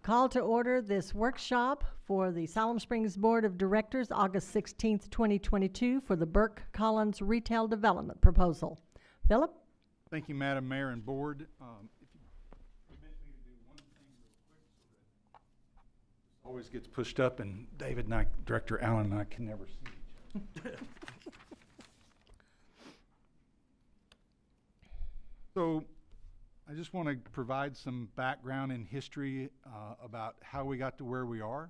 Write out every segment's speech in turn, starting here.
Call to order this workshop for the Siloam Springs Board of Directors, August 16th, 2022, for the BURK Collins Retail Development Proposal. Philip? Thank you, Madam Mayor and Board. If you permit me to do one thing real quick so that this always gets pushed up and David and I, Director Allen and I can never see each other. So I just want to provide some background and history about how we got to where we are,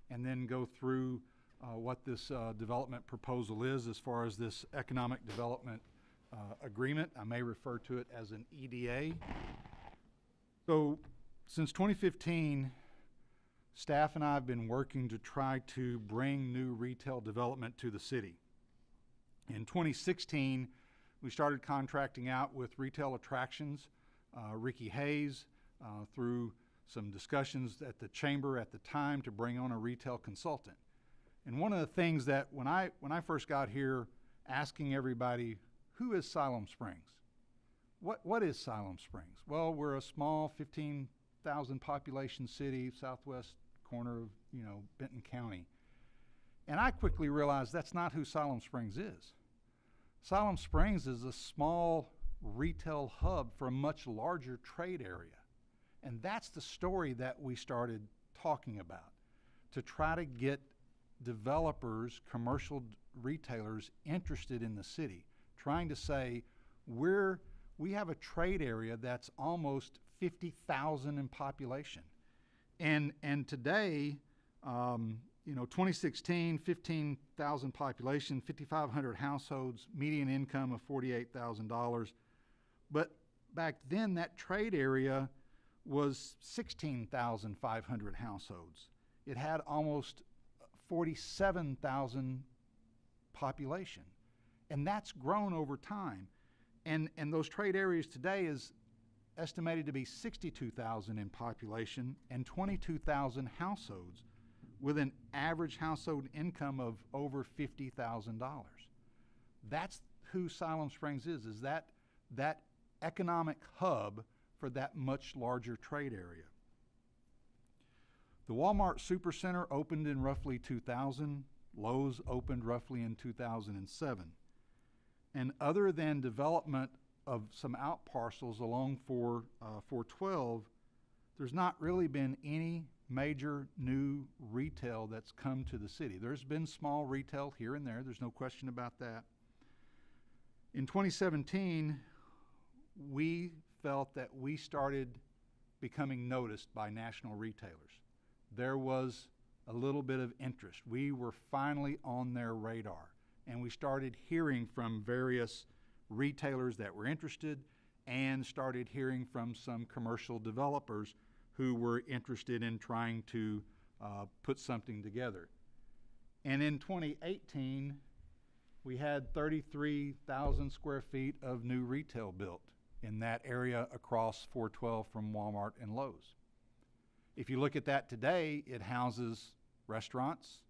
and then go through what this development proposal is as far as this economic development agreement. I may refer to it as an EDA. So since 2015, staff and I have been working to try to bring new retail development to the city. In 2016, we started contracting out with Retail Attractions, Ricky Hayes, through some discussions at the chamber at the time to bring on a retail consultant. And one of the things that when I first got here, asking everybody, who is Siloam Springs? What is Siloam Springs? Well, we're a small 15,000 population city, southwest corner of, Benton County. And I quickly realized that's not who Siloam Springs is. Siloam Springs is a small retail hub for a much larger trade area. And that's the story that we started talking about, to try to get developers, commercial retailers interested in the city, trying to say, we have a trade area that's almost 50,000 in population. And today, 2016, 15,000 population, 5,500 households, median income of $48,000. But back then, that trade area was 16,500 households. It had almost 47,000 population. And that's grown over time. And those trade areas today is estimated to be 62,000 in population and 22,000 households, with an average household income of over $50,000. That's who Siloam Springs is that economic hub for that much larger trade area. The Walmart Supercenter opened in roughly 2000. Lowe's opened roughly in 2007. And other than development of some out parcels along 412, there's not really been any major new retail that's come to the city. There's been small retail here and there, there's no question about that. In 2017, we felt that we started becoming noticed by national retailers. There was a little bit of interest. We were finally on their radar, and we started hearing from various retailers that were interested, and started hearing from some commercial developers who were interested in trying to put something together. And in 2018, we had 33,000 square feet of new retail built in that area across 412 from Walmart and Lowe's. If you look at that today, it houses restaurants,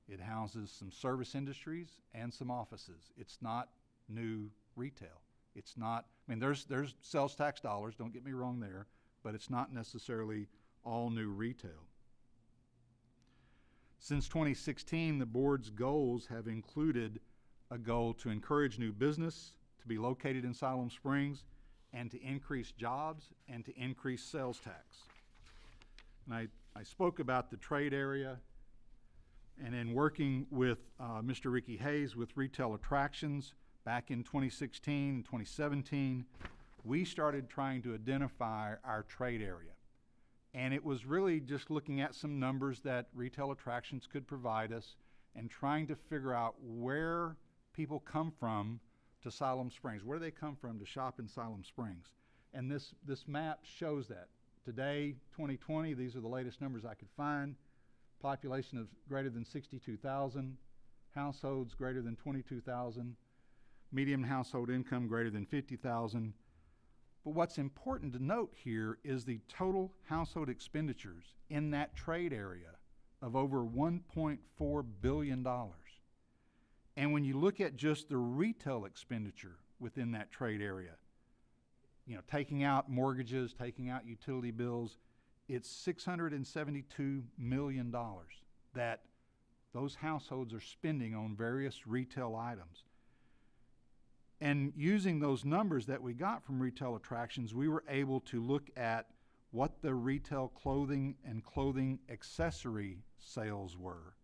it houses some service industries, and some offices. It's not new retail. It's not, there's sales tax dollars, don't get me wrong there, but it's not necessarily all new retail. Since 2016, the board's goals have included a goal to encourage new business to be located in Siloam Springs, and to increase jobs and to increase sales tax. And I spoke about the trade area, and in working with Mr. Ricky Hayes with Retail Attractions back in 2016 and 2017, we started trying to identify our trade area. And it was really just looking at some numbers that Retail Attractions could provide us and trying to figure out where people come from to Siloam Springs. Where do they come from to shop in Siloam Springs? And this map shows that. Today, 2020, these are the latest numbers I could find. Population of greater than 62,000, households greater than 22,000, median household income greater than 50,000. But what's important to note here is the total household expenditures in that trade area of over $1.4 billion. And when you look at just the retail expenditure within that trade area, taking out mortgages, taking out utility bills, it's $672 million that those households are spending on various retail items. And using those numbers that we got from retail attractions, we were able to look at what the retail clothing and clothing accessory sales were.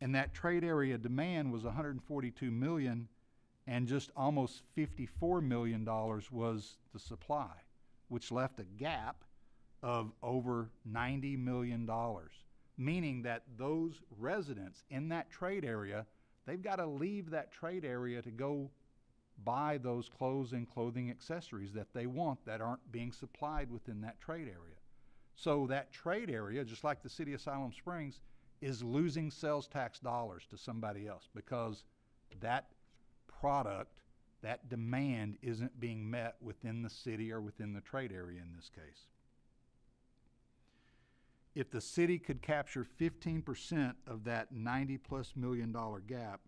And that trade area demand was $142 million, and just almost $54 million was the supply, which left a gap of over $90 million, meaning that those residents in that trade area, they've got to leave that trade area to go buy those clothes and clothing accessories that they want that aren't being supplied within that trade area. So that trade area, just like the city of Siloam Springs, is losing sales tax dollars to somebody else because that product, that demand isn't being met within the city or within the trade area in this case. If the city could capture 15% of that $90+ million gap,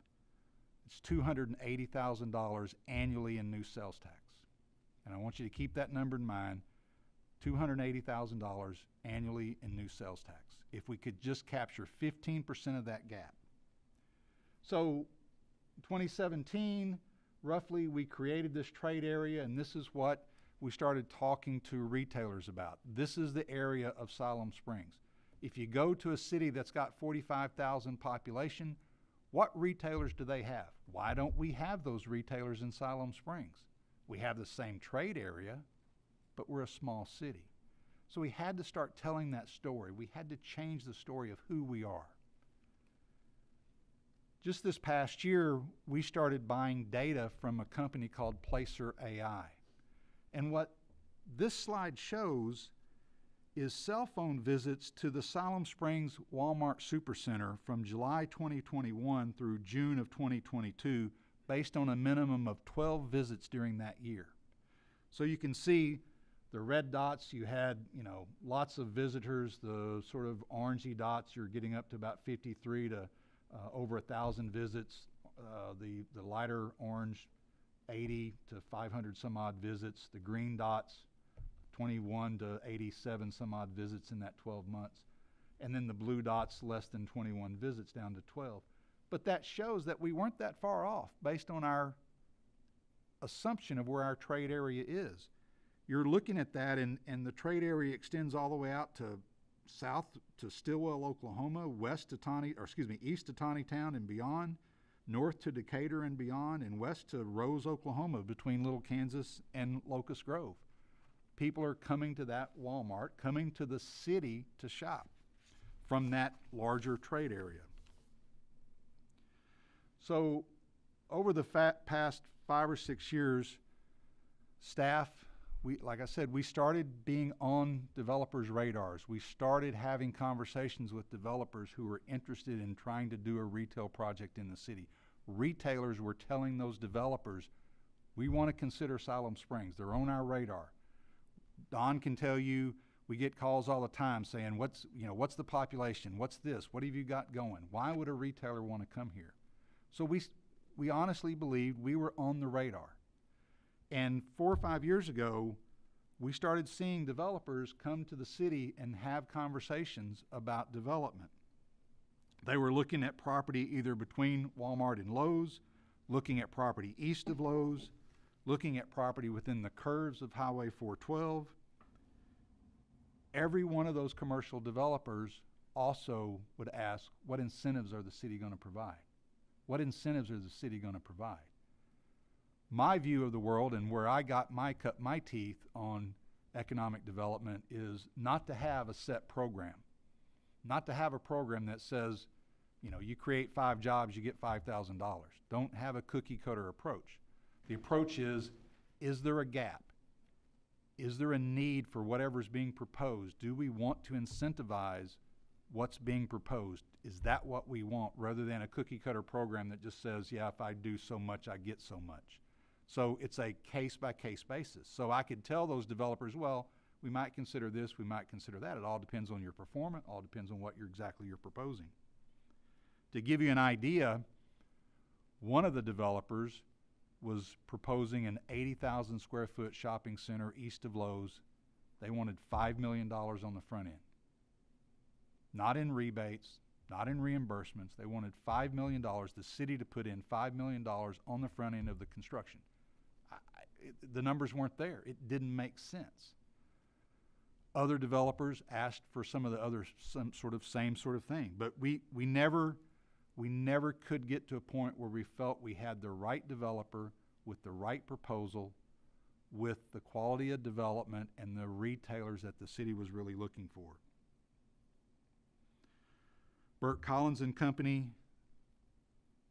it's $280,000 annually in new sales tax. And I want you to keep that number in mind, $280,000 annually in new sales tax, if we could just capture 15% of that gap. So 2017, roughly, we created this trade area, and this is what we started talking to retailers about. This is the area of Siloam Springs. If you go to a city that's got 45,000 population, what retailers do they have? Why don't we have those retailers in Siloam Springs? We have the same trade area, but we're a small city. So we had to start telling that story. We had to change the story of who we are. Just this past year, we started buying data from a company called Placer AI. And what this slide shows is cell phone visits to the Siloam Springs Walmart Supercenter from July 2021 through June of 2022, based on a minimum of 12 visits during that year. So you can see the red dots, you had, lots of visitors. The sort of orangey dots, you're getting up to about 53 to over 1,000 visits. The lighter orange, 80 to 500 some odd visits. The green dots, 21 to 87 some odd visits in that 12 months. And then the blue dots, less than 21 visits down to 12. But that shows that we weren't that far off based on our assumption of where our trade area is. You're looking at that, and the trade area extends all the way out to south to Stillwell, Oklahoma, east to Tawnytown and beyond, north to Decatur and beyond, and west to Rose, Oklahoma, between Little Kansas and Locust Grove. People are coming to that Walmart, coming to the city to shop from that larger trade area. So over the past 5 or 6 years, staff, like I said, we started being on developers' radars. We started having conversations with developers who were interested in trying to do a retail project in the city. Retailers were telling those developers, we want to consider Siloam Springs. They're on our radar. Don can tell you, we get calls all the time saying, what's the population? What's this? What have you got going? Why would a retailer want to come here? So we honestly believed we were on the radar. And 4 or 5 years ago, we started seeing developers come to the city and have conversations about development. They were looking at property either between Walmart and Lowe's, looking at property east of Lowe's, looking at property within the curves of Highway 412. Every one of those commercial developers also would ask, what incentives are the city going to provide? What incentives are the city going to provide? My view of the world, and where I got cut my teeth on economic development, is not to have a set program. Not to have a program that says, you create 5 jobs, you get $5,000. Don't have a cookie cutter approach. The approach is there a gap? Is there a need for whatever's being proposed? Do we want to incentivize what's being proposed? Is that what we want, rather than a cookie cutter program that just says, yeah, if I do so much, I get so much? So it's a case by case basis. So I could tell those developers, well, we might consider this, we might consider that. It all depends on your performance, all depends on what exactly you're proposing. To give you an idea, one of the developers was proposing an 80,000 square foot shopping center east of Lowe's They wanted $5 million on the front end. Not in rebates, not in reimbursements. They wanted $5 million, the city to put in $5 million on the front end of the construction. The numbers weren't there. It didn't make sense. Other developers asked for some same sort of thing, but we never could get to a point where we felt we had the right developer with the right proposal, with the quality of development and the retailers that the city was really looking for. BURK Collins and Company,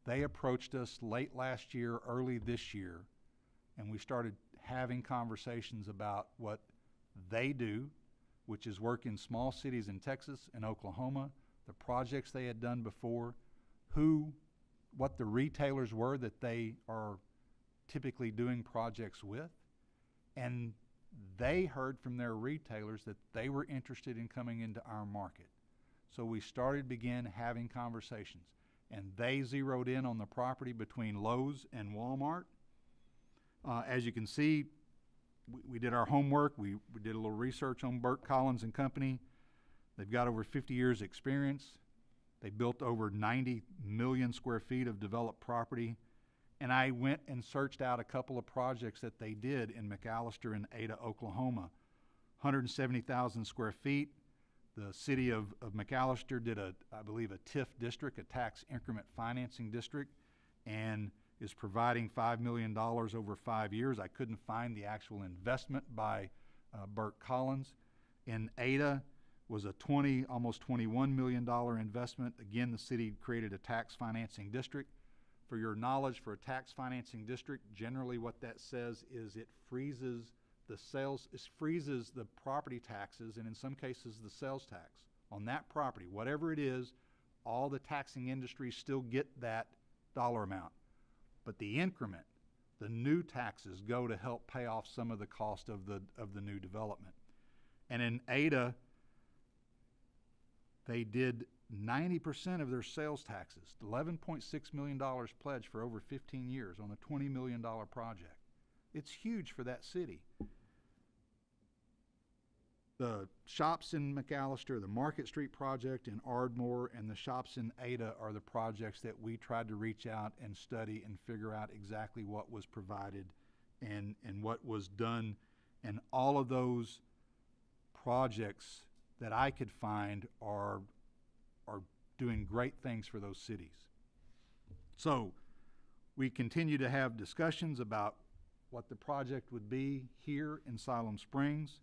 they approached us late last year, early this year, and we started having conversations about what they do, which is work in small cities in Texas and Oklahoma, the projects they had done before, what the retailers were that they are typically doing projects with, and they heard from their retailers that they were interested in coming into our market. So we began having conversations, and they zeroed in on the property between Lowe's and Walmart. As you can see, we did our homework. We did a little research on BURK Collins and Company. They've got over 50 years experience. They built over 90 million square feet of developed property. And I went and searched out a couple of projects that they did in McAlester and Ada, Oklahoma. 170,000 square feet. The city of McAlester did I believe a TIF district, a tax increment financing district, and is providing $5 million over 5 years. I couldn't find the actual investment by BURK Collins. In Ada was a almost $21 million investment. Again, the city created a tax financing district. For your knowledge, for a tax financing district, generally what that says is it freezes the property taxes, and in some cases the sales tax on that property. Whatever it is, all the taxing industries still get that dollar amount. But the increment, the new taxes, go to help pay off some of the cost of the new development. And in Ada, they did 90% of their sales taxes, $11.6 million pledged for over 15 years on a $20 million project. It's huge for that city. The shops in McAlester, the Market Street project in Ardmore, and the shops in Ada are the projects that we tried to reach out and study and figure out exactly what was provided and what was done. And all of those projects that I could find are doing great things for those cities. So we continue to have discussions about what the project would be here in Siloam Springs,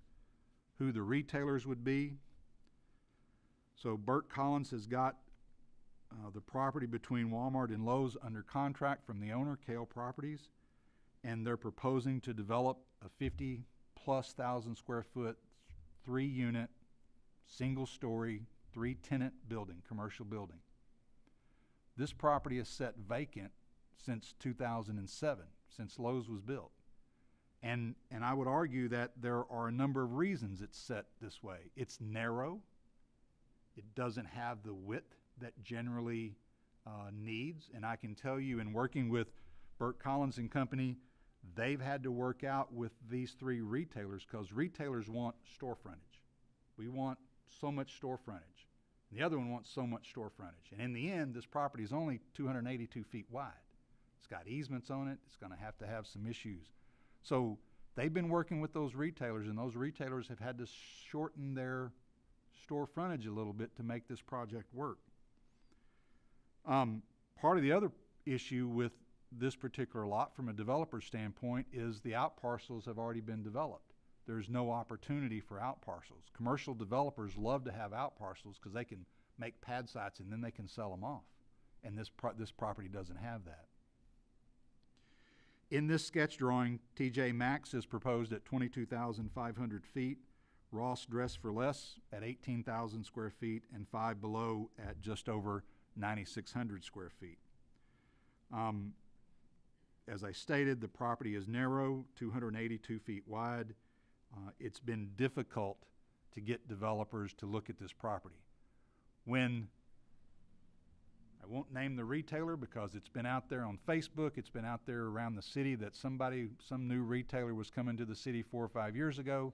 who the retailers would be. So BURK Collins has got the property between Walmart and Lowe's under contract from the owner, Kale Properties, and they're proposing to develop a 50,000+ square foot, 3-unit, single-story, 3-tenant building, commercial building. This property is set vacant since 2007, since Lowe's was built. And I would argue that there are a number of reasons it's set this way. It's narrow. It doesn't have the width that generally needs. And I can tell you, in working with BURK Collins and Company, they've had to work out with these 3 retailers, because retailers want store frontage. We want so much store frontage. The other one wants so much store frontage. And in the end, this property is only 282 feet wide. It's got easements on it. It's going to have some issues. So they've been working with those retailers, and those retailers have had to shorten their store frontage a little bit to make this project work. Part of the other issue with this particular lot from a developer standpoint is the out parcels have already been developed. There's no opportunity for out parcels. Commercial developers love to have out parcels because they can make pad sites and then they can sell them off. And this property doesn't have that. In this sketch drawing, TJ Maxx is proposed at 22,500 feet, Ross Dress for Less at 18,000 square feet, and Five Below at just over 9,600 square feet. As I stated, the property is narrow, 282 feet wide. It's been difficult to get developers to look at this property. When I won't name the retailer because it's been out there on Facebook, it's been out there around the city that some new retailer was coming to the city 4 or 5 years ago.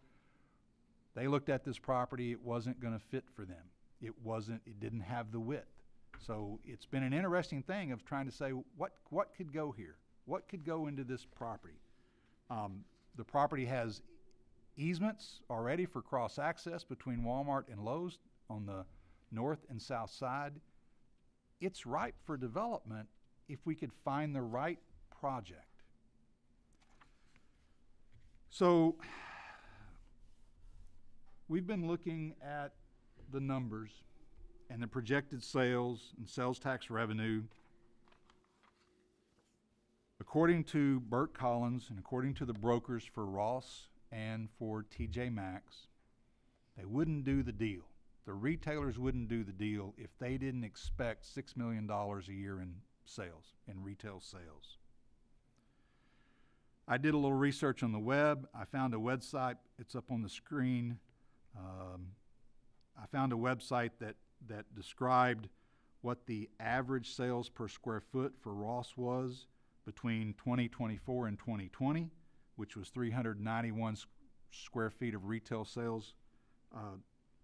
They looked at this property, it wasn't gonna fit for them. It didn't have the width. So it's been an interesting thing of trying to say, what could go here? What could go into this property? The property has easements already for cross-access between Walmart and Lowe's on the north and south side. It's ripe for development if we could find the right project. So we've been looking at the numbers and the projected sales and sales tax revenue. According to BURK Collins and according to the brokers for Ross and for TJ Maxx, they wouldn't do the deal. The retailers wouldn't do the deal if they didn't expect $6 million a year in sales, in retail sales. I did a little research on the web. I found a website, it's up on the screen. I found a website that described what the average sales per square foot for Ross was between 2024 and 2020, which was 391 square feet of retail sales,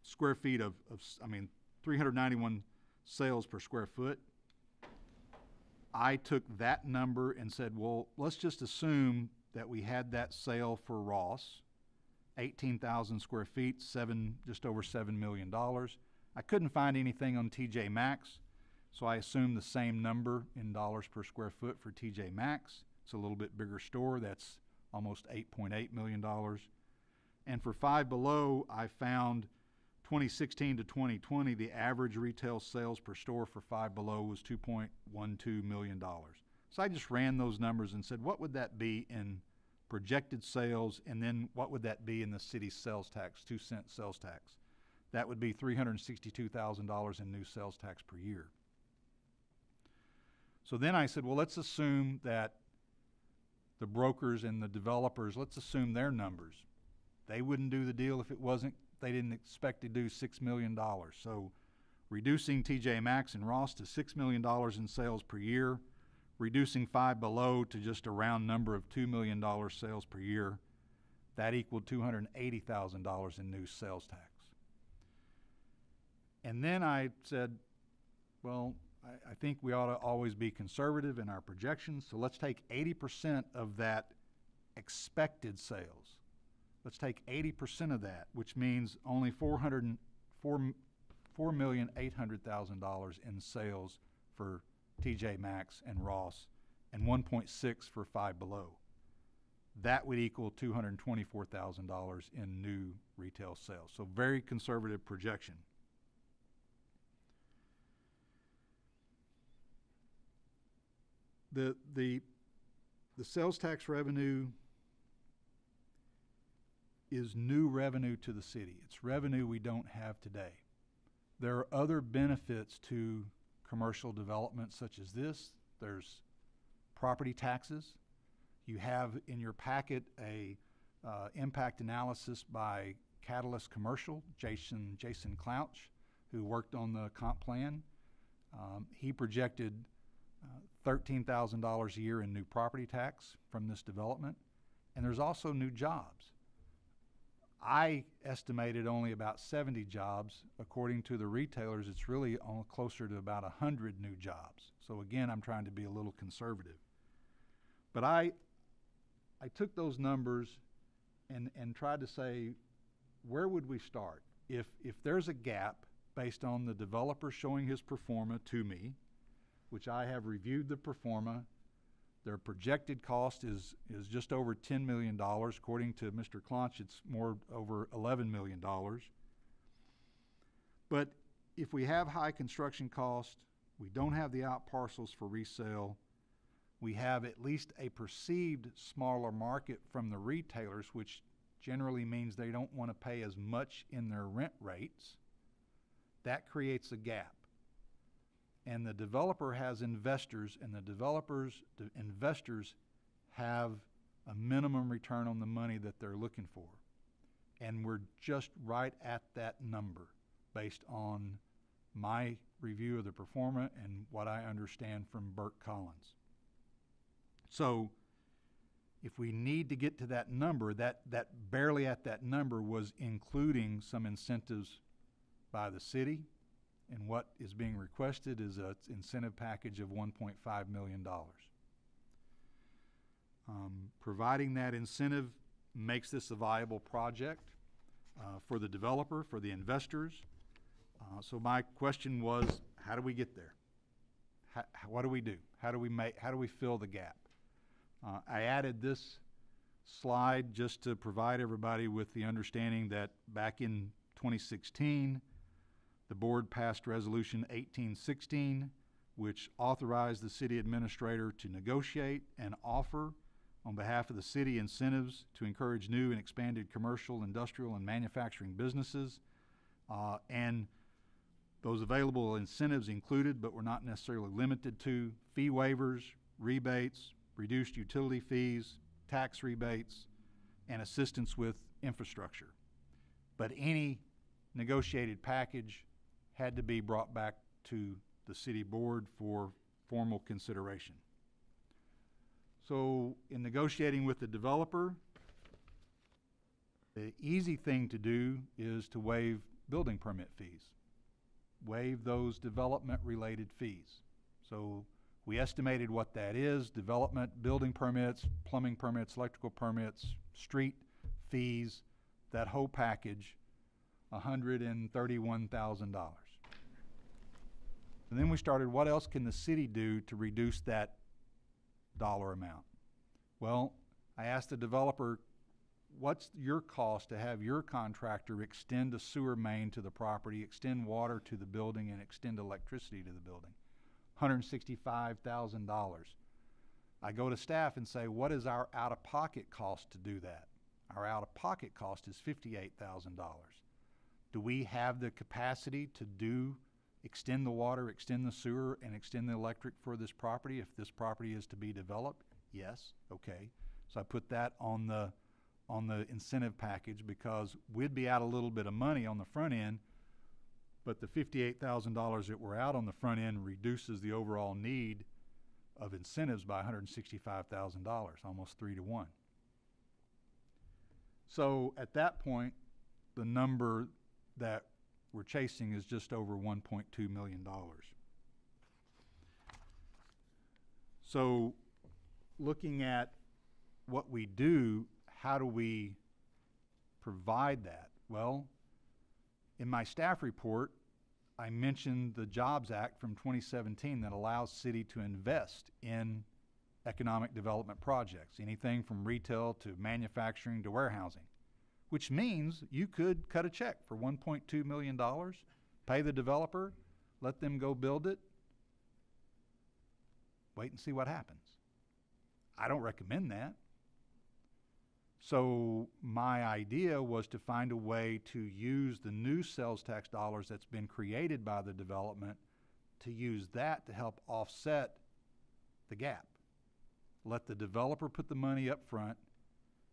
391 sales per square foot. I took that number and said, well, let's just assume that we had that sale for Ross, 18,000 square feet, just over $7 million. I couldn't find anything on TJ Maxx, so I assumed the same number in dollars per square foot for TJ Maxx. It's a little bit bigger store. That's almost $8.8 million. And for Five Below, I found 2016 to 2020, the average retail sales per store for Five Below was $2.12 million. So I just ran those numbers and said, what would that be in projected sales, and then what would that be in the city's sales tax, 2-cent sales tax? That would be $362,000 in new sales tax per year. So then I said, well, let's assume that the brokers and the developers, let's assume their numbers. They wouldn't do the deal if they didn't expect to do $6 million. So reducing TJ Maxx and Ross to $6 million in sales per year, reducing Five Below to just a round number of $2 million sales per year, that equaled $280,000 in new sales tax. And then I said, well, I think we ought to always be conservative in our projections, so let's take 80% of that expected sales. Let's take 80% of that, which means only $4,800,000 in sales for TJ Maxx and Ross, and 1.6 for Five Below. That would equal $224,000 in new retail sales. So very conservative projection. The sales tax revenue is new revenue to the city. It's revenue we don't have today. There are other benefits to commercial development such as this. There's property taxes. You have in your packet a impact analysis by Catalyst Commercial, Jason Clouch, who worked on the comp plan. He projected $13,000 a year in new property tax from this development, and there's also new jobs. I estimated only about 70 jobs. According to the retailers, it's really closer to about 100 new jobs. So again, I'm trying to be a little conservative. But I took those numbers and tried to say, where would we start? If there's a gap based on the developer showing his pro forma to me, which I have reviewed the pro forma, their projected cost is just over $10 million. According to Mr. Clonch, it's more over $11 million. But if we have high construction cost, we don't have the out parcels for resale, we have at least a perceived smaller market from the retailers, which generally means they don't want to pay as much in their rent rates, that creates a gap. And the developer has investors, and the investors have a minimum return on the money that they're looking for. And we're just right at that number based on my review of the pro forma and what I understand from BURK Collins. So If we need to get to that number, that barely at that number was including some incentives by the city, and what is being requested is an incentive package of $1.5 million. Providing that incentive makes this a viable project for the developer, for the investors. So my question was, how do we get there? What do we do? How do we fill the gap? I added this slide just to provide everybody with the understanding that back in 2016, the board passed Resolution 1816, which authorized the city administrator to negotiate and offer on behalf of the city incentives to encourage new and expanded commercial, industrial, and manufacturing businesses. And those available incentives included, but were not necessarily limited to, fee waivers, rebates, reduced utility fees, tax rebates, and assistance with infrastructure. But any negotiated package had to be brought back to the city board for formal consideration. So in negotiating with the developer, the easy thing to do is to waive building permit fees. Waive those development-related fees. So we estimated what that is: development, building permits, plumbing permits, electrical permits, street fees, that whole package, $131,000. And then we started, what else can the city do to reduce that dollar amount? Well, I asked the developer, what's your cost to have your contractor extend a sewer main to the property, extend water to the building, and extend electricity to the building? $165,000. I go to staff and say, what is our out-of-pocket cost to do that? Our out-of-pocket cost is $58,000. Do we have the capacity to extend the water, extend the sewer, and extend the electric for this property if this property is to be developed? Yes. Okay. So I put that on the incentive package, because we'd be out a little bit of money on the front end, but the $58,000 that we're out on the front end reduces the overall need of incentives by $165,000, almost 3 to 1. So at that point, the number that we're chasing is just over $1.2 million. So looking at what we do, how do we provide that? Well, in my staff report, I mentioned the Jobs Act from 2017 that allows city to invest in economic development projects, anything from retail to manufacturing to warehousing, which means you could cut a check for $1.2 million, pay the developer, let them go build it, wait and see what happens. I don't recommend that. So my idea was to find a way to use the new sales tax dollars that's been created by the development, to use that to help offset the gap. Let the developer put the money up front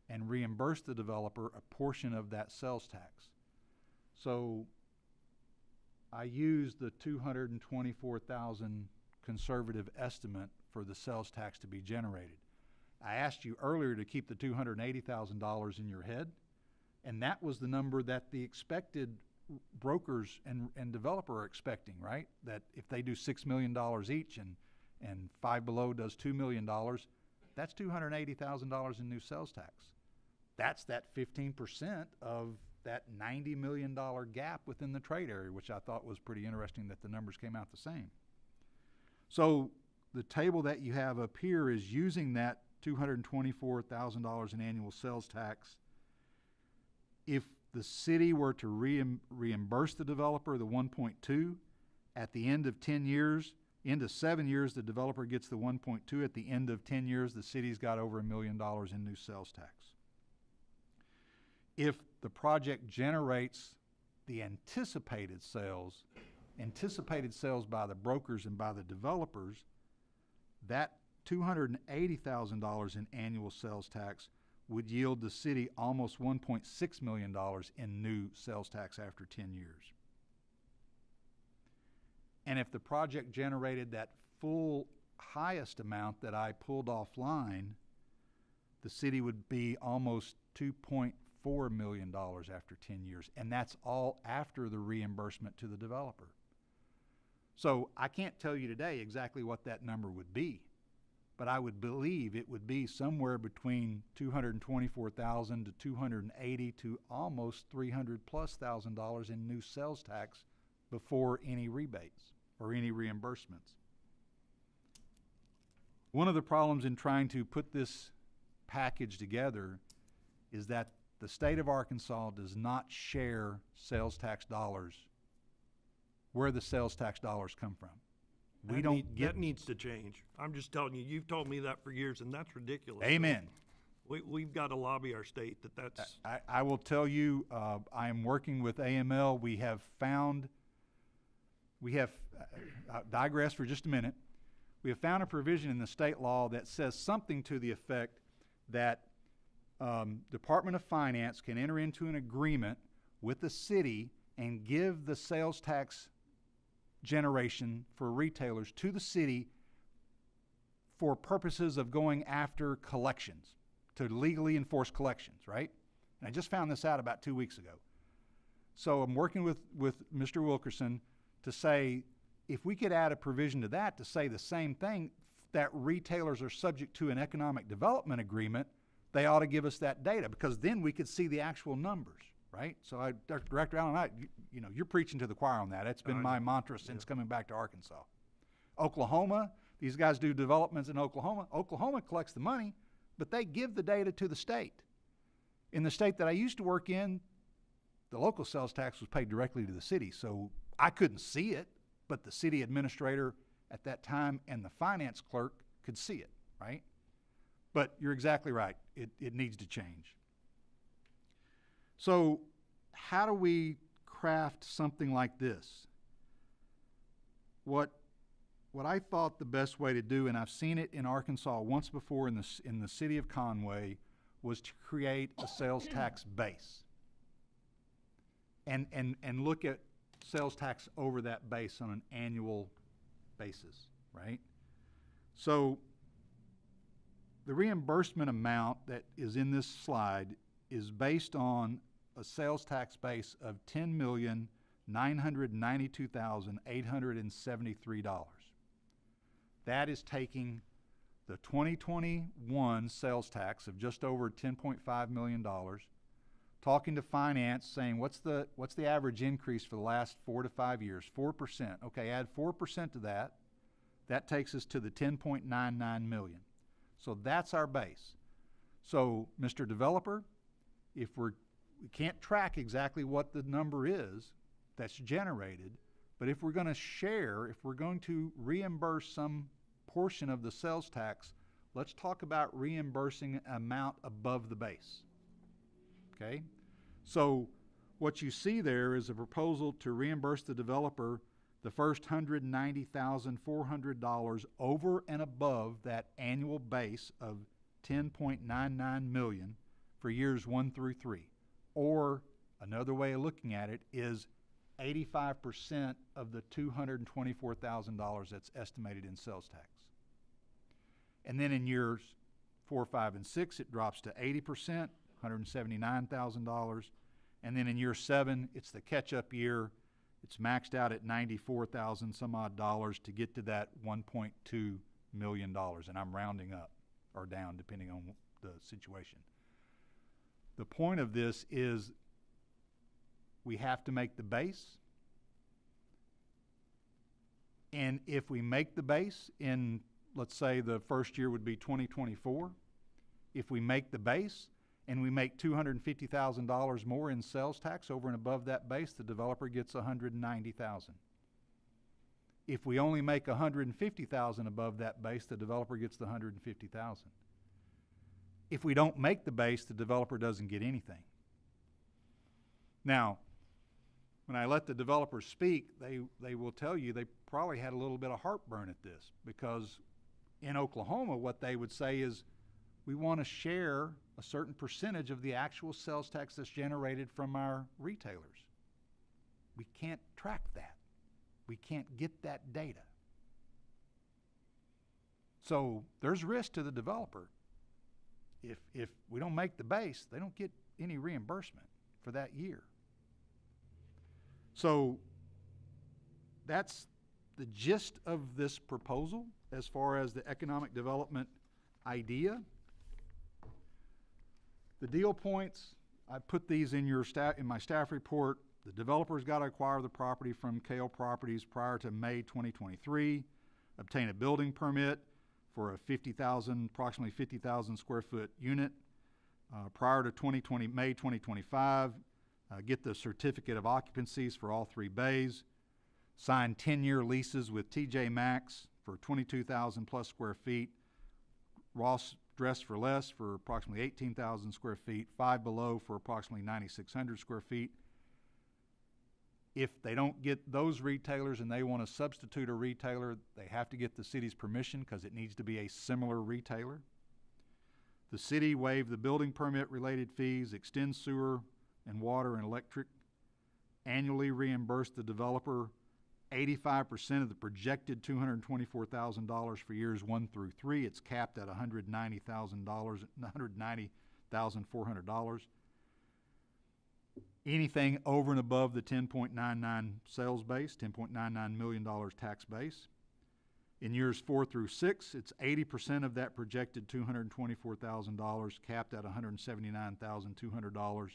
and reimburse the developer a portion of that sales tax. So I used the $224,000 conservative estimate for the sales tax to be generated. I asked you earlier to keep the $280,000 in your head, and that was the number that the expected brokers and developer are expecting, right? That if they do $6 million each and Five Below does $2 million, that's $280,000 in new sales tax. That's that 15% of that $90 million gap within the trade area, which I thought was pretty interesting that the numbers came out the same. So the table that you have up here is using that $224,000 in annual sales tax. If the city were to reimburse the developer the 1.2, at the end of 10 years, into 7 years, the developer gets the 1.2. At the end of 10 years, the city's got over $1 million in new sales tax. If the project generates the anticipated sales by the brokers and by the developers, that $280,000 in annual sales tax would yield the city almost $1.6 million in new sales tax after 10 years. And if the project generated that full highest amount that I pulled offline, the city would be almost $2.4 million after 10 years, and that's all after the reimbursement to the developer. So I can't tell you today exactly what that number would be, but I would believe it would be somewhere between $224,000 to $280,000 to almost $300,000+ in new sales tax before any rebates or any reimbursements. One of the problems in trying to put this package together is that the state of Arkansas does not share sales tax dollars where the sales tax dollars come from. We don't get. That needs to change. I'm just telling you, you've told me that for years, and that's ridiculous. Amen. We've got to lobby our state that's. I will tell you, I am working with AML. We have digress for just a minute. We have found a provision in the state law that says something to the effect that Department of Finance can enter into an agreement with the city and give the sales tax generation for retailers to the city for purposes of going after collections, to legally enforce collections, right? And I just found this out about 2 weeks ago. So I'm working with Mr. Wilkerson to say, if we could add a provision to that to say the same thing, that retailers are subject to an economic development agreement, they ought to give us that data, because then we could see the actual numbers, right? So Director Allen, you're preaching to the choir on that. It's been my mantra since coming back to Arkansas. Oklahoma, these guys do developments in Oklahoma. Oklahoma collects the money, but they give the data to the state. In the state that I used to work in, the local sales tax was paid directly to the city, so I couldn't see it, but the city administrator at that time and the finance clerk could see it, right? But you're exactly right. It needs to change. So how do we craft something like this? What I thought the best way to do, and I've seen it in Arkansas once before in the city of Conway, was to create a sales tax base and look at sales tax over that base on an annual basis, right? So the reimbursement amount that is in this slide is based on a sales tax base of $10,992,873. That is taking the 2021 sales tax of just over $10.5 million, talking to finance, saying what's the average increase for the last 4 to 5 years? 4%. Okay, add 4% to that. That takes us to the 10.99 million. So that's our base. So, Mr. Developer, if we can't track exactly what the number is that's generated, but if we're going to share, if we're going to reimburse some portion of the sales tax, let's talk about reimbursing an amount above the base. Okay? So what you see there is a proposal to reimburse the developer the first $190,400 over and above that annual base of $10.99 million for years 1 through 3. Or another way of looking at it is 85% of the $224,000 that's estimated in sales tax. And then in years 4, 5, and 6, it drops to 80%, $179,000. And then in year 7, it's the catch-up year. It's maxed out at $94,000 some odd dollars to get to that $1.2 million. And I'm rounding up or down depending on the situation. The point of this is we have to make the base. And if we make the base in, let's say the first year would be 2024, if we make the base and we make $250,000 more in sales tax over and above that base, the developer gets $190,000. If we only make $150,000 above that base, the developer gets the $150,000. If we don't make the base, the developer doesn't get anything. Now, when I let the developers speak, they will tell you they probably had a little bit of heartburn at this, because in Oklahoma, what they would say is, we want to share a certain percentage of the actual sales tax that's generated from our retailers. We can't track that. We can't get that data. So there's risk to the developer. If we don't make the base, they don't get any reimbursement for that year. So that's the gist of this proposal as far as the economic development idea. The deal points, I put these in my staff report. The developer's got to acquire the property from Kale Properties prior to May 2023, obtain a building permit for a approximately 50,000 square foot unit prior to May 2025, get the certificate of occupancies for all 3 bays, sign 10-year leases with TJ Maxx for 22,000 plus square feet, Ross Dress for Less for approximately 18,000 square feet, Five Below for approximately 9,600 square feet. If they don't get those retailers and they want to substitute a retailer, they have to get the city's permission because it needs to be a similar retailer. The city waive the building permit related fees, extend sewer and water and electric, annually reimburse the developer 85% of the projected $224,000 for years 1 through 3. It's capped at $190,400. Anything over and above the 10.99 sales base, $10.99 million tax base. In years 4 through 6, it's 80% of that projected $224,000, capped at $179,200.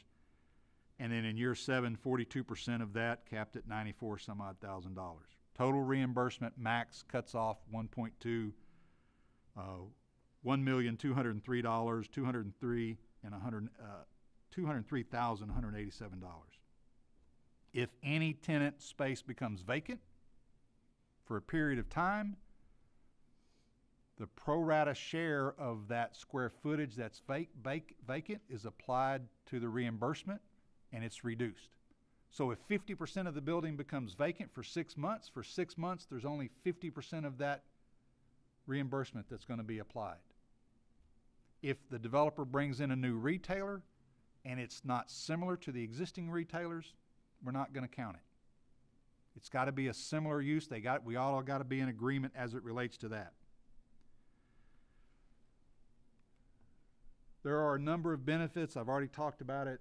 And then in year 7, 42% of that, capped at $94,000. Total reimbursement max cuts off $1.2, $1,203,203 and $203,187. If any tenant space becomes vacant for a period of time, the pro rata share of that square footage that's vacant is applied to the reimbursement, and it's reduced. So if 50% of the building becomes vacant for 6 months, there's only 50% of that reimbursement that's going to be applied. If the developer brings in a new retailer and it's not similar to the existing retailers, we're not going to count it. It's got to be a similar use. We all got to be in agreement as it relates to that. There are a number of benefits. I've already talked about it.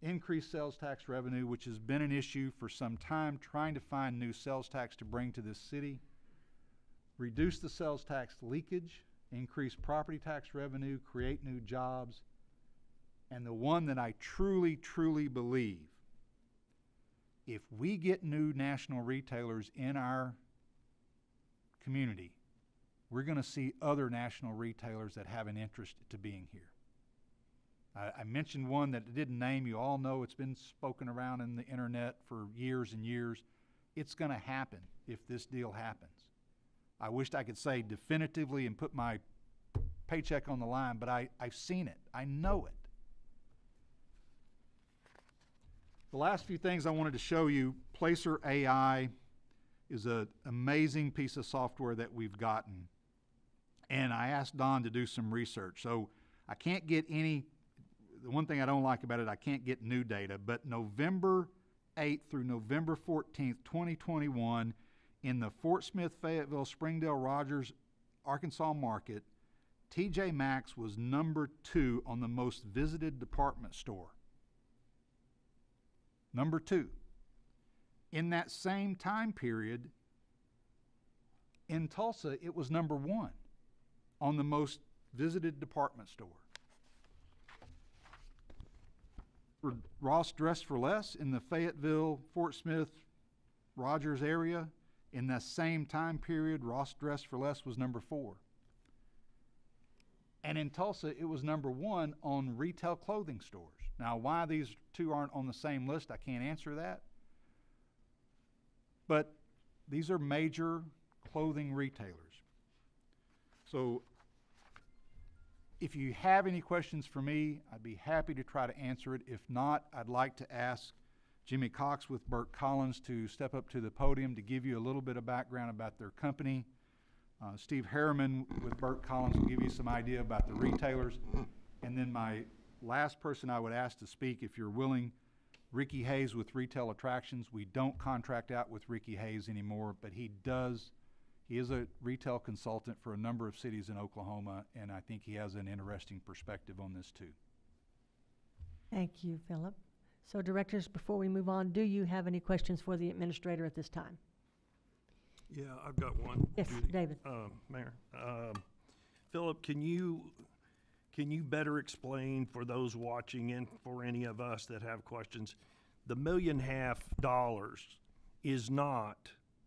Increased sales tax revenue, which has been an issue for some time, trying to find new sales tax to bring to this city. Reduce the sales tax leakage, increase property tax revenue, create new jobs. And the one that I truly, truly believe, if we get new national retailers in our community, we're going to see other national retailers that have an interest to being here. I mentioned one that I didn't name. You all know it's been spoken around in the internet for years and years. It's going to happen if this deal happens. I wished I could say definitively and put my paycheck on the line, but I've seen it. I know it. The last few things I wanted to show you, Placer AI is an amazing piece of software that we've gotten. And I asked Don to do some research. So I can't get the one thing I don't like about it, I can't get new data, but November 8th through November 14th, 2021, in the Fort Smith, Fayetteville, Springdale, Rogers, Arkansas market, TJ Maxx was number 2 on the most visited department store. Number 2. In that same time period, in Tulsa, it was number 1 on the most visited department store. Ross Dress for Less in the Fayetteville, Fort Smith, Rogers area, in that same time period, Ross Dress for Less was number 4. And in Tulsa, it was number 1 on retail clothing stores. Now, why these two aren't on the same list, I can't answer that. But these are major clothing retailers. So if you have any questions for me, I'd be happy to try to answer it. If not, I'd like to ask Jimmy Cox with BURK Collins to step up to the podium to give you a little bit of background about their company. Steve Harriman with BURK Collins will give you some idea about the retailers. And then my last person I would ask to speak, if you're willing, Ricky Hayes with Retail Attractions. We don't contract out with Ricky Hayes anymore, but he does He is a retail consultant for a number of cities in Oklahoma, and I think he has an interesting perspective on this too. Thank you, Philip. So directors, before we move on, do you have any questions for the administrator at this time? Yeah, I've got one. Yes, Judy. David. Mayor, Philip, can you better explain for those watching and for any of us that have questions, the $1.5 million is not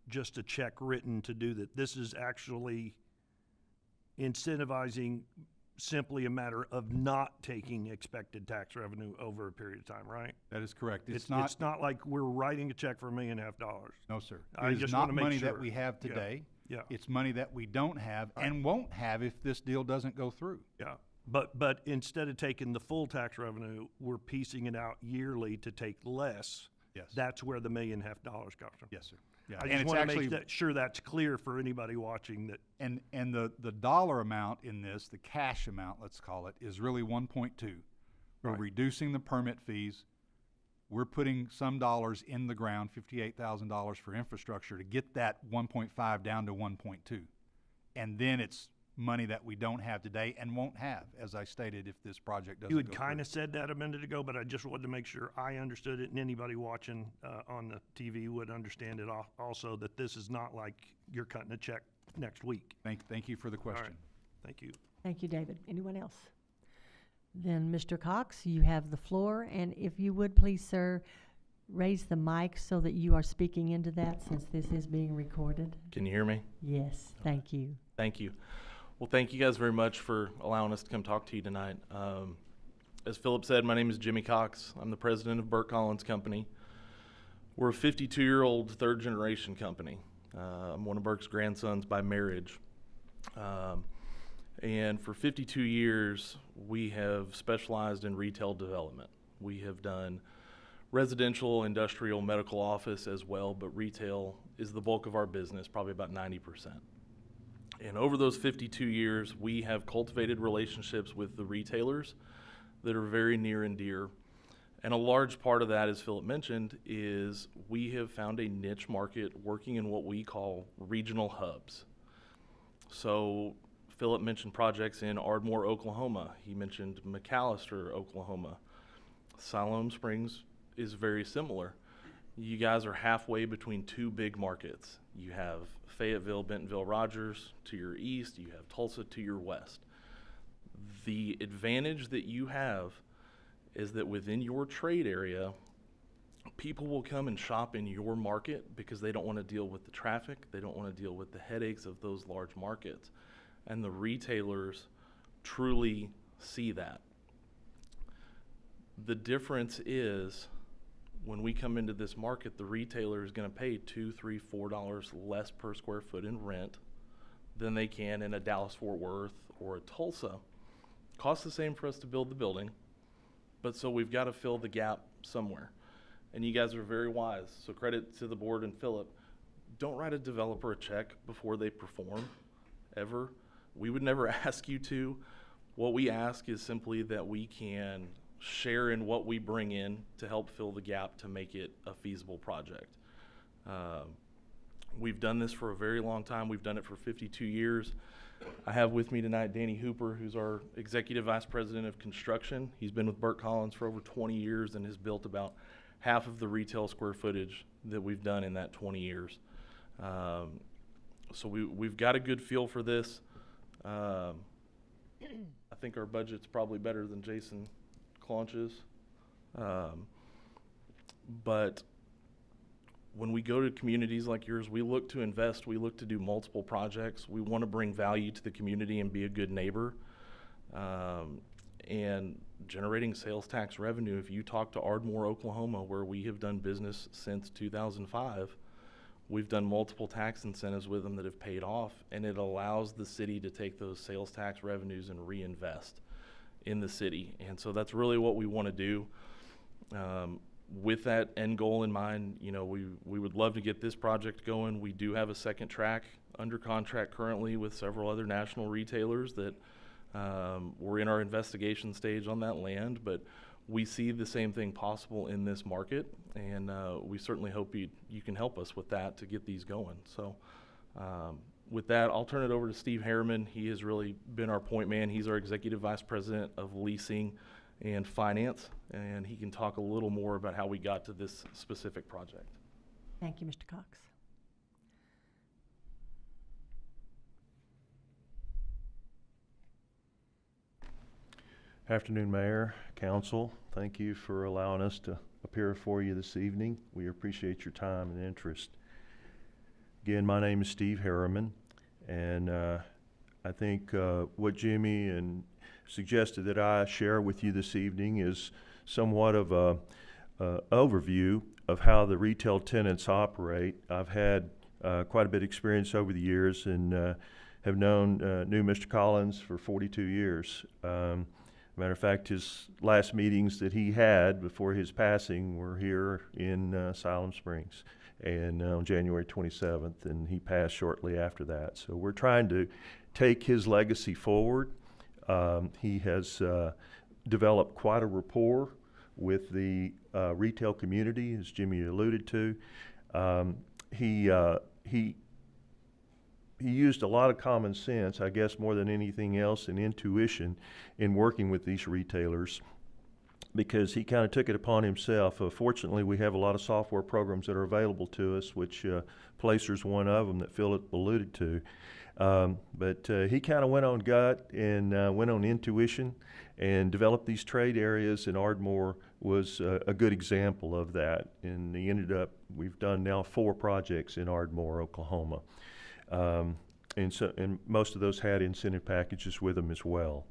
just a check written to do that. This is actually incentivizing simply a matter of not taking expected tax revenue over a period of time, right? That is correct. It's not like we're writing a check for $1.5 million. No, sir. I It is just not wanna make money that sure. we have Yeah. today. Yeah. It's money that we don't have and won't have if this deal doesn't go through. Yeah, but instead of taking the full tax revenue, we're piecing it out yearly to take less. Yes. That's where the $1.5 million comes from. Yes, sir. Yeah. I And just it's want to actually, make sure that's clear for anybody watching that. and the dollar amount in this, the cash amount, let's call it, is really 1.2. We're Right. reducing the permit fees. We're putting some dollars in the ground, $58,000 for infrastructure to get that 1.5 down to 1.2. And then it's money that we don't have today and won't have, as I stated, if this project doesn't You go had through. kind of said that a minute ago, but I just wanted to make sure I understood it and anybody watching on the TV would understand it also, that this is not like you're cutting a check next week. Thank you for the All right. question. Thank you. Thank you, David. Anyone else? Then, Mr. Cox, you have the floor, and if you would please, sir, raise the mic so that you are speaking into that since this is being recorded. Can you hear me? Yes, thank you. Thank you. Well, thank you guys very much for allowing us to come talk to you tonight. As Philip said, my name is Jimmy Cox. I'm the president of BURK Collins Company. We're a 52-year-old third-generation company. I'm one of BURK's grandsons by marriage. And for 52 years, we have specialized in retail development. We have done residential, industrial, medical office as well, but retail is the bulk of our business, probably about 90%. And over those 52 years, we have cultivated relationships with the retailers that are very near and dear. And a large part of that, as Philip mentioned, is we have found a niche market working in what we call regional hubs. So Philip mentioned projects in Ardmore, Oklahoma. He mentioned McAllister, Oklahoma. Siloam Springs is very similar. You guys are halfway between two big markets. You have Fayetteville, Bentonville, Rogers to your east. You have Tulsa to your west. The advantage that you have is that within your trade area, people will come and shop in your market because they don't want to deal with the traffic. They don't want to deal with the headaches of those large markets. And the retailers truly see that. The difference is when we come into this market, the retailer is going to pay $2, $3, $4 less per square foot in rent than they can in a Dallas-Fort Worth or a Tulsa. Costs the same for us to build the building, but so we've got to fill the gap somewhere. And you guys are very wise, so credit to the board and Philip. Don't write a developer a check before they perform, ever. We would never ask you to. What we ask is simply that we can share in what we bring in to help fill the gap to make it a feasible project. We've done this for a very long time. We've done it for 52 years. I have with me tonight Danny Hooper, who's our Executive Vice President of Construction. He's been with BURK Collins for over 20 years and has built about half of the retail square footage that we've done in that 20 years. So we've got a good feel for this. I think our budget's probably better than Jason Claunch's. But when we go to communities like yours, we look to invest, we look to do multiple projects. We want to bring value to the community and be a good neighbor. And generating sales tax revenue, if you talk to Ardmore, Oklahoma, where we have done business since 2005, we've done multiple tax incentives with them that have paid off, and it allows the city to take those sales tax revenues and reinvest in the city. And so that's really what we want to do. With that end goal in mind, you know, we would love to get this project going. We do have a second track under contract currently with several other national retailers that we're in our investigation stage on that land, but we see the same thing possible in this market, and we certainly hope you can help us with that to get these going. So with that, I'll turn it over to Steve Harriman. He has really been our point man. He's our Executive Vice President of Leasing and Finance, and he can talk a little more about how we got to this specific project. Thank you, Mr. Cox. Afternoon, Mayor, Council. Thank you for allowing us to appear before you this evening. We appreciate your time and interest. Again, my name is Steve Harriman, and I think what Jimmy and suggested that I share with you this evening is somewhat of a overview of how the retail tenants operate. I've had quite a bit of experience over the years and have knew Mr. Collins for 42 years. Matter of fact, his last meetings that he had before his passing were here in Siloam Springs, and on January 27th, and he passed shortly after that. So we're trying to take his legacy forward. He has developed quite a rapport with the retail community, as Jimmy alluded to. He used a lot of common sense, I guess more than anything else, and intuition in working with these retailers, because he kind of took it upon himself. Fortunately, we have a lot of software programs that are available to us, which Placer's one of them that Philip alluded to. But he kind of went on gut and went on intuition and developed these trade areas, and Ardmore was a good example of that. And he ended up, we've done now 4 projects in Ardmore, Oklahoma. And most of those had incentive packages with them as well.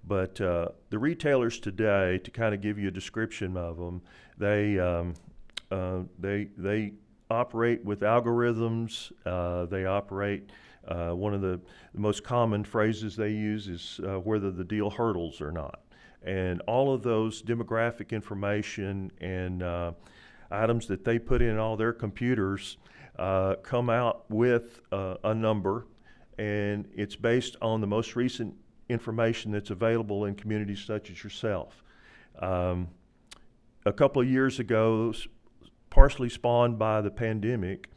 But the retailers today, to kind of give you a description of them, they operate with algorithms. They operate. One of the most common phrases they use is whether the deal hurdles or not. And all of those demographic information and items that they put in all their computers come out with a number, and it's based on the most recent information that's available in communities such as yourself. A couple of years ago, partially spawned by the pandemic,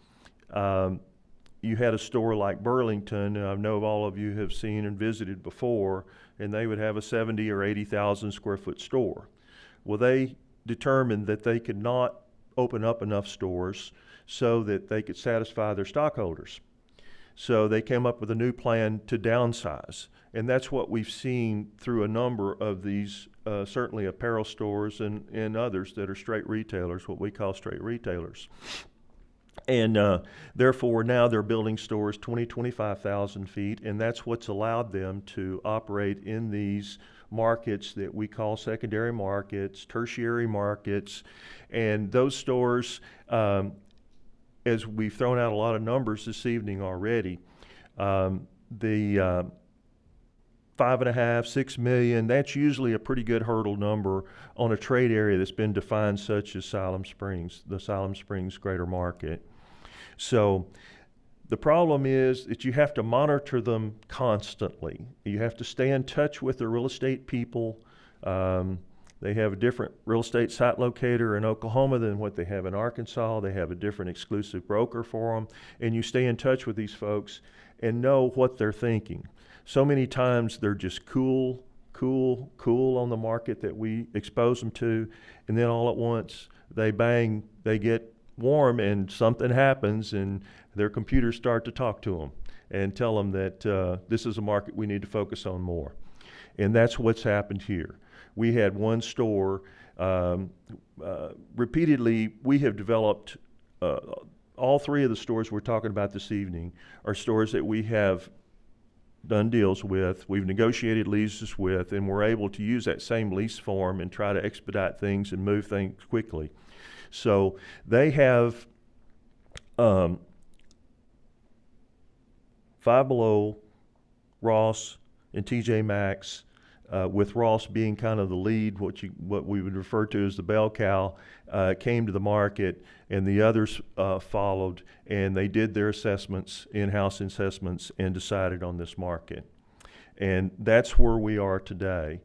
you had a store like Burlington, and I know all of you have seen and visited before, and they would have a 70 or 80,000 square foot store. Well, they determined that they could not open up enough stores so that they could satisfy their stockholders. So they came up with a new plan to downsize. And that's what we've seen through a number of these, certainly apparel stores and others that are straight retailers, what we call straight retailers. And therefore now they're building stores 25,000 feet, and that's what's allowed them to operate in these markets that we call secondary markets, tertiary markets. And those stores, as we've thrown out a lot of numbers this evening already, the 5.5, 6 million, that's usually a pretty good hurdle number on a trade area that's been defined such as Siloam Springs, the Siloam Springs greater market. So the problem is that you have to monitor them constantly. You have to stay in touch with the real estate people. They have a different real estate site locator in Oklahoma than what they have in Arkansas. They have a different exclusive broker for them. And you stay in touch with these folks and know what they're thinking. So many times they're just cool on the market that we expose them to. And then all at once they get warm and something happens and their computers start to talk to them and tell them that this is a market we need to focus on more. And that's what's happened here. We had one store, repeatedly we have developed, all 3 of the stores we're talking about this evening are stores that we have done deals with, we've negotiated leases with, and we're able to use that same lease form and try to expedite things and move things quickly. So they have Five Below, Ross, and TJ Maxx, with Ross being kind of the lead, what we would refer to as the bell cow, came to the market, and the others followed, and they did their assessments, in-house assessments, and decided on this market. And that's where we are today.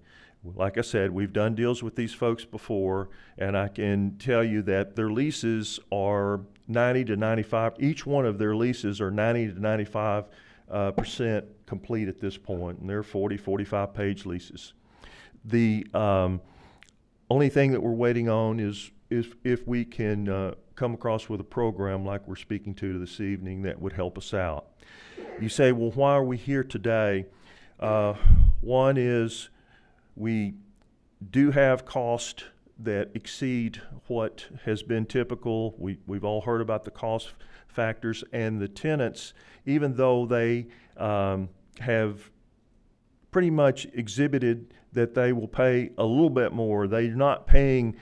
Like I said, we've done deals with these folks before, and I can tell you that their leases are 90 to 95, each one of their leases are 90 to 95% complete at this point, and they're 40, 45-page leases. The only thing that we're waiting on is if we can come across with a program like we're speaking to this evening that would help us out. You say, well, why are we here today? One is we do have costs that exceed what has been typical. We've all heard about the cost factors, and the tenants, even though they have pretty much exhibited that they will pay a little bit more, they're not paying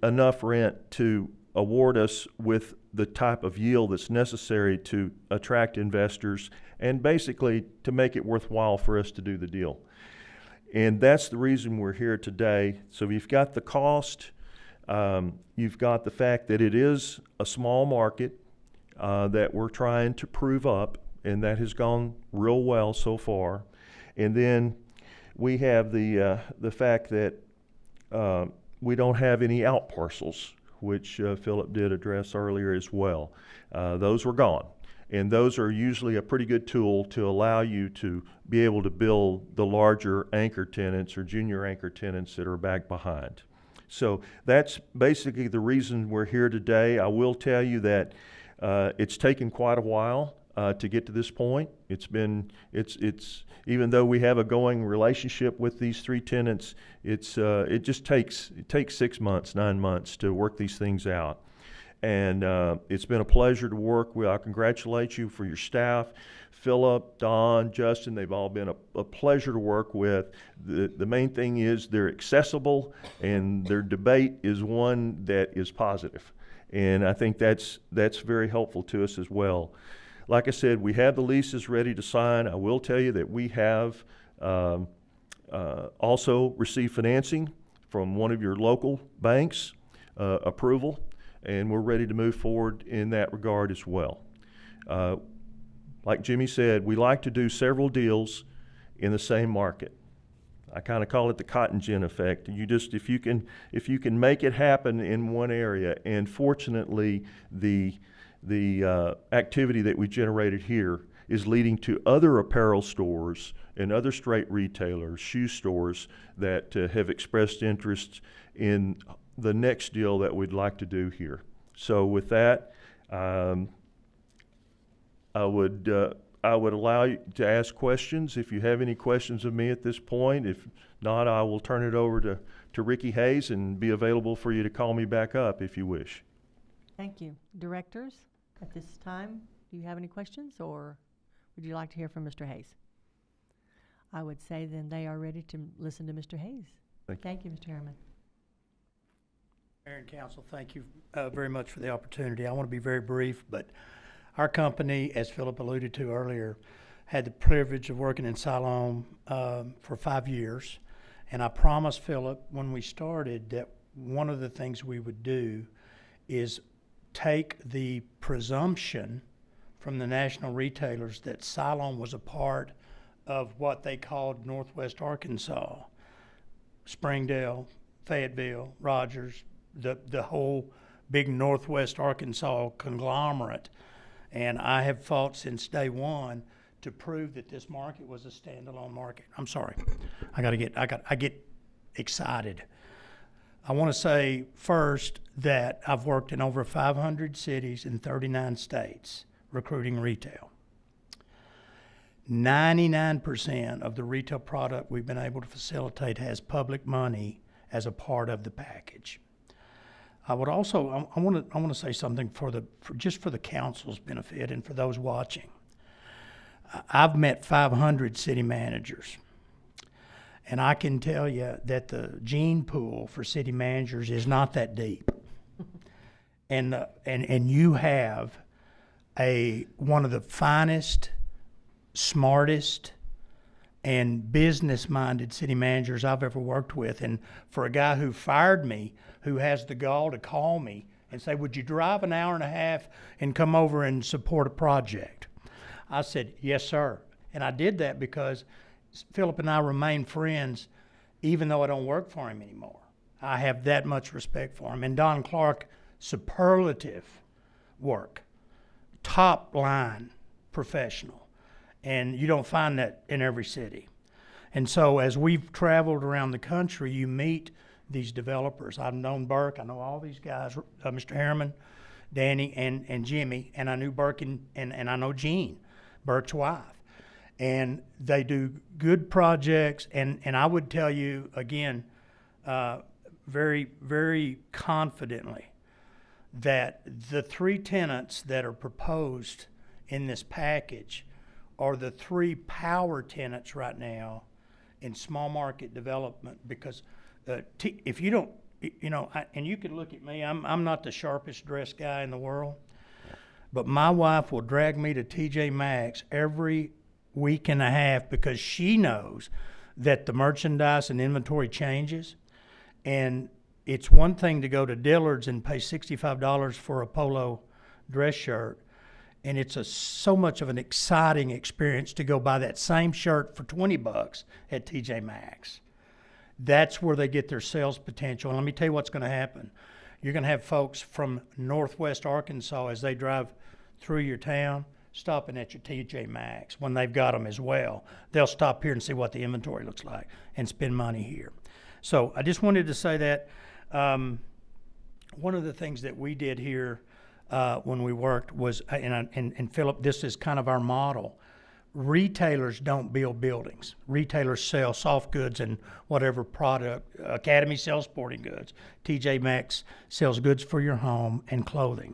enough rent to award us with the type of yield that's necessary to attract investors and basically to make it worthwhile for us to do the deal. And that's the reason we're here today. So you've got the cost, you've got the fact that it is a small market that we're trying to prove up, and that has gone real well so far. And then we have the fact that we don't have any out parcels, which Philip did address earlier as well. Those were gone. And those are usually a pretty good tool to allow you to be able to build the larger anchor tenants or junior anchor tenants that are back behind. So that's basically the reason we're here today. I will tell you that it's taken quite a while to get to this point. It's even though we have a going relationship with these three tenants, it takes 6 months, 9 months to work these things out. And it's been a pleasure to work with. I congratulate you for your staff. Philip, Don, Justin, they've all been a pleasure to work with. The main thing is they're accessible, and their debate is one that is positive. And I think that's very helpful to us as well. Like I said, we have the leases ready to sign. I will tell you that we have also received financing from one of your local banks, approval, and we're ready to move forward in that regard as well. Like Jimmy said, we like to do several deals in the same market. I kind of call it the cotton gin effect. If you can make it happen in one area, and fortunately the activity that we generated here is leading to other apparel stores and other straight retailers, shoe stores that have expressed interest in the next deal that we'd like to do here. So with that, I would allow you to ask questions if you have any questions of me at this point. If not, I will turn it over to Ricky Hayes and be available for you to call me back up if you wish. Thank you. Directors, at this time, do you have any questions, or would you like to hear from Mr. Hayes? I would say then they are ready to listen to Mr. Hayes. Thank you, Mr. Harriman. Mayor and Council, thank you very much for the opportunity. I want to be very brief, but our company, as Philip alluded to earlier, had the privilege of working in Siloam for 5 years. And I promised Philip when we started that one of the things we would do is take the presumption from the national retailers that Siloam was a part of what they called Northwest Arkansas, Springdale, Fayetteville, Rogers, the whole big Northwest Arkansas conglomerate. And I have fought since day one to prove that this market was a standalone market. I'm sorry, I get excited. I want to say first that I've worked in over 500 cities in 39 states recruiting retail. 99% of the retail product we've been able to facilitate has public money as a part of the package. I would also, I want to say something just for the council's benefit and for those watching. I've met 500 city managers, and I can tell you that the gene pool for city managers is not that deep. And you have one of the finest, smartest, and business-minded city managers I've ever worked with. And for a guy who fired me, who has the gall to call me and say, would you drive an hour and a half and come over and support a project? I said, yes, sir. And I did that because Philip and I remain friends, even though I don't work for him anymore. I have that much respect for him. And Don Clark, superlative work, top line professional. And you don't find that in every city. And so as we've traveled around the country, you meet these developers. I've known BURK, I know all these guys, Mr. Harriman, Danny, and Jimmy, and I knew BURK and I know Jean, BURK's wife. And they do good projects, and I would tell you, again, very, very confidently, that the 3 tenants that are proposed in this package are the 3 power tenants right now in small market development, because if you don't, and you can look at me, I'm not the sharpest dressed guy in the world, but my wife will drag me to TJ Maxx every week and a half because she knows that the merchandise and inventory changes. And it's one thing to go to Dillard's and pay $65 for a polo dress shirt, and it's so much of an exciting experience to go buy that same shirt for $20 at TJ Maxx. That's where they get their sales potential. And let me tell you what's going to happen. You're going to have folks from Northwest Arkansas, as they drive through your town, stopping at your TJ Maxx when they've got them as well. They'll stop here and see what the inventory looks like and spend money here. So I just wanted to say that one of the things that we did here when we worked was, and Philip, this is kind of our model. Retailers don't build buildings. Retailers sell soft goods and whatever product. Academy sells sporting goods. TJ Maxx sells goods for your home and clothing.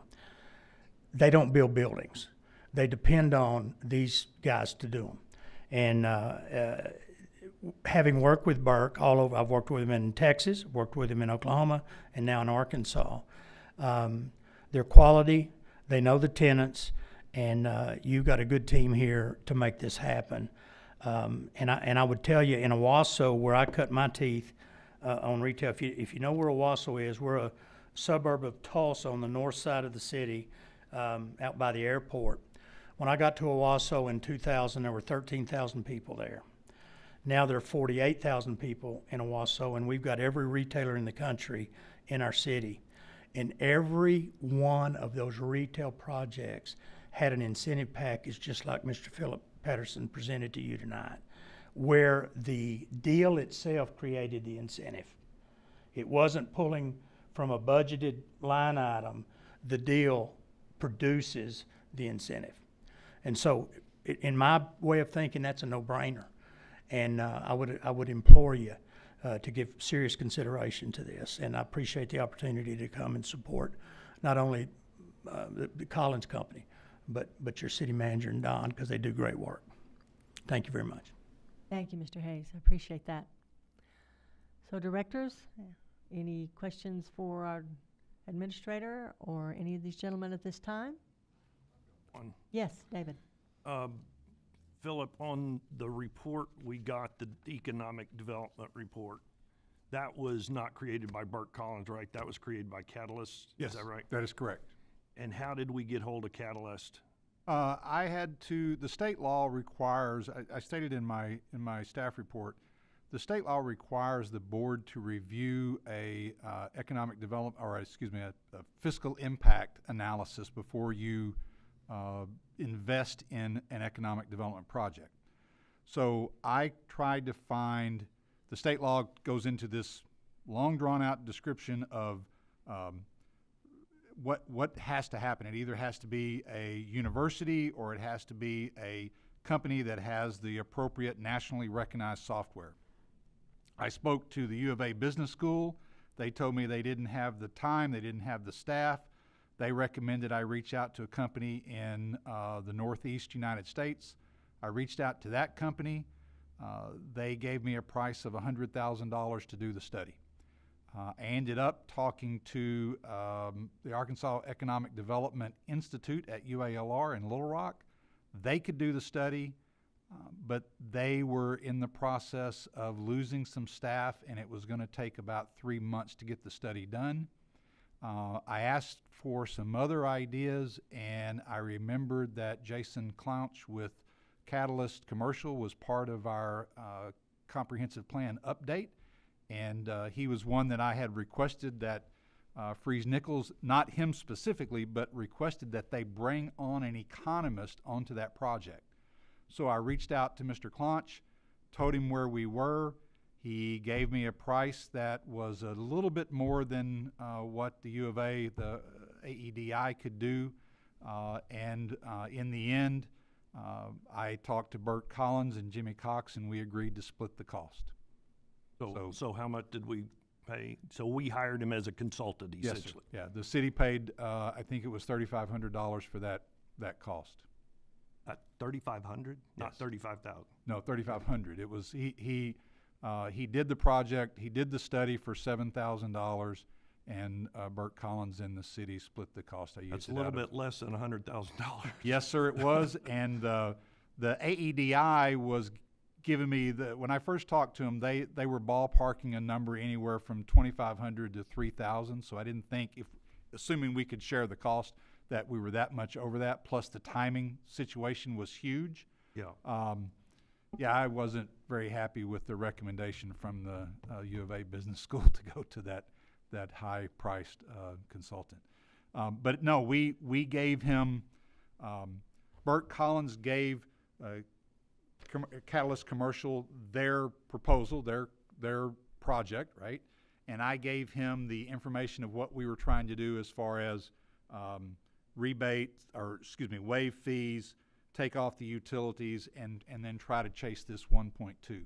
They don't build buildings. They depend on these guys to do them. And having worked with BURK all over, I've worked with them in Texas, worked with them in Oklahoma, and now in Arkansas. Their quality, they know the tenants, and you've got a good team here to make this happen. And I would tell you, in Owasso, where I cut my teeth on retail, if you know where Owasso is, we're a suburb of Tulsa on the north side of the city, out by the airport. When I got to Owasso in 2000, there were 13,000 people there. Now there are 48,000 people in Owasso, and we've got every retailer in the country in our city. And every one of those retail projects had an incentive package, just like Mr. Philip Patterson presented to you tonight, where the deal itself created the incentive. It wasn't pulling from a budgeted line item. The deal produces the incentive. And so, in my way of thinking, that's a no-brainer. And I would implore you to give serious consideration to this. And I appreciate the opportunity to come and support not only the Collins Company, but your city manager and Don, because they do great work. Thank you very much. Thank you, Mr. Hayes. I appreciate that. So, directors, any questions for our administrator or any of these gentlemen at this time? Yes, David. Philip, on the report we got, the economic development report, that was not created by BURK Collins, right? That was created by Catalyst. Yes, is that right? that is correct. And how did we get hold of Catalyst? I had to. The state law requires. I stated in my staff report, the state law requires the board to review a economic development, or excuse me, a fiscal impact analysis before you invest in an economic development project. So I tried to find. The state law goes into this long drawn-out description of what has to happen. It either has to be a university or it has to be a company that has the appropriate nationally recognized software. I spoke to the U of A Business School. They told me they didn't have the time, they didn't have the staff. They recommended I reach out to a company in the Northeast United States. I reached out to that company. They gave me a price of $100,000 to do the study. I ended up talking to the Arkansas Economic Development Institute at UALR in Little Rock. They could do the study, but they were in the process of losing some staff, and it was going to take about 3 months to get the study done. I asked for some other ideas, and I remembered that Jason Clouch with Catalyst Commercial was part of our comprehensive plan update, And he was one that I had requested that Freeze Nichols, not him specifically, but requested that they bring on an economist onto that project. So I reached out to Mr. Claunch, told him where we were. He gave me a price that was a little bit more than what the U of A, the AEDI could do. And in the end, I talked to Burt Collins and Jimmy Cox, and we agreed to split the cost. So how much did we pay? So we hired him as a consultant, Yes, sir. essentially. Yeah, the city paid, I think it was $3,500 for that cost. At 3,500, not Yes. 35,000. No, 3,500. It was, he did the project, he did the study for $7,000, and Burt Collins and the city split the cost. I used That's it a little out of- bit less than $100,000. Yes, sir, it was. And the AEDI was giving me when I first talked to them, they were ballparking a number anywhere from 2,500 to 3,000. So I didn't think, assuming we could share the cost, that we were that much over that. Plus the timing situation was huge. Yeah. Yeah, I wasn't very happy with the recommendation from the U of A Business School to go to that high-priced consultant. But no, we gave him, Burt Collins gave Catalyst Commercial their proposal, their project, right? And I gave him the information of what we were trying to do as far as waive fees, take off the utilities, and then try to chase this 1.2.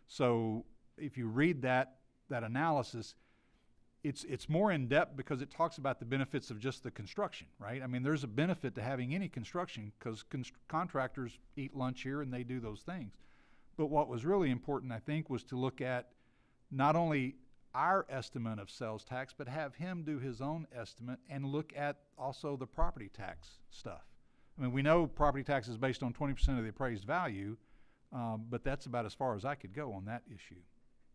So if you read that analysis, it's more in depth because it talks about the benefits of just the construction, right? I mean, there's a benefit to having any construction because contractors eat lunch here and they do those things. But what was really important, I think, was to look at not only our estimate of sales tax, but have him do his own estimate and look at also the property tax stuff. I mean, we know property tax is based on 20% of the appraised value, but that's about as far as I could go on that issue.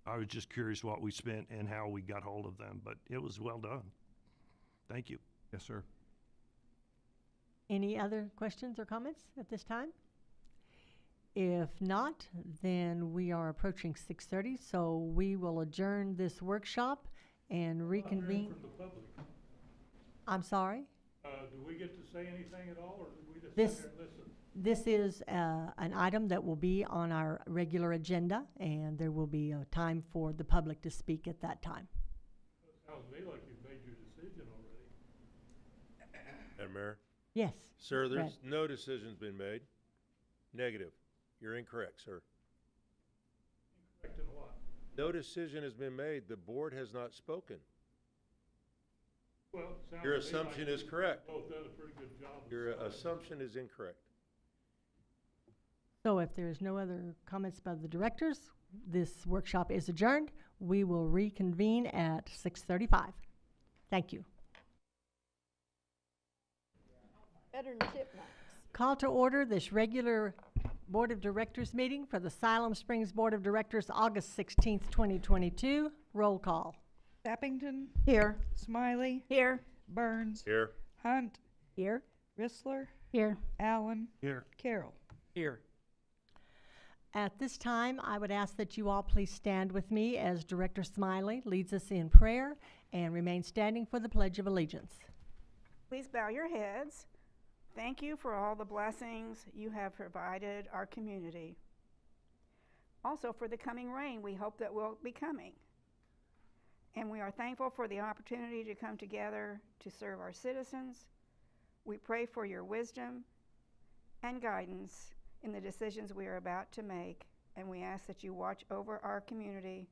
I was just curious what we spent and how we got hold of them, but it was well done. Thank you. Yes, sir. Any other questions or comments at this time? If not, then we are approaching 6:30, so we will adjourn this workshop and reconvene. I'm sorry? Do we get to say anything at all, or do we just This- sit there and listen? This is an item that will be on our regular agenda, and there will be a time for the public to speak at that time. It sounds to me like you've made your decision already. Madam Mayor? Yes. Sir, there's Brad. no decision's been made. Negative. You're incorrect, sir. Correct in what? No decision has been made. The board has not spoken. Well, it sounds Your to me like assumption is you've correct. both done a pretty good job. of Your deciding. assumption is incorrect. So if there is no other comments by the directors, this workshop is adjourned. We will reconvene at 6:35. Thank you. Better than chipmunks. Call to order this regular Board of Directors meeting for the Siloam Springs Board of Directors, August 16th, 2022. Roll call. Sappington, Here. Smiley, Here. Burns, Here. Hunt, Here. Rissler, Here. Allen, Here. Carroll. Here. At this time, I would ask that you all please stand with me as Director Smiley leads us in prayer and remain standing for the Pledge of Allegiance. Please bow your heads. Thank you for all the blessings you have provided our community. Also for the coming rain we hope that will be coming. And we are thankful for the opportunity to come together to serve our citizens. We pray for your wisdom and guidance in the decisions we are about to make, and we ask that you watch over our community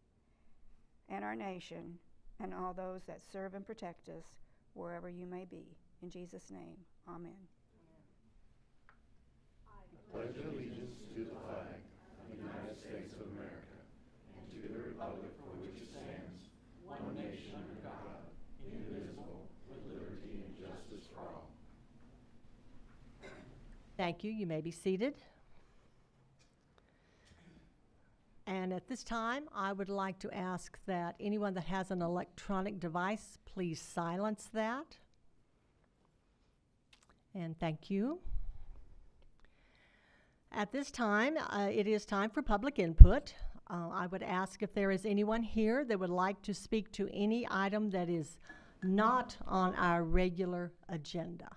and our nation and all those that serve and protect us wherever you may be. In Jesus' name, amen. Thank you. You may be seated. And at this time, I would like to ask that anyone that has an electronic device, please silence that. And thank you. At this time, it is time for public input. I would ask if there is anyone here that would like to speak to any item that is not on our regular agenda.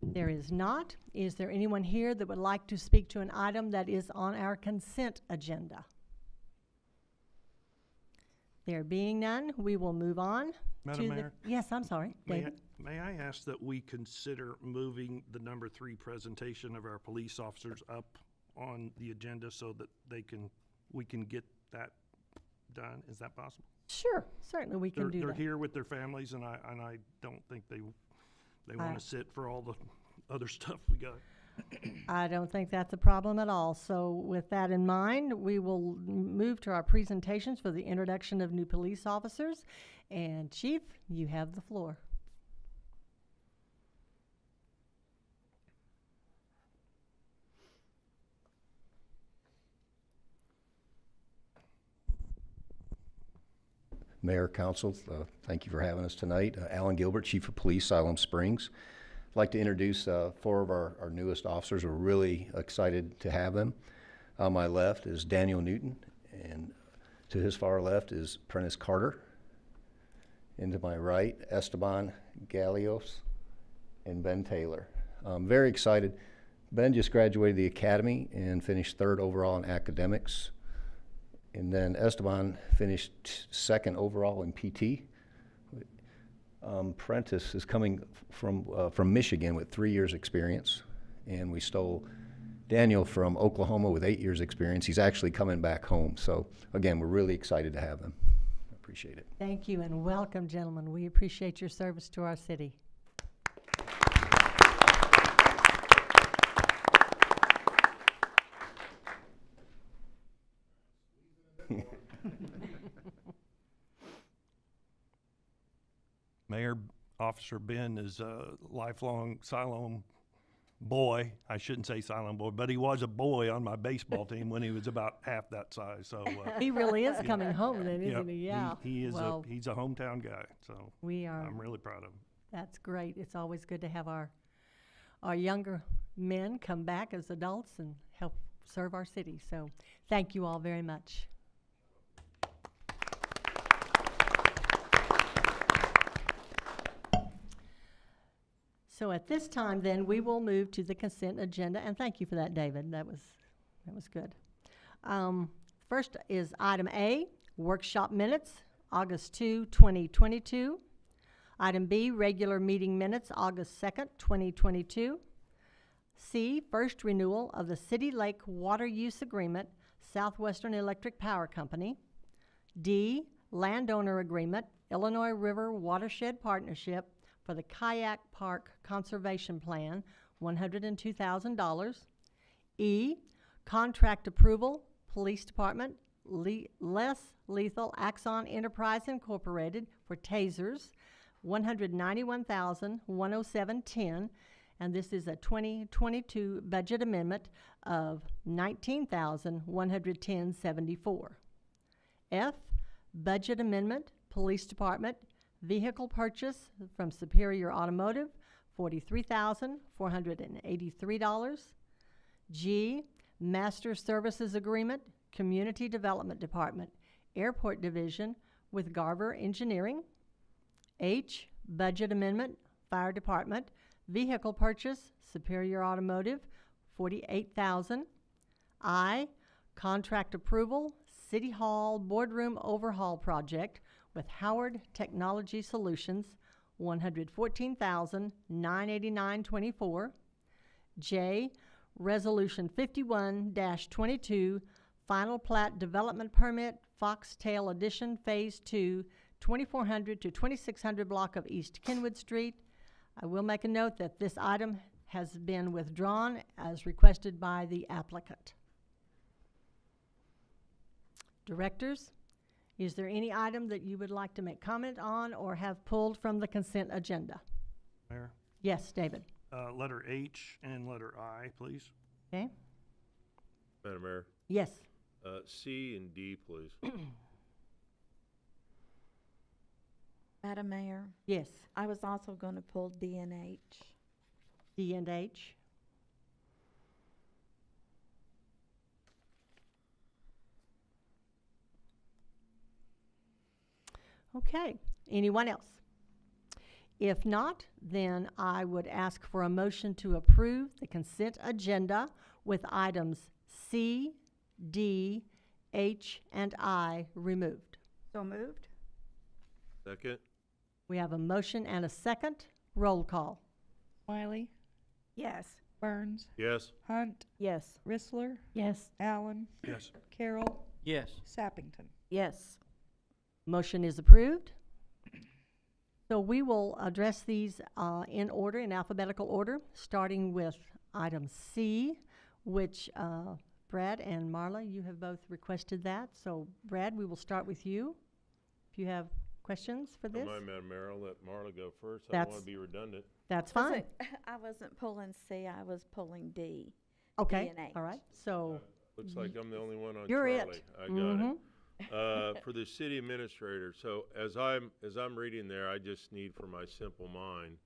There is not. Is there anyone here that would like to speak to an item that is on our consent agenda? There being none, we will move on. Madam Mayor? Yes, I'm sorry, David. May I ask that we consider moving the number 3 presentation of our police officers up on the agenda so that we can get that done? Is that possible? Sure, certainly we can do They're that. here with their families, and I don't think they want to sit for all the other stuff we got. I don't think that's a problem at all. So with that in mind, we will move to our presentations for the introduction of new police officers. And Chief, you have the floor. Mayor, Council, thank you for having us tonight. Alan Gilbert, Chief of Police, Siloam Springs. I'd like to introduce 4 of our newest officers. We're really excited to have them. On my left is Daniel Newton, and to his far left is Prentice Carter. And to my right, Esteban Gallios and Ben Taylor. I'm very excited. Ben just graduated the academy and finished 3rd overall in academics. And then Esteban finished 2nd overall in PT. Prentice is coming from Michigan with 3 years experience, and we stole Daniel from Oklahoma with 8 years experience. He's actually coming back home. So again, we're really excited to have them. I appreciate it. Thank you and welcome, gentlemen. We appreciate your service to our city. Mayor, Officer Ben is a lifelong Siloam boy. I shouldn't say Siloam boy, but he was a boy on my baseball team when he was about half that size. So He really is coming home then, isn't he? Yeah. He is Well, he's a hometown guy. So I'm really proud of him. That's great. It's always good to have our younger men come back as adults and help serve our city. So thank you all very much. So at this time, then, we will move to the consent agenda, and thank you for that, David. That was good. First is item A, workshop minutes, August 2, 2022. Item B, regular meeting minutes, August 2nd, 2022. C, first renewal of the City Lake Water Use Agreement, Southwestern Electric Power Company. D, landowner agreement, Illinois River Watershed Partnership, for the Kayak Park Conservation Plan, $102,000. E, contract approval, Police Department, Less Lethal Axon Enterprise Incorporated for Tasers, $191,107.10, and this is a 2022 budget amendment of $19,110.74. F, budget amendment, Police Department, vehicle purchase from Superior Automotive, $43,483. G, master services agreement, Community Development Department, Airport Division with Garver Engineering. H, budget amendment, Fire Department, vehicle purchase, Superior Automotive, $48,000. I, contract approval, City Hall boardroom overhaul project with Howard Technology Solutions, $114,989.24. J, Resolution 51-22, Final Plat Development Permit, Foxtail Addition, Phase 2, 2400 to 2600 block of East Kenwood Street. I will make a note that this item has been withdrawn as requested by the applicant. Directors, is there any item that you would like to make comment on or have pulled from the consent agenda? Mayor, Yes, David. letter H and letter I, please. Okay. Madam Mayor, Yes. C and D, please. Madam Mayor, Yes. I was also going to pull D and H. D and H. Okay, anyone else? If not, then I would ask for a motion to approve the consent agenda with items C, D, H, and I removed. So moved? Second? We have a motion and a second. Roll call. Smiley, Yes. Burns, Yes. Hunt, Yes. Rissler, Yes. Allen, Yes. Carroll, Yes. Sappington. Yes. Motion is approved. So we will address these in order, in alphabetical order, starting with item C, which Brad and Marla, you have both requested that. So Brad, we will start with you. If you have questions for this, Madam Mayor, I'll let Marla go first. I don't That's- want to be redundant. that's fine. I wasn't pulling C, I was pulling D. Okay, and H. all right. So Looks like I'm the only one on you're Charlie. it. I got Mhm. it. For the city administrator, so as I'm reading there, I just need for my simple mind,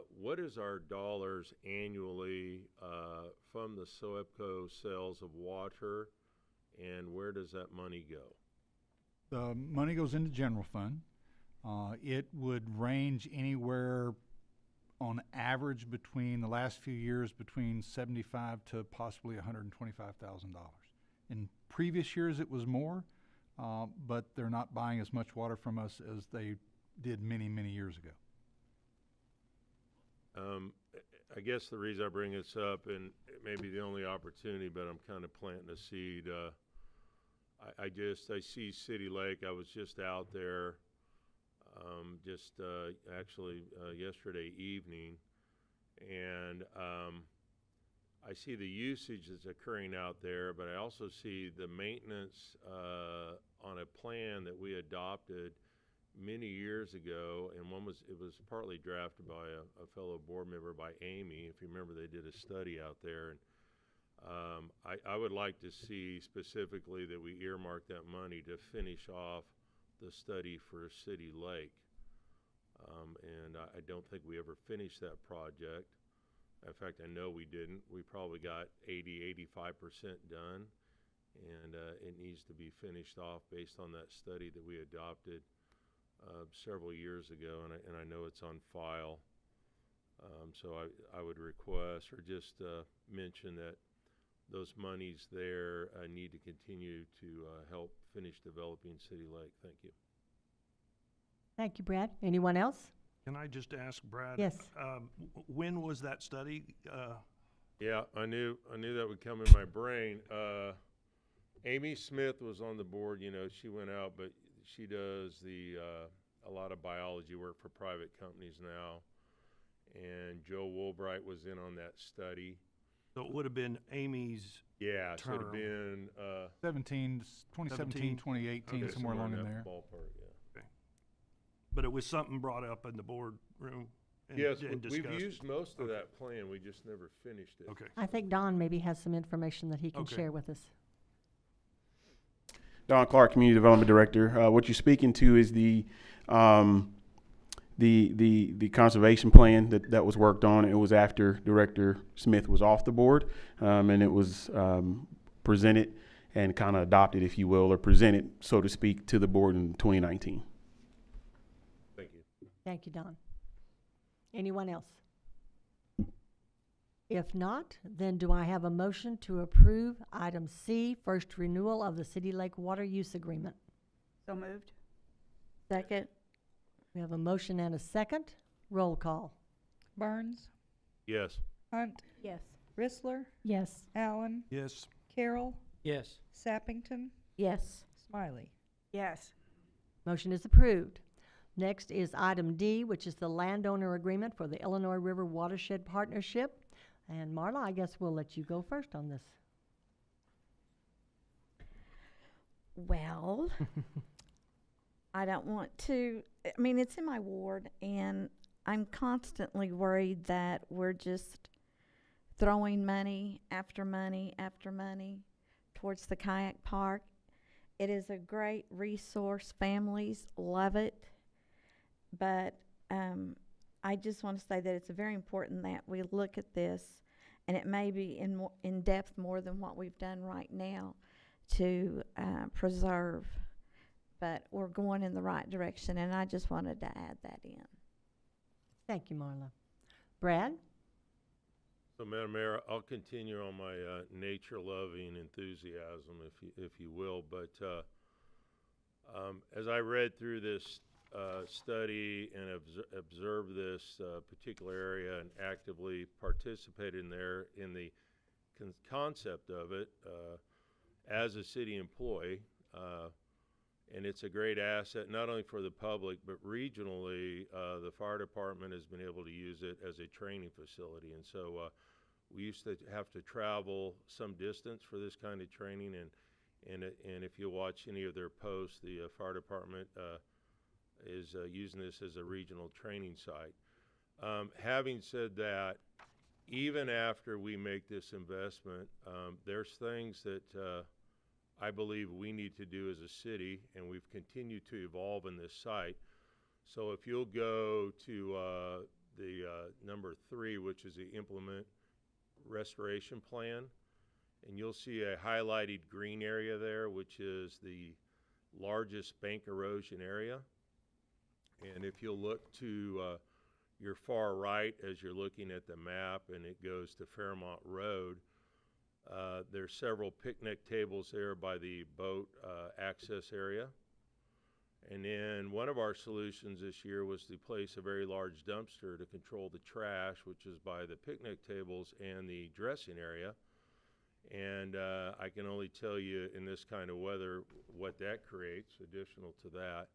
what is our dollars annually from the SOEPCO sales of water, and where does that money go? The money goes into general fund. It would range anywhere on average between the last few years between $75,000 to possibly $125,000. In previous years, it was more, but they're not buying as much water from us as they did many, many years ago. I guess the reason I bring this up, and it may be the only opportunity, but I'm kind of planting a seed. I see City Lake. I was just out there, actually yesterday evening, and I see the usage that's occurring out there, but I also see the maintenance on a plan that we adopted many years ago, and it was partly drafted by a fellow board member, by Amy. If you remember, they did a study out there, and I would like to see specifically that we earmark that money to finish off the study for City Lake. And I don't think we ever finished that project. In fact, I know we didn't. We probably got 85% done, and it needs to be finished off based on that study that we adopted several years ago, and I know it's on file. So I would request or just mention that those monies there need to continue to help finish developing City Lake. Thank you. thank you, Brad. Anyone else? Can I just ask Brad? Yes. When was that study? Yeah, I knew that would come in my brain. Amy Smith was on the board. You know, she went out, but she does a lot of biology work for private companies now. And Joe Woolbright was in on that study. So it would have been Amy's. Yeah, so it'd have Term. been 2017, 2018, Okay, somewhere along in there. Ballpark, yeah. But it was something brought up in the boardroom and, Yes, and we've discussed. used most of that plan. We just never finished it. Okay. I think Don maybe has some information that he can Okay. share with us. Don Clark, Community Development Director. What you're speaking to is the conservation plan that was worked on. It was after Director Smith was off the board, and it was presented and kind of adopted, if you will, or presented, so to speak, to the board in 2019. Thank you. Thank you, Don. Anyone else? If not, then do I have a motion to approve item C, first renewal of the City Lake Water Use Agreement? So moved? Second. We have a motion and a second. Roll call. Burns, Yes. Hunt, Yes. Rissler, Yes. Allen, Yes. Carroll, Yes. Sappington, Yes. Smiley. Yes. Motion is approved. Next is item D, which is the landowner agreement for the Illinois River Watershed Partnership. And Marla, I guess we'll let you go first on this. Well, I don't want to, I mean, it's in my ward, and I'm constantly worried that we're just throwing money after money after money towards the kayak park. It is a great resource. Families love it. But I just want to say that it's very important that we look at this, and it may be in depth more than what we've done right now, to preserve but we're going in the right direction, and I just wanted to add that in. Thank you, Marla. Brad? So, Madam Mayor, I'll continue on my nature-loving enthusiasm, if you will. But as I read through this study and observed this particular area and actively participated in the concept of it as a city employee, and it's a great asset not only for the public but regionally. The fire department has been able to use it as a training facility, and so we used to have to travel some distance for this kind of training, and if you watch any of their posts, the fire department is using this as a regional training site. Having said that, even after we make this investment, there's things that I believe we need to do as a city, and we've continued to evolve in this site. So if you'll go to the number 3, which is the implement restoration plan, and you'll see a highlighted green area there, which is the largest bank erosion area. And if you'll look to your far right as you're looking at the map, and it goes to Fairmont Road, there's several picnic tables there by the boat access area. And then one of our solutions this year was to place a very large dumpster to control the trash, which is by the picnic tables and the dressing area. And I can only tell you in this kind of weather what that creates, additional to that.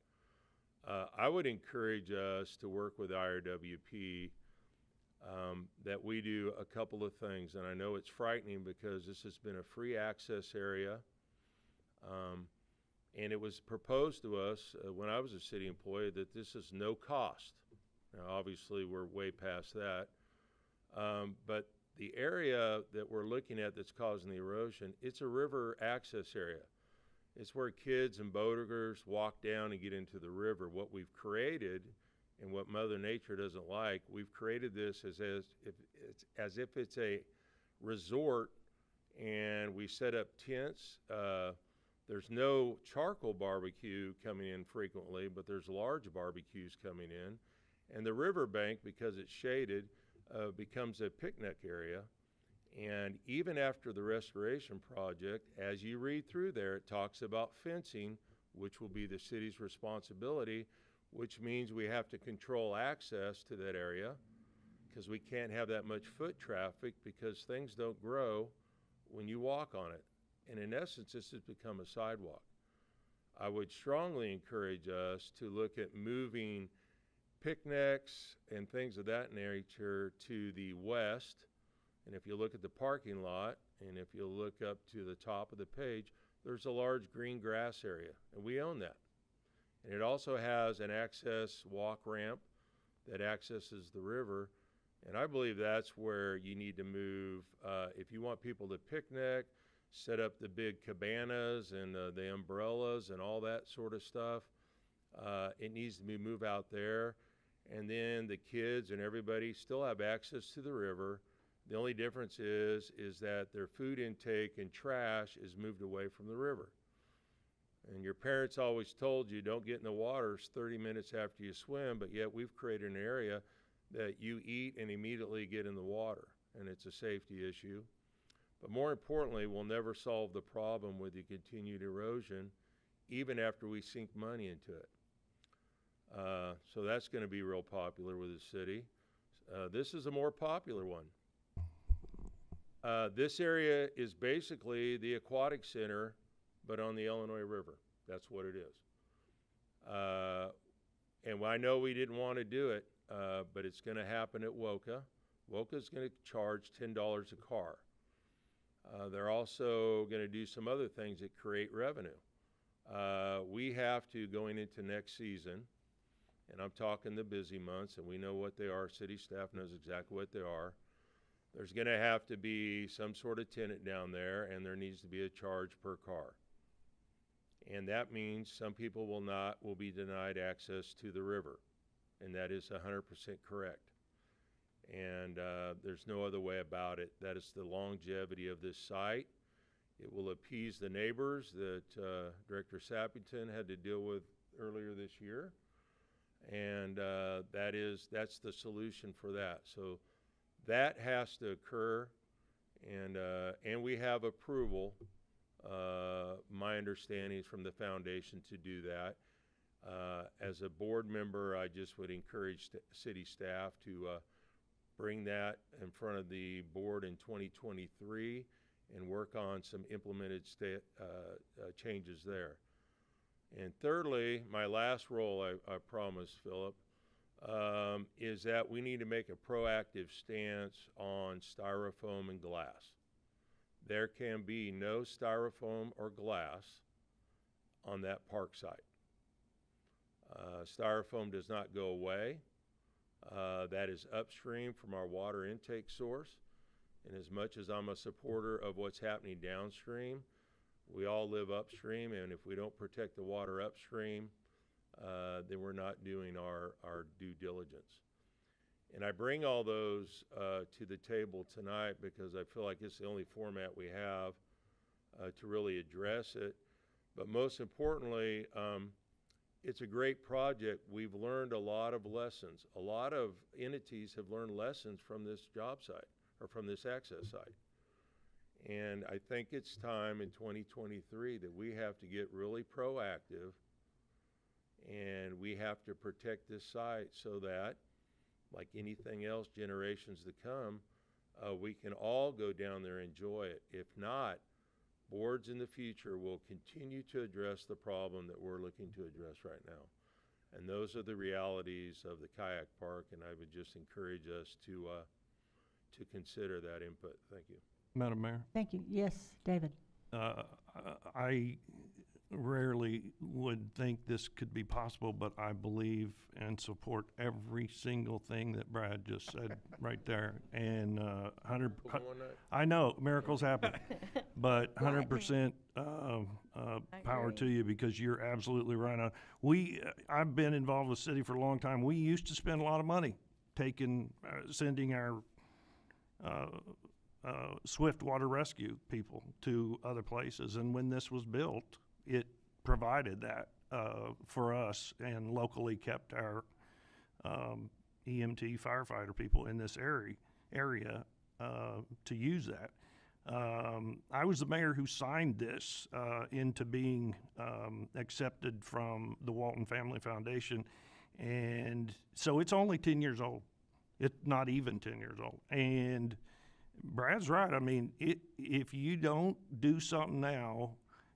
I would encourage us to work with IRWP that we do a couple of things. And I know it's frightening because this has been a free access area. And it was proposed to us when I was a city employee that this is no cost. Now, obviously, we're way past that. But the area that we're looking at that's causing the erosion, it's a river access area. It's where kids and boaters walk down and get into the river. What we've created, and what Mother Nature doesn't like, we've created this as if it's a resort, and we set up tents. There's no charcoal barbecue coming in frequently, but there's large barbecues coming in. And the riverbank, because it's shaded, becomes a picnic area. And even after the restoration project, as you read through there, it talks about fencing, which will be the city's responsibility, which means we have to control access to that area because we can't have that much foot traffic because things don't grow when you walk on it. And in essence, this has become a sidewalk. I would strongly encourage us to look at moving picnics and things of that nature to the west. And if you look at the parking lot, and if you look up to the top of the page, there's a large green grass area, and we own that. And it also has an access walk ramp that accesses the river. And I believe that's where you need to move. If you want people to picnic, set up the big cabanas and the umbrellas and all that sort of stuff, it needs to be moved out there. And then the kids and everybody still have access to the river. The only difference is that their food intake and trash is moved away from the river. And your parents always told you don't get in the water 30 minutes after you swim, but yet we've created an area that you eat and immediately get in the water, and it's a safety issue. But more importantly, we'll never solve the problem with the continued erosion, even after we sink money into it. So that's going to be real popular with the city. This is a more popular one. This area is basically the aquatic center, but on the Illinois River. That's what it is. And I know we didn't want to do it, but it's going to happen at WOCA. WOCA is going to charge $10 a car. They're also going to do some other things that create revenue. We have to, going into next season, and I'm talking the busy months, and we know what they are. City staff knows exactly what they are. There's going to have to be some sort of tenant down there, and there needs to be a charge per car. And that means some people will be denied access to the river, and that is 100% correct. And there's no other way about it. That is the longevity of this site. It will appease the neighbors that Director Sappington had to deal with earlier this year. And that's the solution for that. So that has to occur, and we have approval. My understanding is from the foundation to do that. As a board member, I just would encourage city staff to bring that in front of the board in 2023 and work on some implemented changes there. And thirdly, my last role, I promise, Philip, is that we need to make a proactive stance on styrofoam and glass. There can be no styrofoam or glass on that park site. Styrofoam does not go away. That is upstream from our water intake source. And as much as I'm a supporter of what's happening downstream, we all live upstream, and if we don't protect the water upstream, then we're not doing our due diligence. And I bring all those to the table tonight because I feel like it's the only format we have to really address it. But most importantly, it's a great project. We've learned a lot of lessons. A lot of entities have learned lessons from this job site or from this access site. And I think it's time in 2023 that we have to get really proactive, and we have to protect this site so that, like anything else, generations to come, we can all go down there and enjoy it. If not, boards in the future will continue to address the problem that we're looking to address right now. And those are the realities of the kayak park, and I would just encourage us to consider that input. Thank you. Madam Mayor? Thank you. Yes, David. I rarely would think this could be possible, but I believe and support every single thing that Brad just said right there. And I know miracles happen, but 100% power to you, because you're absolutely right on. I've been involved with the city for a long time. We used to spend a lot of money sending our swift water rescue people to other places, and when this was built, it provided that for us and locally kept our EMT firefighter people in this area to use that. I was the mayor who signed this into being accepted from the Walton Family Foundation, and so it's only 10 years old. It's not even 10 years old. And Brad's right. I mean, if you don't do something now,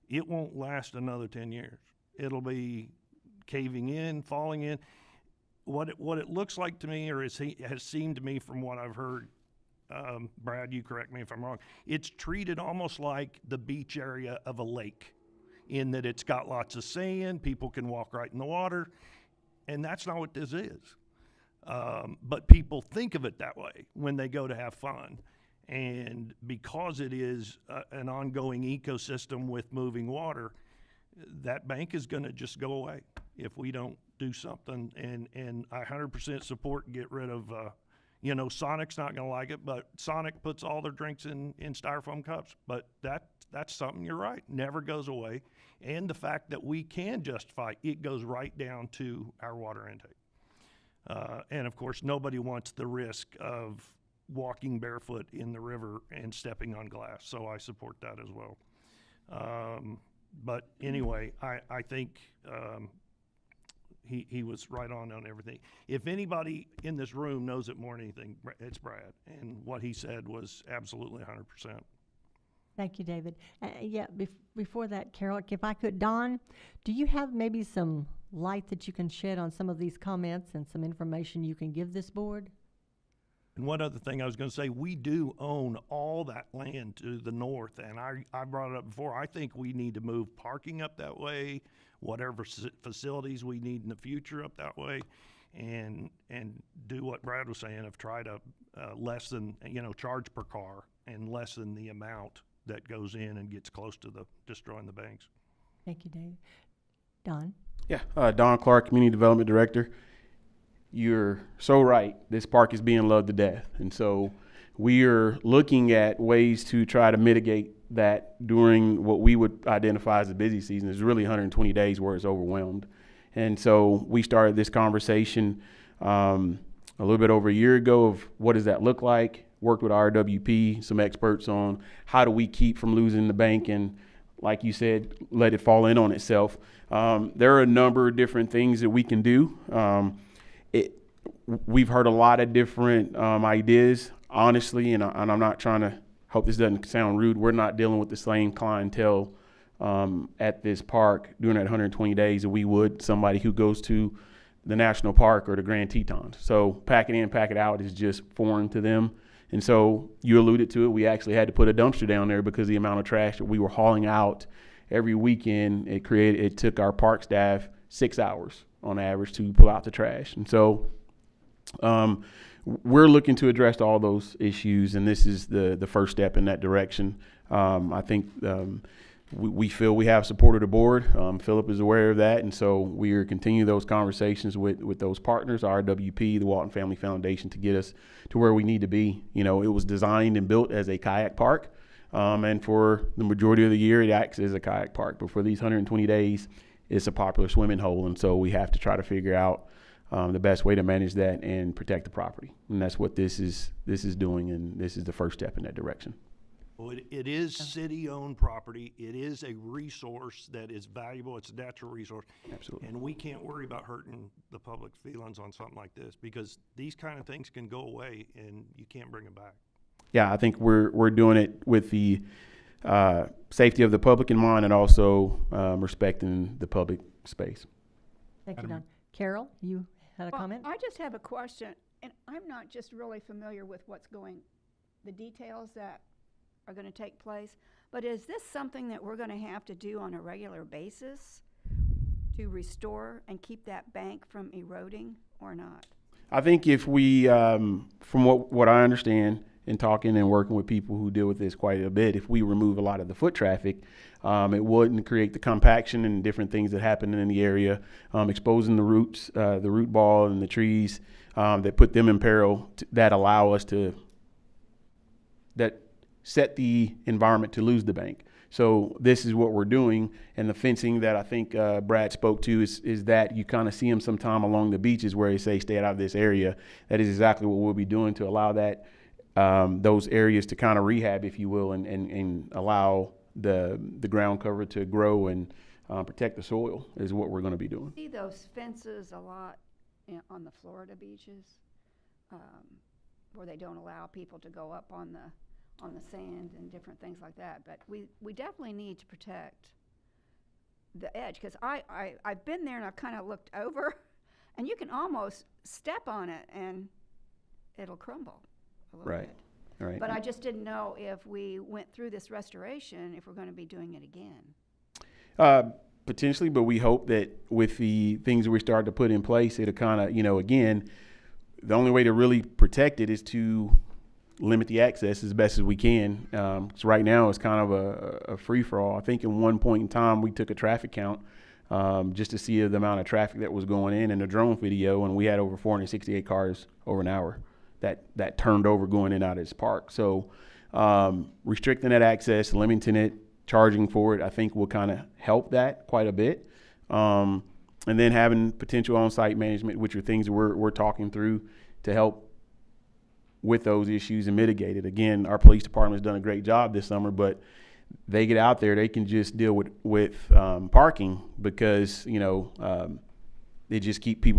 it won't last another 10 years. It'll be caving in, falling in. What it looks like to me, or has seemed to me from what I've heard, Brad, you correct me if I'm wrong, it's treated almost like the beach area of a lake, in that it's got lots of sand, people can walk right in the water, and that's not what this is. But people think of it that way when they go to have fun. And because it is an ongoing ecosystem with moving water, that bank is going to just go away if we don't do something. And I 100% support get rid of, Sonic's not going to like it, but Sonic puts all their drinks in styrofoam cups. But that's something, you're right, never goes away. And the fact that we can justify it goes right down to our water intake. And of course, nobody wants the risk of walking barefoot in the river and stepping on glass, so I support that as well. But anyway, I think he was right on everything. If anybody in this room knows it more than anything, it's Brad, and what he said was absolutely 100%. Thank you, David. Before that, Carol, if I could, Don, do you have maybe some light that you can shed on some of these comments and some information you can give this board? And one other thing I was going to say, we do own all that land to the north, and I brought it up before. I think we need to move parking up that way, whatever facilities we need in the future up that way, and do what Brad was saying of try to lessen, charge per car and lessen the amount that goes in and gets close to destroying the banks. Thank you, David. Don? Yeah, Don Clark, Community Development Director. You're so right. This park is being loved to death. And so we are looking at ways to try to mitigate that during what we would identify as the busy season. Is really 120 days where it's overwhelmed. And so we started this conversation a little bit over a year ago of what does that look like, worked with RWP, some experts on how do we keep from losing the bank and, like you said, let it fall in on itself. There are a number of different things that we can do. We've heard a lot of different ideas, honestly, and I'm not trying to, hope this doesn't sound rude, we're not dealing with the same clientele at this park during that 120 days that we would somebody who goes to the National Park or the Grand Tetons. So pack it in, pack it out is just foreign to them. And so you alluded to it, we actually had to put a dumpster down there because of the amount of trash that we were hauling out every weekend. It took our park staff 6 hours on average to pull out the trash. And so we're looking to address all those issues, and this is the first step in that direction. I think we feel we have support of the board. Philip is aware of that, and so we are continuing those conversations with those partners, RWP, the Walton Family Foundation, to get us to where we need to be. You know, it was designed and built as a kayak park, and for the majority of the year, it acts as a kayak park. But for these 120 days, it's a popular swimming hole, and so we have to try to figure out the best way to manage that and protect the property. And that's what this is doing, and this is the first step in that direction. Well, it is city-owned property. It is a resource that is valuable. It's a natural resource. Absolutely. And we can't worry about hurting the public's feelings on something like this because these kind of things can go away and you can't bring them back. Yeah, I think we're doing it with the safety of the public in mind and also respecting the public space. Thank you, Don. Carol, you had a comment? I just have a question, and I'm not just really familiar with the details that are going to take place, but is this something that we're going to have to do on a regular basis to restore and keep that bank from eroding or not? I think if we, from what I understand in talking and working with people who deal with this quite a bit, if we remove a lot of the foot traffic, it wouldn't create the compaction and different things that happen in the area, exposing the roots, the root ball and the trees that put them in peril, that allow us to, that set the environment to lose the bank. So this is what we're doing, and the fencing that I think Brad spoke to is that you kind of see them sometime along the beaches where they say stay out of this area. That is exactly what we'll be doing to allow that those areas to kind of rehab, if you will, and allow the ground cover to grow and protect the soil is what we're going to be doing. See those fences a lot on the Florida beaches where they don't allow people to go up on the sand and different things like that. But we definitely need to protect the edge, because I've been there and I've kind of looked over and you can almost step on it and it'll crumble a little bit. Right. But I just didn't know if we went through this restoration, if we're going to be doing it again. Potentially, but we hope that with the things that we start to put in place, it'll kind of, again, the only way to really protect it is to limit the access as best as we can. So right now it's kind of a free-for-all. I think at one point in time we took a traffic count just to see the amount of traffic that was going in a drone video, and we had over 468 cars over an hour that turned over going in and out of this park. So restricting that access, limiting it, charging for it, I think will kind of help that quite a bit. And then having potential on-site management, which are things that we're talking through to help with those issues and mitigate it. Again, our police department has done a great job this summer, but they get out there, they can just deal with parking because, people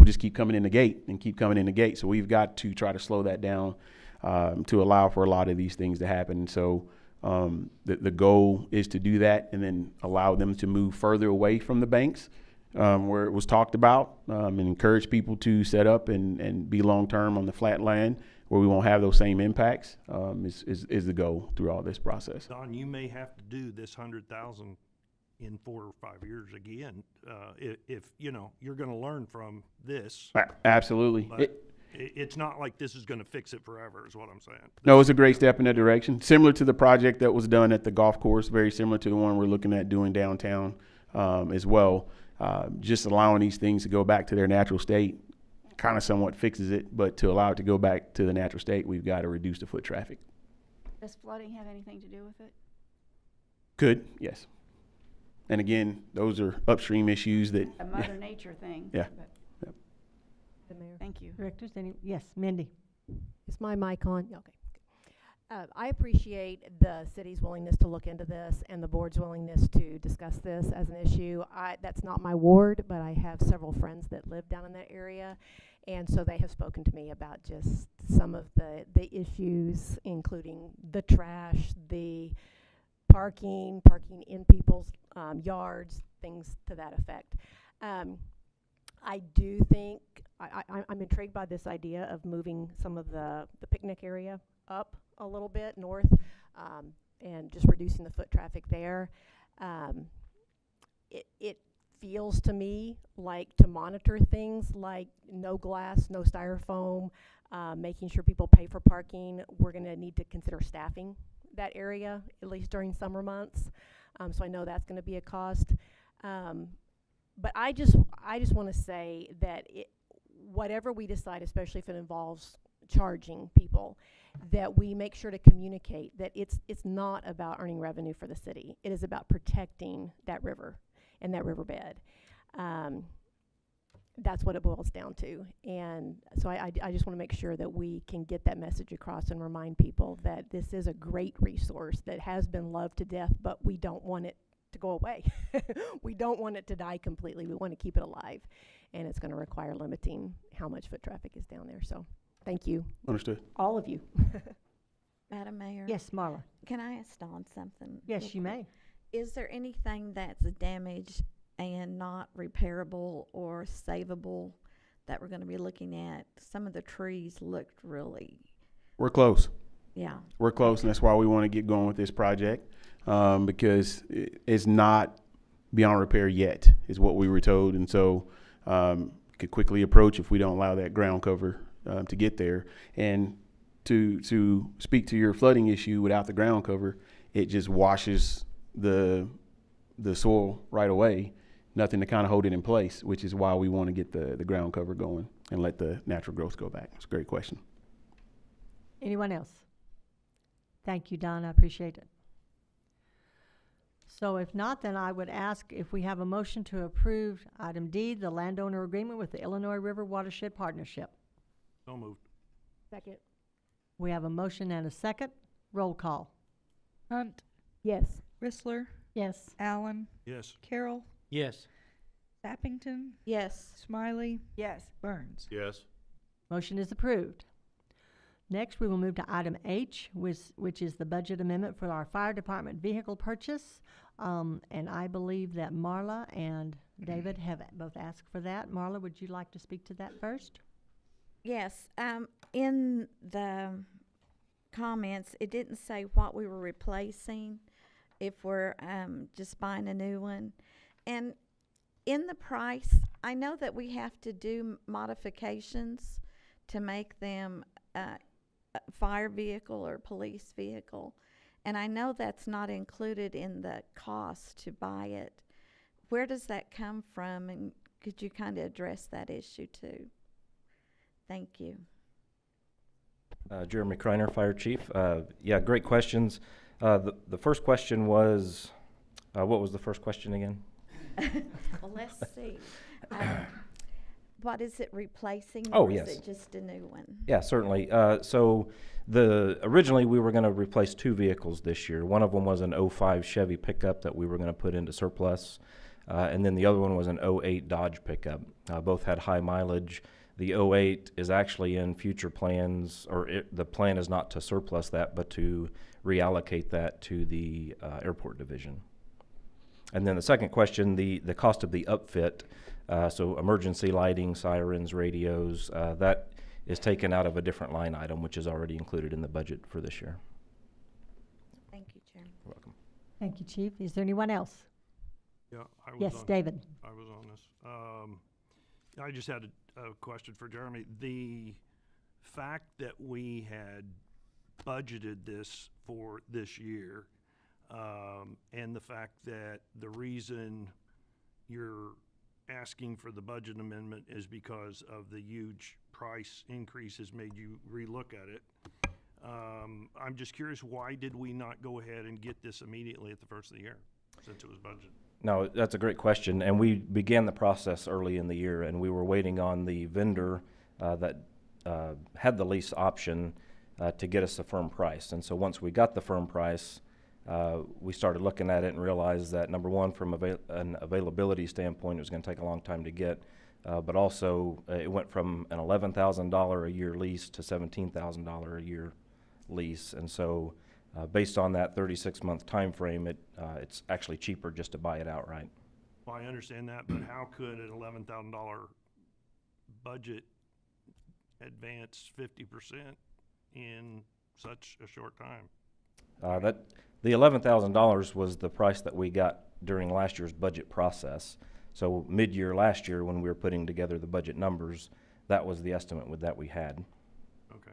just keep coming in the gate. So we've got to try to slow that down to allow for a lot of these things to happen. So the goal is to do that and then allow them to move further away from the banks where it was talked about, and encourage people to set up and be long-term on the flat land where we won't have those same impacts, is the goal through all this process. Don, you may have to do this 100,000 in 4 or 5 years again, if you're going to learn from this. Absolutely. It's not like this is going to fix it forever, is what I'm saying. No, it's a great step in that direction. Similar to the project that was done at the golf course, very similar to the one we're looking at doing downtown as well. Just allowing these things to go back to their natural state kind of somewhat fixes it, but to allow it to go back to the natural state, we've got to reduce the foot traffic. Does flooding have anything to do with it? Could, yes. And again, those are upstream issues that. A Mother Nature thing. Yeah. but- Yep. The mayor. Thank you. Directors, yes, Mindy. Is my mic on? Yeah, okay. I appreciate the city's willingness to look into this and the board's willingness to discuss this as an issue. That's not my ward, but I have several friends that live down in that area, and so they have spoken to me about just some of the issues, including the trash, the parking in people's yards, things to that effect. I do think I'm intrigued by this idea of moving some of the picnic area up a little bit north, and just reducing the foot traffic there. It feels to me like to monitor things like no glass, no styrofoam, making sure people pay for parking. We're going to need to consider staffing that area, at least during summer months. So I know that's going to be a cost. But I just want to say that whatever we decide, especially if it involves charging people, that we make sure to communicate that it's not about earning revenue for the city. It is about protecting that river and that riverbed. That's what it boils down to. And so I just want to make sure that we can get that message across and remind people that this is a great resource that has been loved to death, but we don't want it to go away. We don't want it to die completely. We want to keep it alive. And it's going to require limiting how much foot traffic is down there. So thank you. Understood. All of you. Madam Mayor? Yes, Marla. Can I ask Dawn something? Yes, real you quick? may. Is there anything that's damaged and not repairable or savable that we're going to be looking at? Some of the trees looked really, We're close. yeah. We're close, and that's why we want to get going with this project, because it's not beyond repair yet, is what we were told. And so could quickly approach if we don't allow that ground cover to get there. And to speak to your flooding issue, without the ground cover, it just washes the soil right away. Nothing to kind of hold it in place, which is why we want to get the ground cover going and let the natural growth go back. It's a great question. Anyone else? Thank you, Don. I appreciate it. So if not, then I would ask if we have a motion to approve item D, the landowner agreement with the Illinois River Watershed Partnership. So moved. Second. We have a motion and a second. Roll call. Hunt, Yes. Rissler, Yes. Allen, Yes. Carroll, Yes. Sappington, Yes. Smiley, Yes. Burns. Yes. Motion is approved. Next, we will move to item H, which is the budget amendment for our fire department vehicle purchase. And I believe that Marla and David have both asked for that. Marla, would you like to speak to that first? Yes. In the comments, it didn't say what we were replacing, if we're just buying a new one. And in the price, I know that we have to do modifications to make them a fire vehicle or police vehicle. And I know that's not included in the cost to buy it. Where does that come from? And could you kind of address that issue too? Thank you. Jeremy Kreiner, Fire Chief. Yeah, great questions. The first question was, what was the first question again? Well, let's see. What is it replacing? Oh, or yes. Is it just a new one? Yeah, certainly. So originally we were going to replace two vehicles this year. One of them was an 05 Chevy pickup that we were going to put into surplus. And then the other one was an 08 Dodge pickup. Both had high mileage. The 08 is actually in future plans, or the plan is not to surplus that, but to reallocate that to the airport division. And then the second question, the cost of the upfit, so emergency lighting, sirens, radios, that is taken out of a different line item, which is already included in the budget for this year. Thank you, Chairman. You're welcome. Thank you, Chief. Is there anyone else? Yeah, I was Yes, on, David. I was on this. I just had a question for Jeremy. The fact that we had budgeted this for this year, and the fact that the reason you're asking for the budget amendment is because of the huge price increases made you relook at it. I'm just curious, why did we not go ahead and get this immediately at the first of the year, since it was budgeted? No, that's a great question, and we began the process early in the year, and we were waiting on the vendor that had the lease option to get us a firm price. And so once we got the firm price, we started looking at it and realized that, number one, from an availability standpoint, it was going to take a long time to get, but also it went from an $11,000 a year lease to $17,000 a year lease. And so based on that 36-month time frame, it's actually cheaper just to buy it outright. Well, I understand that, but how could an $11,000 budget advance 50% in such a short time? The $11,000 was the price that we got during last year's budget process. So mid-year last year, when we were putting together the budget numbers, that was the estimate that we had. Okay.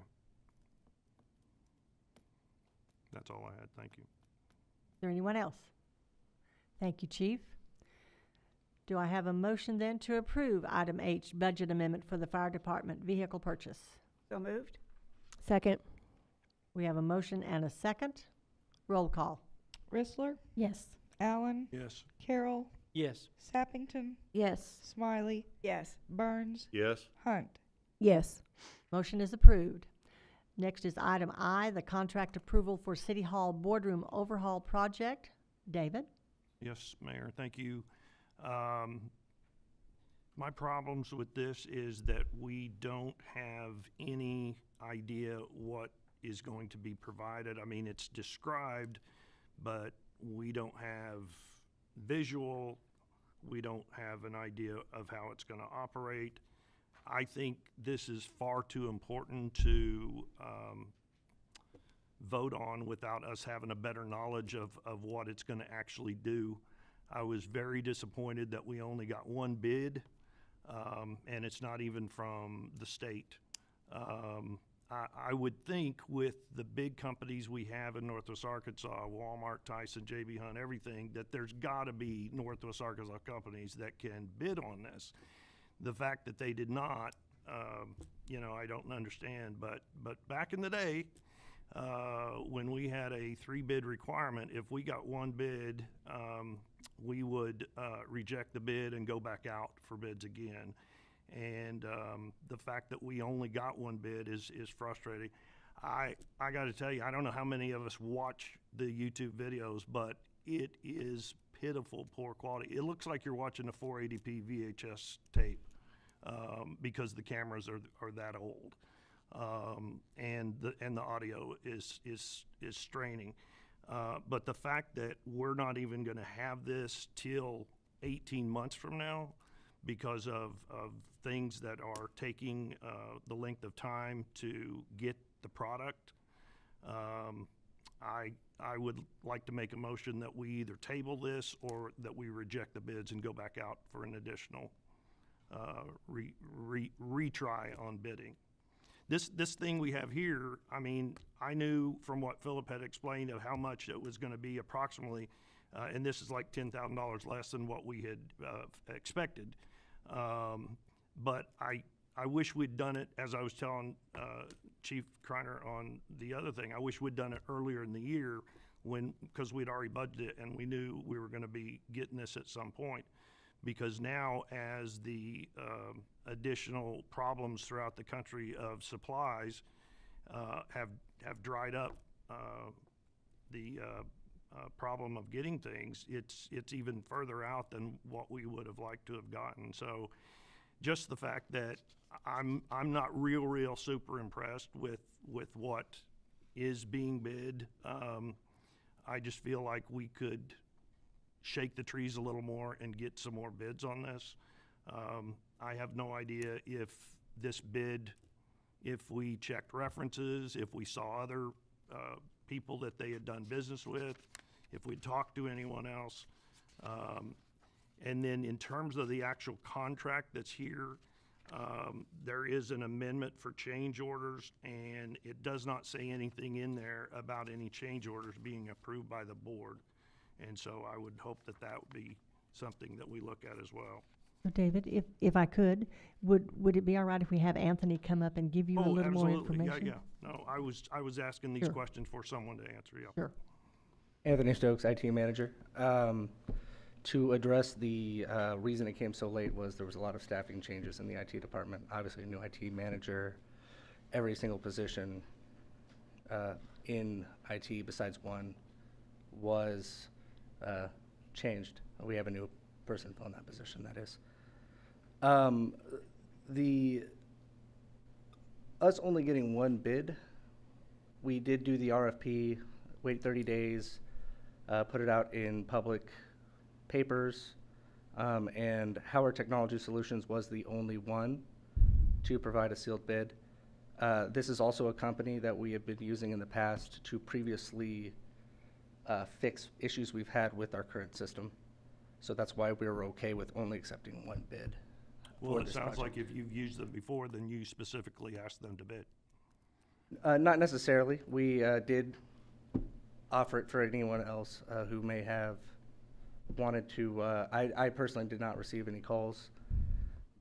That's all I had. Thank you. Is there anyone else? Thank you, Chief. Do I have a motion then to approve item H, budget amendment for the fire department vehicle purchase? So moved. Second. We have a motion and a second. Roll call. Rissler, Yes. Allen, Yes. Carroll, Yes. Sappington, Yes. Smiley, Yes. Burns, Yes. Hunt. Yes. Motion is approved. Next is item I, the contract approval for City Hall boardroom overhaul project. David? Yes, Mayor, thank you. My problems with this is that we don't have any idea what is going to be provided. I mean, it's described, but we don't have visual. We don't have an idea of how it's going to operate. I think this is far too important to vote on without us having a better knowledge of what it's going to actually do. I was very disappointed that we only got one bid, and it's not even from the state. I would think with the big companies we have in Northwest Arkansas, Walmart, Tyson, J.B. Hunt, everything, that there's got to be Northwest Arkansas companies that can bid on this. The fact that they did not, I don't understand. But back in the day, when we had a 3-bid requirement, if we got one bid, we would reject the bid and go back out for bids again. And the fact that we only got one bid is frustrating. I got to tell you, I don't know how many of us watch the YouTube videos, but it is pitiful, poor quality. It looks like you're watching a 480p VHS tape because the cameras are that old, and the audio is straining. But the fact that we're not even going to have this till 18 months from now, because of things that are taking the length of time to get the product, I would like to make a motion that we either table this or that we reject the bids and go back out for an additional retry on bidding. This thing we have here, I mean, I knew from what Philip had explained of how much it was going to be approximately, and this is like $10,000 less than what we had expected. But I wish we'd done it, as I was telling Chief Kreiner on the other thing, I wish we'd done it earlier in the year because we'd already budgeted it and we knew we were going to be getting this at some point. Because now, as the additional problems throughout the country of supplies have dried up the problem of getting things, it's even further out than what we would have liked to have gotten. So, just the fact that I'm not real super impressed with what is being bid. I just feel like we could shake the trees a little more and get some more bids on this. I have no idea if this bid, if we checked references, if we saw other people that they had done business with, if we talked to anyone else. And then in terms of the actual contract that's here, there is an amendment for change orders, and it does not say anything in there about any change orders being approved by the board. And so I would hope that would be something that we look at as well. So David, if I could, would it be all right if we have Anthony come up and give you a little more information? Yeah. No, I was asking these Sure. questions for someone to answer, yeah. Sure. Anthony Stokes, IT manager. To address the reason it came so late was there was a lot of staffing changes in the IT department. Obviously, a new IT manager, every single position in IT besides one was changed. We have a new person filling that position, that is. Us only getting one bid, we did do the RFP, wait 30 days, put it out in public papers, and Howard Technology Solutions was the only one to provide a sealed bid. This is also a company that we have been using in the past to previously fix issues we've had with our current system. So that's why we were okay with only accepting one bid. Well, it this sounds project. like if you've used them before, then you specifically asked them to bid. Not necessarily. We did offer it for anyone else who may have wanted to. I personally did not receive any calls,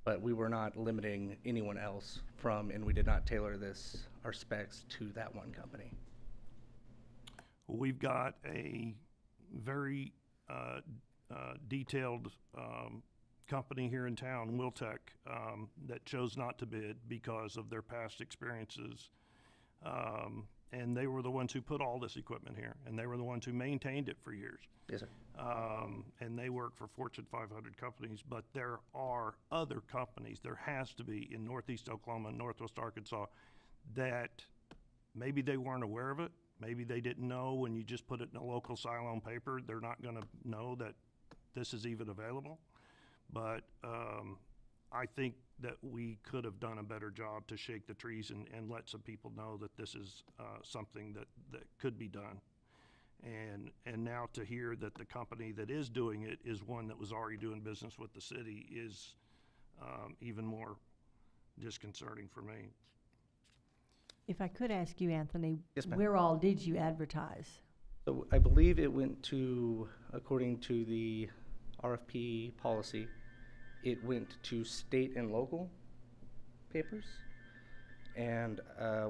but we were not limiting anyone else from, and we did not tailor our specs to that one company. We've got a very detailed company here in town, Wiltec, that chose not to bid because of their past experiences. And they were the ones who put all this equipment here, and they were the ones who maintained it for years. Yes, sir. And they work for Fortune 500 companies, but there are other companies, there has to be in Northeast Oklahoma and Northwest Arkansas, that maybe they weren't aware of it. Maybe they didn't know when you just put it in a local Siloam paper, they're not gonna know that this is even available. But I think that we could have done a better job to shake the trees and let some people know that this is something that could be done. And now to hear that the company that is doing it is one that was already doing business with the city is even more disconcerting for me. If I could ask you, Anthony, Yes, ma'am. where all did you advertise? So I believe it went to, according to the RFP policy, it went to state and local papers. And I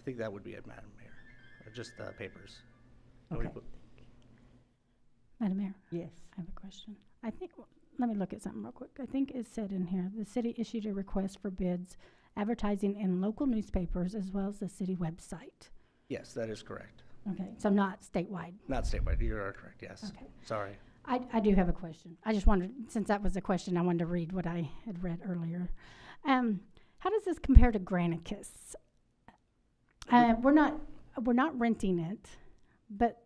think that would be it, Madam Mayor, just the papers. Okay. Madam Mayor, Yes. I have a question. I think, let me look at something real quick. I think it said in here, the city issued a request for bids advertising in local newspapers as well as the city website. Yes, that is correct. Okay, so not statewide. Not statewide, you are correct, yes. Okay. Sorry. I do have a question. I just wanted, since that was a question, I wanted to read what I had read earlier. How does this compare to Granicus? We're not renting it, but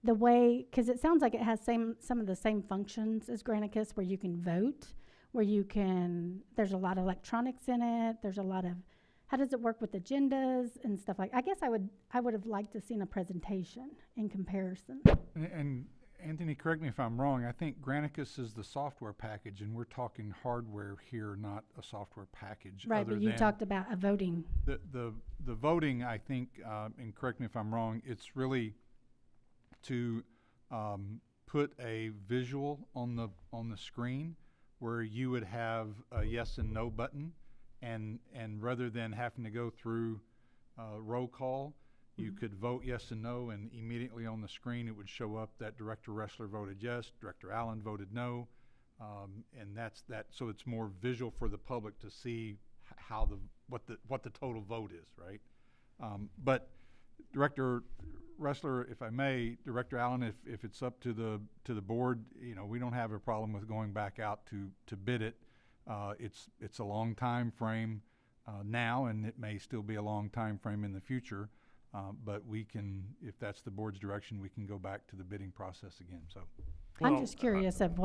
the way, because it sounds like it has some of the same functions as Granicus, where you can vote, there's a lot of electronics in it, there's a lot of, how does it work with agendas and stuff like, I guess I would have liked to seen a presentation in comparison. And Anthony, correct me if I'm wrong, I think Granicus is the software package, and we're talking hardware here, not a software package. Right, other but you than talked about a voting. The voting, I think, and correct me if I'm wrong, it's really to put a visual on the screen where you would have a yes and no button, and rather than having to go through roll call, you could vote yes and no, and immediately on the screen it would show up that Director Ressler voted yes, Director Allen voted no, and that's that. So it's more visual for the public to see how what the total vote is, right? But Director Ressler, if I may, Director Allen, if it's up to the board, we don't have a problem with going back out to bid it. It's a long time frame now, and it may still be a long time frame in the future. But we can, if that's the board's direction, we can go back to the bidding process again, so. I'm just curious of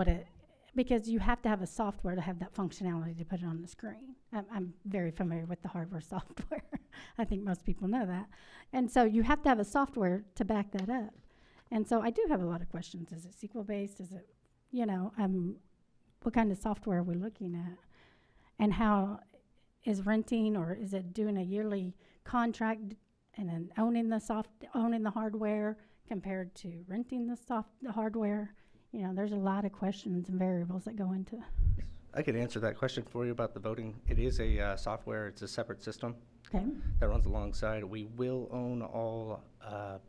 because you have to have a software to have that functionality to put it on the screen. I'm very familiar with the hardware software. I think most people know that. And so you have to have a software to back that up. And so I do have a lot of questions. Is it SQL-based? Is it, what kind of software are we looking at? And how is renting, or is it doing a yearly contract and then owning the hardware compared to renting the hardware? There's a lot of questions and variables that go into. I could answer that question for you about the voting. It is a software. It's a separate system Okay. that runs alongside. We will own all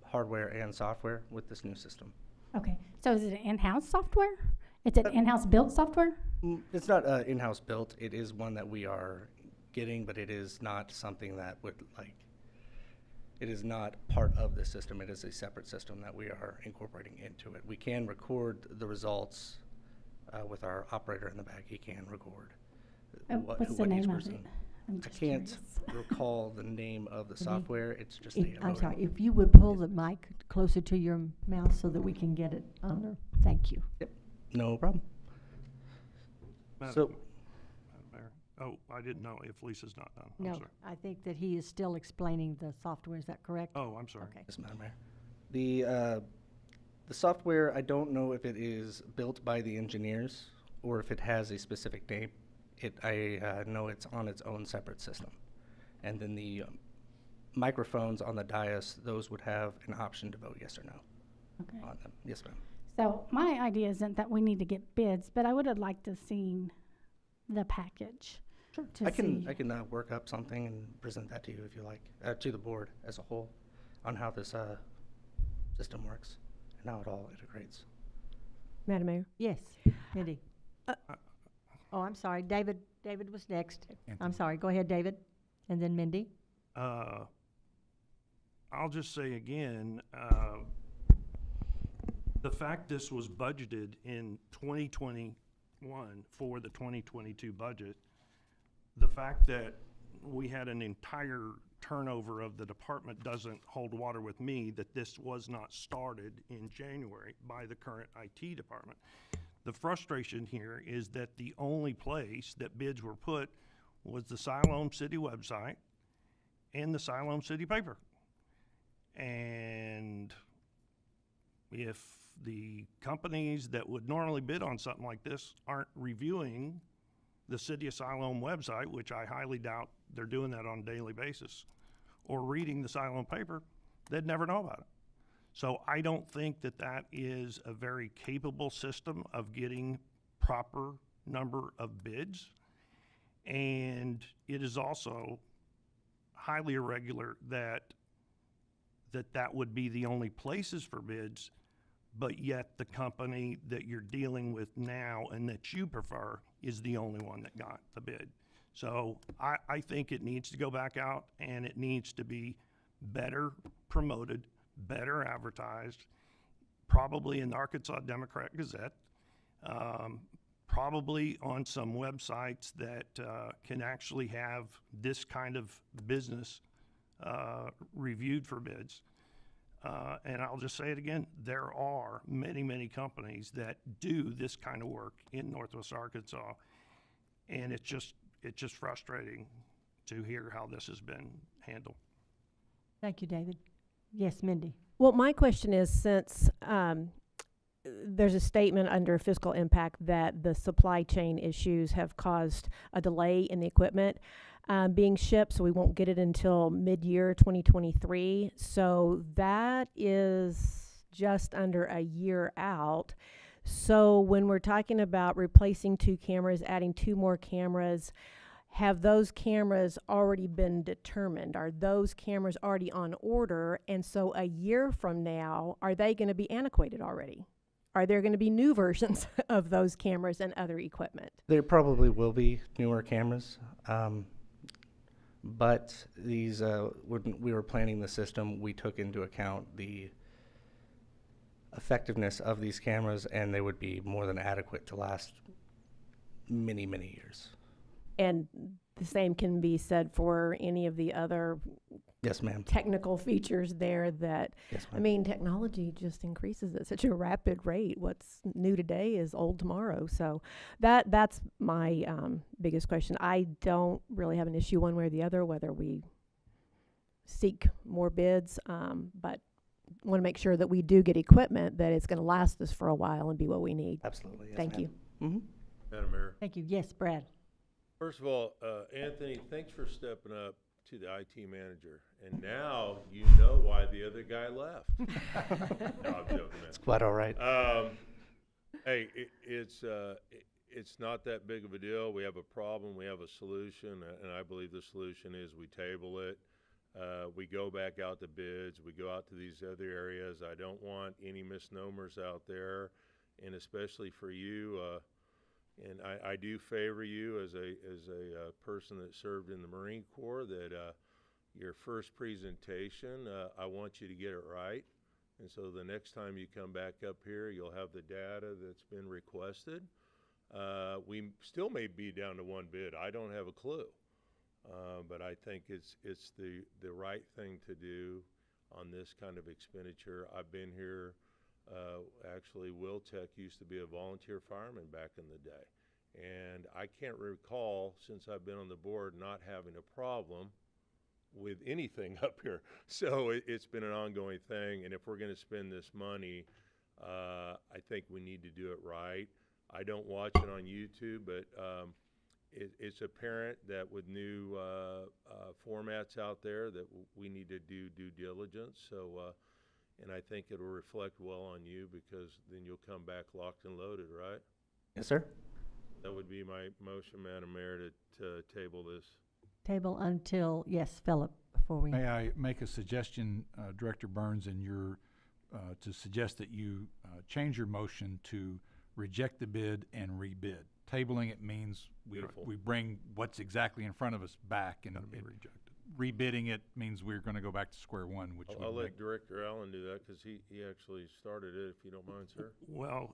hardware and software with this new system. Okay. So is it an in-house software? It's an in-house built software? It's not in-house built. It is one that we are getting, but it is not something that would it is not part of the system. It is a separate system that we are incorporating into it. We can record the results with our operator in the back. He can record What's the what name each of person. it? I'm I just can't curious. recall the name of the Maybe. software. It's just I'm sorry, if you would pull the mic closer to your mouth so that we can get it under. Thank you. Yep, no problem. Madam So, Mayor. Oh, I didn't know if Lisa's not done. I'm No, sorry. I think that he is still explaining the software. Is that correct? Oh, I'm sorry. Okay. yes, Madam Mayor. The software, I don't know if it is built by the engineers or if it has a specific name. I know it's on its own separate system. And then the microphones on the dais, those would have an option to vote yes or no Okay. on them. Yes, ma'am. So my idea isn't that we need to get bids, but I would have liked to seen the package. Sure. To I can see. work up something and present that to you if you like, to the board as a whole, on how this system works and how it all integrates. Madam Mayor? Yes, Mindy. Oh, I'm sorry, David was next. I'm sorry, go ahead, David, and then Mindy. I'll just say again, the fact this was budgeted in 2021 for the 2022 budget, the fact that we had an entire turnover of the department doesn't hold water with me that this was not started in January by the current IT department. The frustration here is that the only place that bids were put was the Siloam City website and the Siloam City paper. And if the companies that would normally bid on something like this aren't reviewing the City of Siloam website, which I highly doubt they're doing that on a daily basis, or reading the Siloam paper, they'd never know about it. So I don't think that that is a very capable system of getting proper number of bids. And it is also highly irregular that would be the only places for bids, but yet the company that you're dealing with now and that you prefer is the only one that got the bid. So I think it needs to go back out and it needs to be better promoted, better advertised, probably in the Arkansas Democrat Gazette, probably on some websites that can actually have this kind of business reviewed for bids. And I'll just say it again, there are many, many companies that do this kind of work in Northwest Arkansas. And it's just frustrating to hear how this has been handled. Thank you, David. Yes, Mindy. Well, my question is, since there's a statement under fiscal impact that the supply chain issues have caused a delay in the equipment being shipped, so we won't get it until mid-year 2023. So that is just under a year out. So when we're talking about replacing 2 cameras, adding 2 more cameras, have those cameras already been determined? Are those cameras already on order? And so a year from now, are they going to be antiquated already? Are there going to be new versions of those cameras and other equipment? There probably will be newer cameras, but these, when we were planning the system, we took into account the effectiveness of these cameras, and they would be more than adequate to last many, many years. And the same can be said for any of the other Yes, ma'am. technical features there that, Yes, I ma'am. mean, technology just increases at such a rapid rate. What's new today is old tomorrow. So that's my biggest question. I don't really have an issue one way or the other, whether we seek more bids, but want to make sure that we do get equipment that is going to last us for a while and be what we need. Absolutely. Yes, Thank ma'am. you. Mm-hmm. Madam Mayor. Thank you. Yes, Brad. First of all, Anthony, thanks for stepping up to the IT manager. And now you know why the other guy left. No, I'm joking, man. It's quite all right. Hey, it's it's not that big of a deal. We have a problem, we have a solution, and I believe the solution is we table it. We go back out to bids, we go out to these other areas. I don't want any misnomers out there, and especially for you, and I do favor you as a person that served in the Marine Corps, that your first presentation, I want you to get it right. And so the next time you come back up here, you'll have the data that's been requested. We still may be down to one bid. I don't have a clue. But I think it's the right thing to do on this kind of expenditure. I've been here, actually Will Tech used to be a volunteer fireman back in the day. And I can't recall, since I've been on the board, not having a problem with anything up here. So it's been an ongoing thing, and if we're gonna spend this money, I think we need to do it right. I don't watch it on YouTube, but it's apparent that with new formats out there that we need to do due diligence. So, and I think it'll reflect well on you, because then you'll come back locked and loaded, right? Yes, sir. That would be my motion, Madam Mayor, to table this. Table until, yes, Philip, before we. May I make a suggestion, Director Burns, in your, to suggest that you change your motion to reject the bid and rebid. Tabling it means we bring what's exactly in front of us back, and rebidding it means we're going to go back to square one, which I'll let Director Allen do that, because he actually started it, if you don't mind, sir. Well,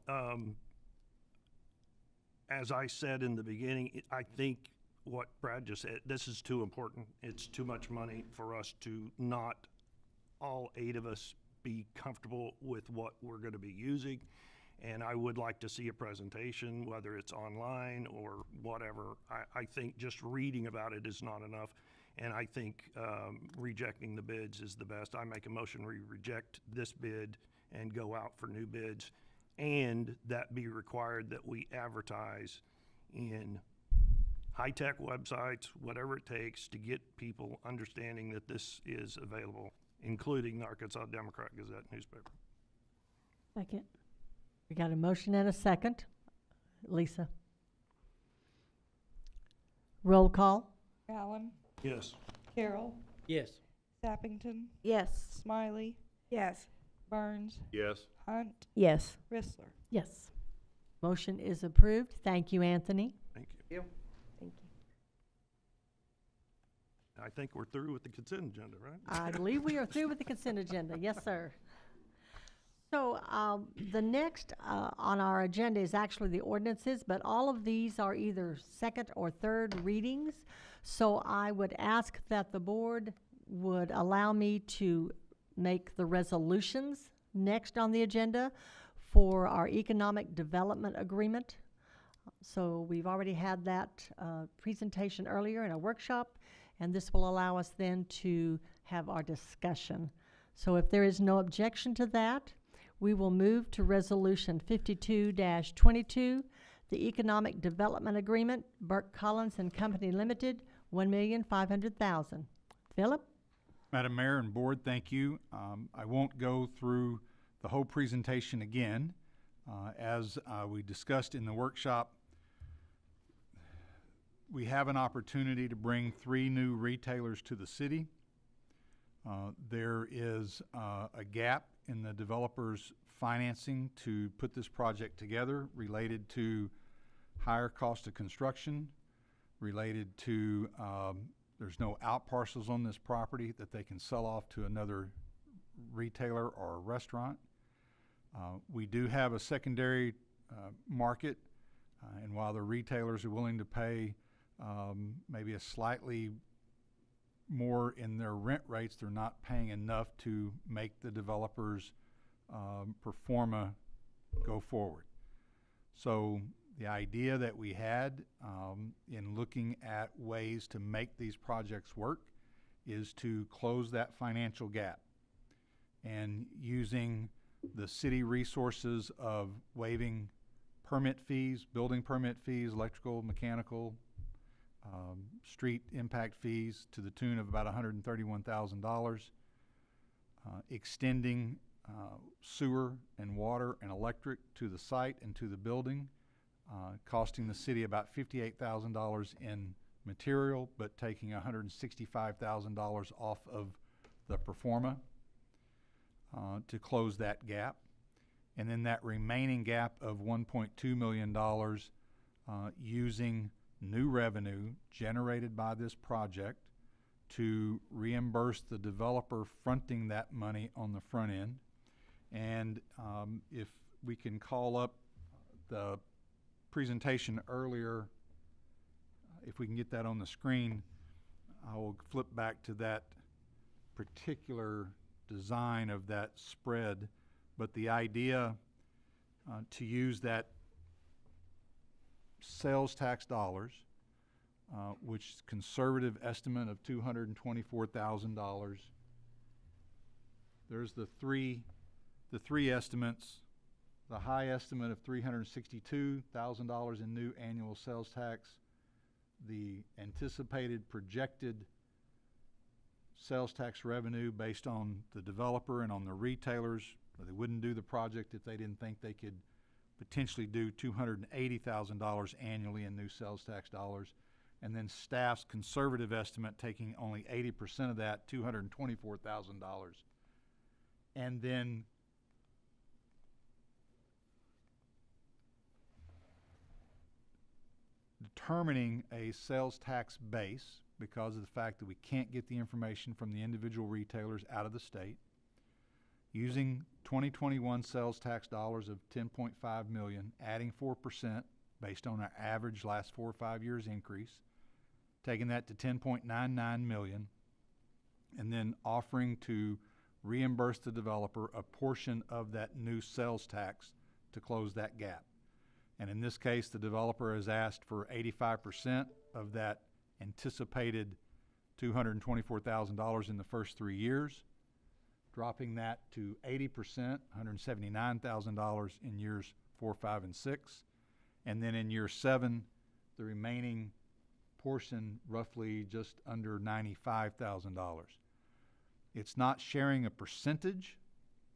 as I said in the beginning, I think what Brad just said, this is too important. It's too much money for us to not, all 8 of us, be comfortable with what we're going to be using. And I would like to see a presentation, whether it's online or whatever. I think just reading about it is not enough. And I think rejecting the bids is the best. I make a motion, we reject this bid and go out for new bids. And that be required that we advertise in high-tech websites, whatever it takes to get people understanding that this is available, including the Arkansas Democrat Gazette newspaper. Second. We got a motion and a second. Lisa. Roll call. Allen. Yes. Carroll. Yes. Sappington. Yes. Smiley. Yes. Burns. Yes. Hunt. Yes. Rissler. Yes. Motion is approved. Thank you, Anthony. Thank you. Thank you. I think we're through with the consent agenda, right? I believe we are through with the consent agenda. Yes, sir. So the next on our agenda is actually the ordinances, but all of these are either second or third readings. So I would ask that the board would allow me to make the resolutions next on the agenda for our economic development agreement. So we've already had that presentation earlier in a workshop, and this will allow us then to have our discussion. So if there is no objection to that, we will move to Resolution 52-22, the Economic Development Agreement, BURK Collins and Company Limited, $1,500,000. Philip? Madam Mayor and Board, thank you. I won't go through the whole presentation again. As we discussed in the workshop, we have an opportunity to bring 3 new retailers to the city. There is a gap in the developer's financing to put this project together, related to higher cost of construction, related to there's no out parcels on this property that they can sell off to another retailer or a restaurant. We do have a secondary market, and while the retailers are willing to pay maybe a slightly more in their rent rates, they're not paying enough to make the developers performa go forward. So the idea that we had in looking at ways to make these projects work is to close that financial gap, and using the city resources of waiving permit fees, building permit fees, electrical, mechanical, street impact fees to the tune of about $131,000, extending sewer and water and electric to the site and to the building costing the city about $58,000 in material, but taking $165,000 off of the pro forma to close that gap. And then that remaining gap of $1.2 million using new revenue generated by this project to reimburse the developer fronting that money on the front end. And if we can call up the presentation earlier, if we can get that on the screen, I will flip back to that particular design of that spread. But the idea to use that sales tax dollars, which is conservative estimate of $224,000. There's the three estimates. The high estimate of $362,000 in new annual sales tax. The anticipated projected sales tax revenue based on the developer and on the retailers. They wouldn't do the project if they didn't think they could potentially do $280,000 annually in new sales tax dollars. And then staff's conservative estimate taking only 80% of that, $224,000. And then determining a sales tax base because of the fact that we can't get the information from the individual retailers out of the state, using 2021 sales tax dollars of $10.5 million, adding 4% based on our average last 4 or 5 years increase, taking that to $10.99 million, and then offering to reimburse the developer a portion of that new sales tax to close that gap. And in this case, the developer has asked for 85% of that anticipated $224,000 in the first 3 years, dropping that to 80%, $179,000 in years 4, 5, and 6. And then in year 7, the remaining portion, roughly just under $95,000. It's not sharing a percentage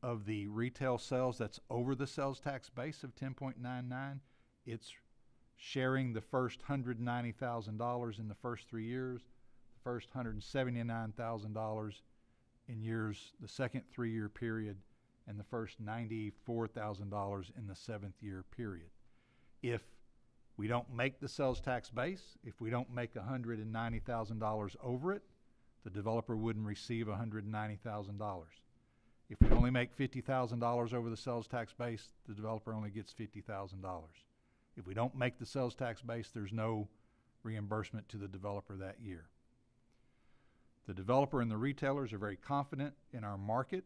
of the retail sales that's over the sales tax base of 10.99. It's sharing the first $190,000 in the first 3 years, the first $179,000 in the second 3-year period, and the first $94,000 in the 7th year period. If we don't make the sales tax base, if we don't make $190,000 over it, the developer wouldn't receive $190,000. If we only make $50,000 over the sales tax base, the developer only gets $50,000. If we don't make the sales tax base, there's no reimbursement to the developer that year. The developer and the retailers are very confident in our market.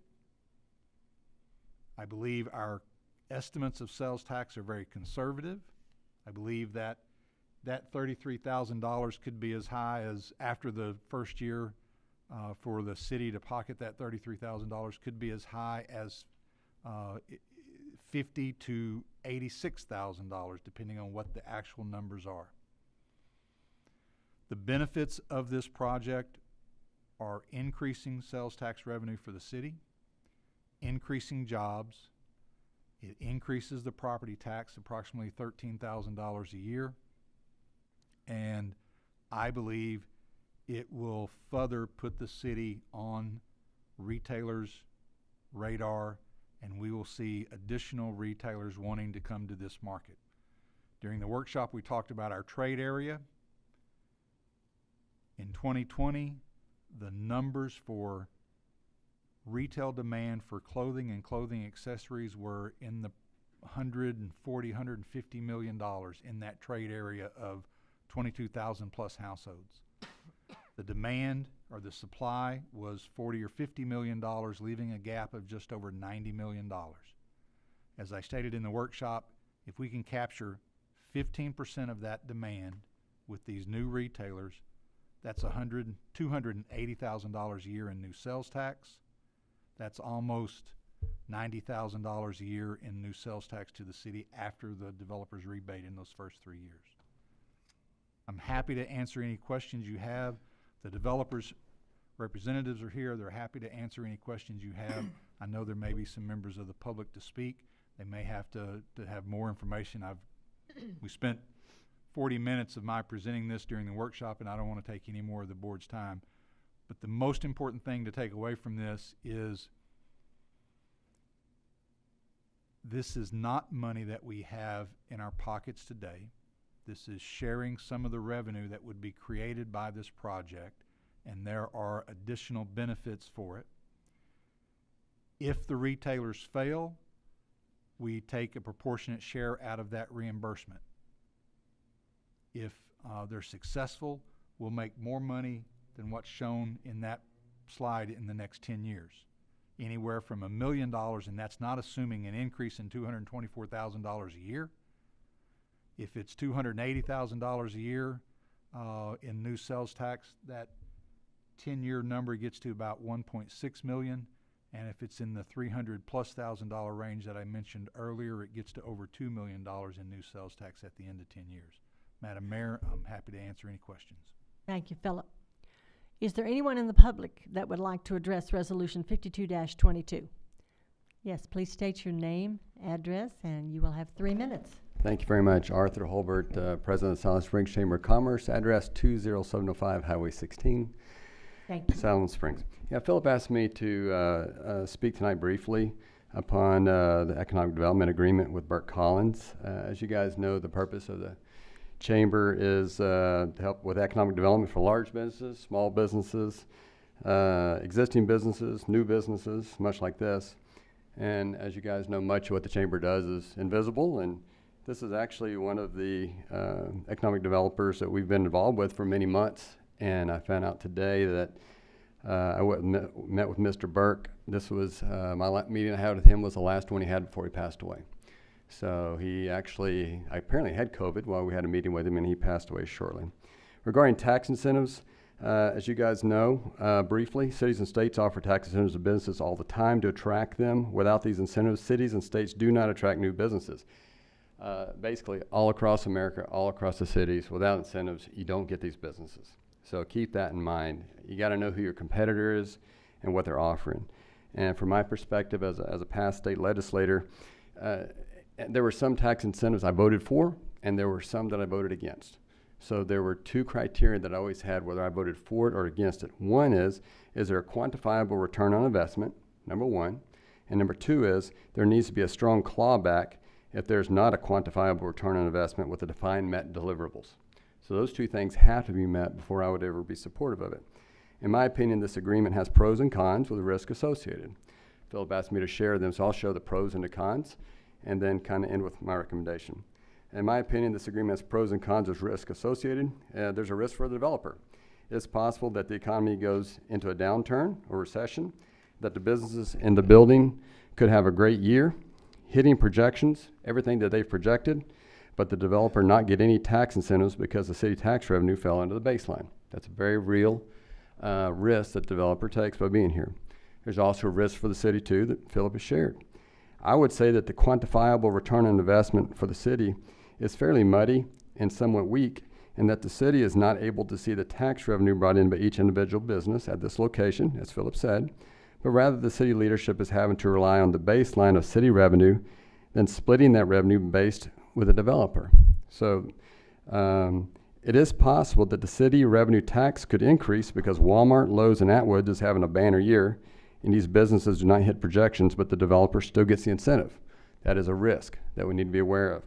I believe our estimates of sales tax are very conservative. I believe that that $33,000 could be as high as, after the first year, for the city to pocket that $33,000 could be as high as $50,000 to $86,000, depending on what the actual numbers are. The benefits of this project are increasing sales tax revenue for the city, increasing jobs. It increases the property tax approximately $13,000 a year, and I believe it will further put the city on retailers' radar, and we will see additional retailers wanting to come to this market. During the workshop, we talked about our trade area. In 2020, the numbers for retail demand for clothing and clothing accessories were in the $140, $150 million in that trade area of 22,000 plus households. The demand, or the supply, was $40 or $50 million, leaving a gap of just over $90 million. As I stated in the workshop, if we can capture 15% of that demand with these new retailers, that's $280,000 a year in new sales tax. That's almost $90,000 a year in new sales tax to the city after the developer's rebate in those first 3 years. I'm happy to answer any questions you have. The developers' representatives are here. They're happy to answer any questions you have. I know there may be some members of the public to speak. They may have to have more information. I've We spent 40 minutes of my presenting this during the workshop, and I don't want to take any more of the board's time. But the most important thing to take away from this is not money that we have in our pockets today. This is sharing some of the revenue that would be created by this project, and there are additional benefits for it. If the retailers fail, we take a proportionate share out of that reimbursement. If they're successful, we'll make more money than what's shown in that slide in the next 10 years. Anywhere from $1 million, and that's not assuming an increase in $224,000 a year. If it's $280,000 a year in new sales tax, that 10-year number gets to about $1.6 million. And if it's in the $300,000+ range that I mentioned earlier, it gets to over $2 million in new sales tax at the end of 10 years. Madam Mayor, I'm happy to answer any questions. Thank you, Philip. Is there anyone in the public that would like to address Resolution 52-22? Yes, please state your name, address, and you will have 3 minutes. Thank you very much. Arthur Holbert, President of the Siloam Springs Chamber of Commerce, address 20705 Highway 16. Thank you. Siloam Springs. Yeah, Philip asked me to speak tonight briefly upon the Economic Development Agreement with BURK Collins. As you guys know, the purpose of the Chamber is to help with economic development for large businesses, small businesses, existing businesses, new businesses, much like this. And as you guys know, much of what the Chamber does is invisible, and this is actually one of the economic developers that we've been involved with for many months. And I found out today that I met with Mr. Burke. This was my meeting I had with him was the last one he had before he passed away. So he actually apparently had COVID while we had a meeting with him, and he passed away shortly. Regarding tax incentives, as you guys know, briefly, cities and states offer tax incentives to businesses all the time to attract them. Without these incentives, cities and states do not attract new businesses. Basically, all across America, all across the cities, without incentives, you don't get these businesses. So keep that in mind. You got to know who your competitor is and what they're offering. And from my perspective as a past state legislator, there were some tax incentives I voted for, and there were some that I voted against. So there were two criteria that I always had whether I voted for it or against it. One is there a quantifiable return on investment, number one. And number two is there needs to be a strong clawback if there's not a quantifiable return on investment with the defined met deliverables. So those two things have to be met before I would ever be supportive of it. In my opinion, this agreement has pros and cons with the risk associated. Philip asked me to share them, so I'll show the pros and the cons and then kind of end with my recommendation. In my opinion, this agreement has pros and cons with risk associated. There's a risk for the developer. It's possible that the economy goes into a downturn or recession, that the businesses in the building could have a great year, hitting projections, everything that they've projected, but the developer not get any tax incentives because the city tax revenue fell under the baseline. That's a very real risk that the developer takes by being here. There's also a risk for the city too that Philip has shared. I would say that the quantifiable return on investment for the city is fairly muddy and somewhat weak, and that the city is not able to see the tax revenue brought in by each individual business at this location, as Philip said, but rather the city leadership is having to rely on the baseline of city revenue, then splitting that revenue based with a developer. So it is possible that the city revenue tax could increase because Walmart, Lowe's, and Atwood is having a banner year, and these businesses do not hit projections, but the developer still gets the incentive. That is a risk that we need to be aware of.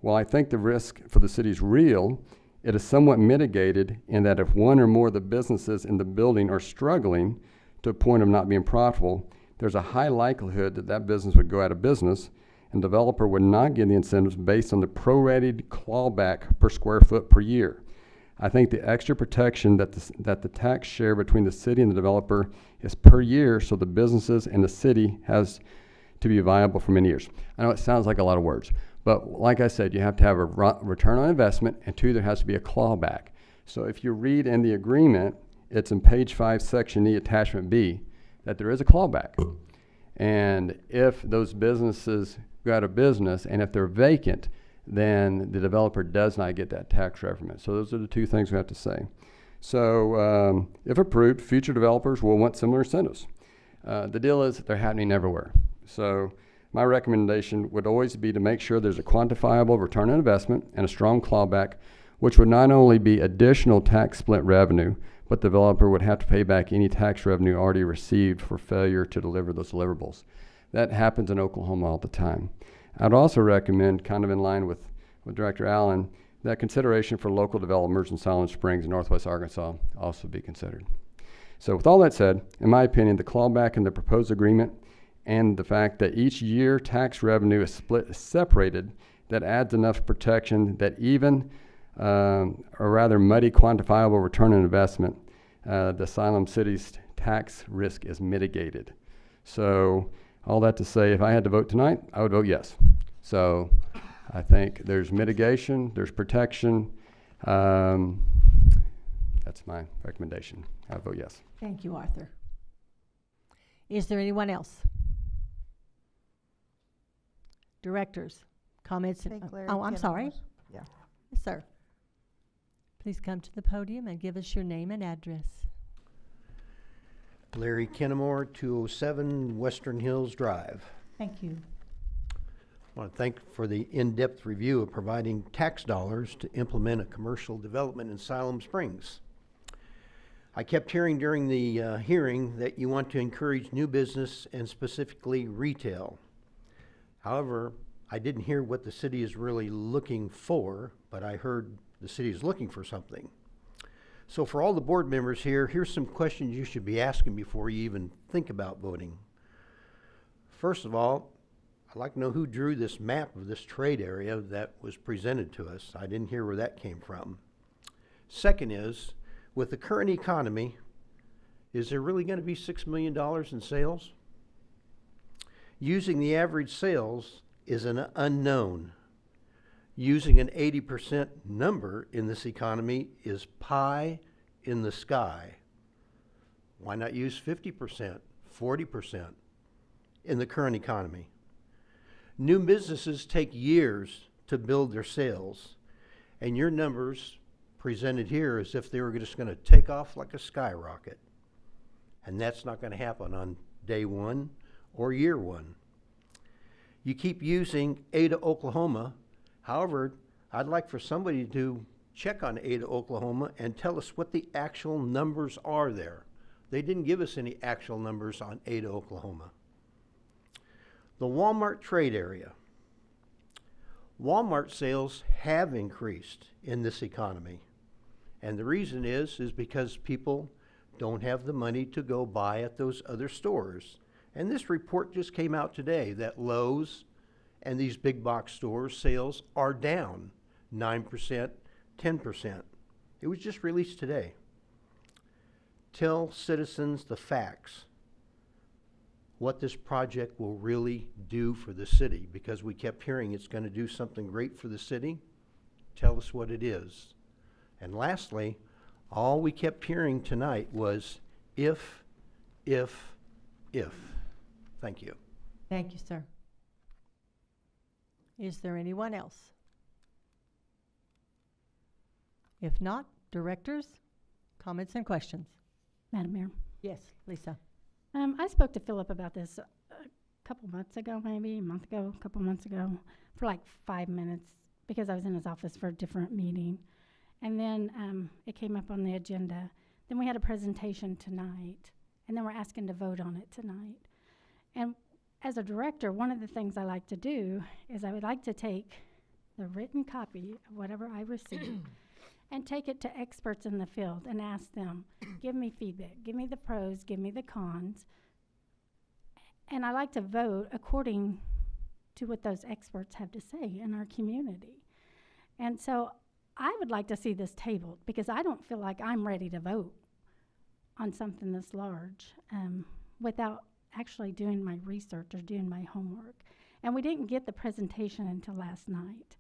While I think the risk for the city is real, it is somewhat mitigated in that if one or more of the businesses in the building are struggling to a point of not being profitable, there's a high likelihood that that business would go out of business, and the developer would not get the incentives based on the prorated clawback per square foot per year. I think the extra protection that the tax share between the city and the developer is per year, so the businesses and the city has to be viable for many years. I know it sounds like a lot of words, but like I said, you have to have a return on investment, and two, there has to be a clawback. So if you read in the agreement, it's in page 5, section E, attachment B, that there is a clawback. And if those businesses go out of business, and if they're vacant, then the developer does not get that tax revenue. So those are the two things we have to say. So if approved, future developers will want similar incentives. The deal is they're happening everywhere. So my recommendation would always be to make sure there's a quantifiable return on investment and a strong clawback, which would not only be additional tax split revenue, but the developer would have to pay back any tax revenue already received for failure to deliver those deliverables. That happens in Oklahoma all the time. I'd also recommend, kind of in line with Director Allen, that consideration for local developers in Siloam Springs and Northwest Arkansas also be considered. So with all that said, in my opinion, the clawback in the proposed agreement and the fact that each year tax revenue is separated, that adds enough protection that even a rather muddy quantifiable return on investment, the Siloam City's tax risk is mitigated. So all that to say, if I had to vote tonight, I would vote yes. So I think there's mitigation, there's protection. That's my recommendation. I vote yes. Thank you, Arthur. Is there anyone else? Directors, comments? Oh, I'm sorry. Yeah. Yes, sir. Please come to the podium and give us your name and address. Larry Kennemore, 207 Western Hills Drive. Thank you. I want to thank for the in-depth review of providing tax dollars to implement a commercial development in Siloam Springs. I kept hearing during the hearing that you want to encourage new business and specifically retail. However, I didn't hear what the city is really looking for, but I heard the city is looking for something. So for all the board members here, here's some questions you should be asking before you even think about voting. First of all, I'd like to know who drew this map of this trade area that was presented to us. I didn't hear where that came from. Second is, with the current economy, is there really going to be $6 million in sales? Using the average sales is an unknown. Using an 80% number in this economy is pie in the sky. Why not use 50%, 40% in the current economy? New businesses take years to build their sales, and your numbers presented here as if they were just going to take off like a skyrocket. And that's not going to happen on day one or year one. You keep using Ada, Oklahoma. However, I'd like for somebody to check on Ada, Oklahoma and tell us what the actual numbers are there. They didn't give us any actual numbers on Ada, Oklahoma. The Walmart trade area. Walmart sales have increased in this economy. And the reason is because people don't have the money to go buy at those other stores. And this report just came out today that Lowe's and these big box stores sales are down 9%, 10%. It was just released today. Tell citizens the facts, what this project will really do for the city, because we kept hearing it's going to do something great for the city. Tell us what it is. And lastly, all we kept hearing tonight was if. Thank you. Thank you, sir. Is there anyone else? If not, directors, comments and questions. Madam Mayor. Yes, Lisa. I spoke to Philip about this a couple months ago, maybe a month ago, a couple months ago, for like 5 minutes because I was in his office for a different meeting. And then it came up on the agenda. Then we had a presentation tonight, and then we're asking to vote on it tonight. And as a director, one of the things I like to do is I would like to take the written copy of whatever I receive and take it to experts in the field and ask them, give me feedback, give me the pros, give me the cons. And I like to vote according to what those experts have to say in our community. And so I would like to see this tabled because I don't feel like I'm ready to vote on something this large without actually doing my research or doing my homework. And we didn't get the presentation until last night.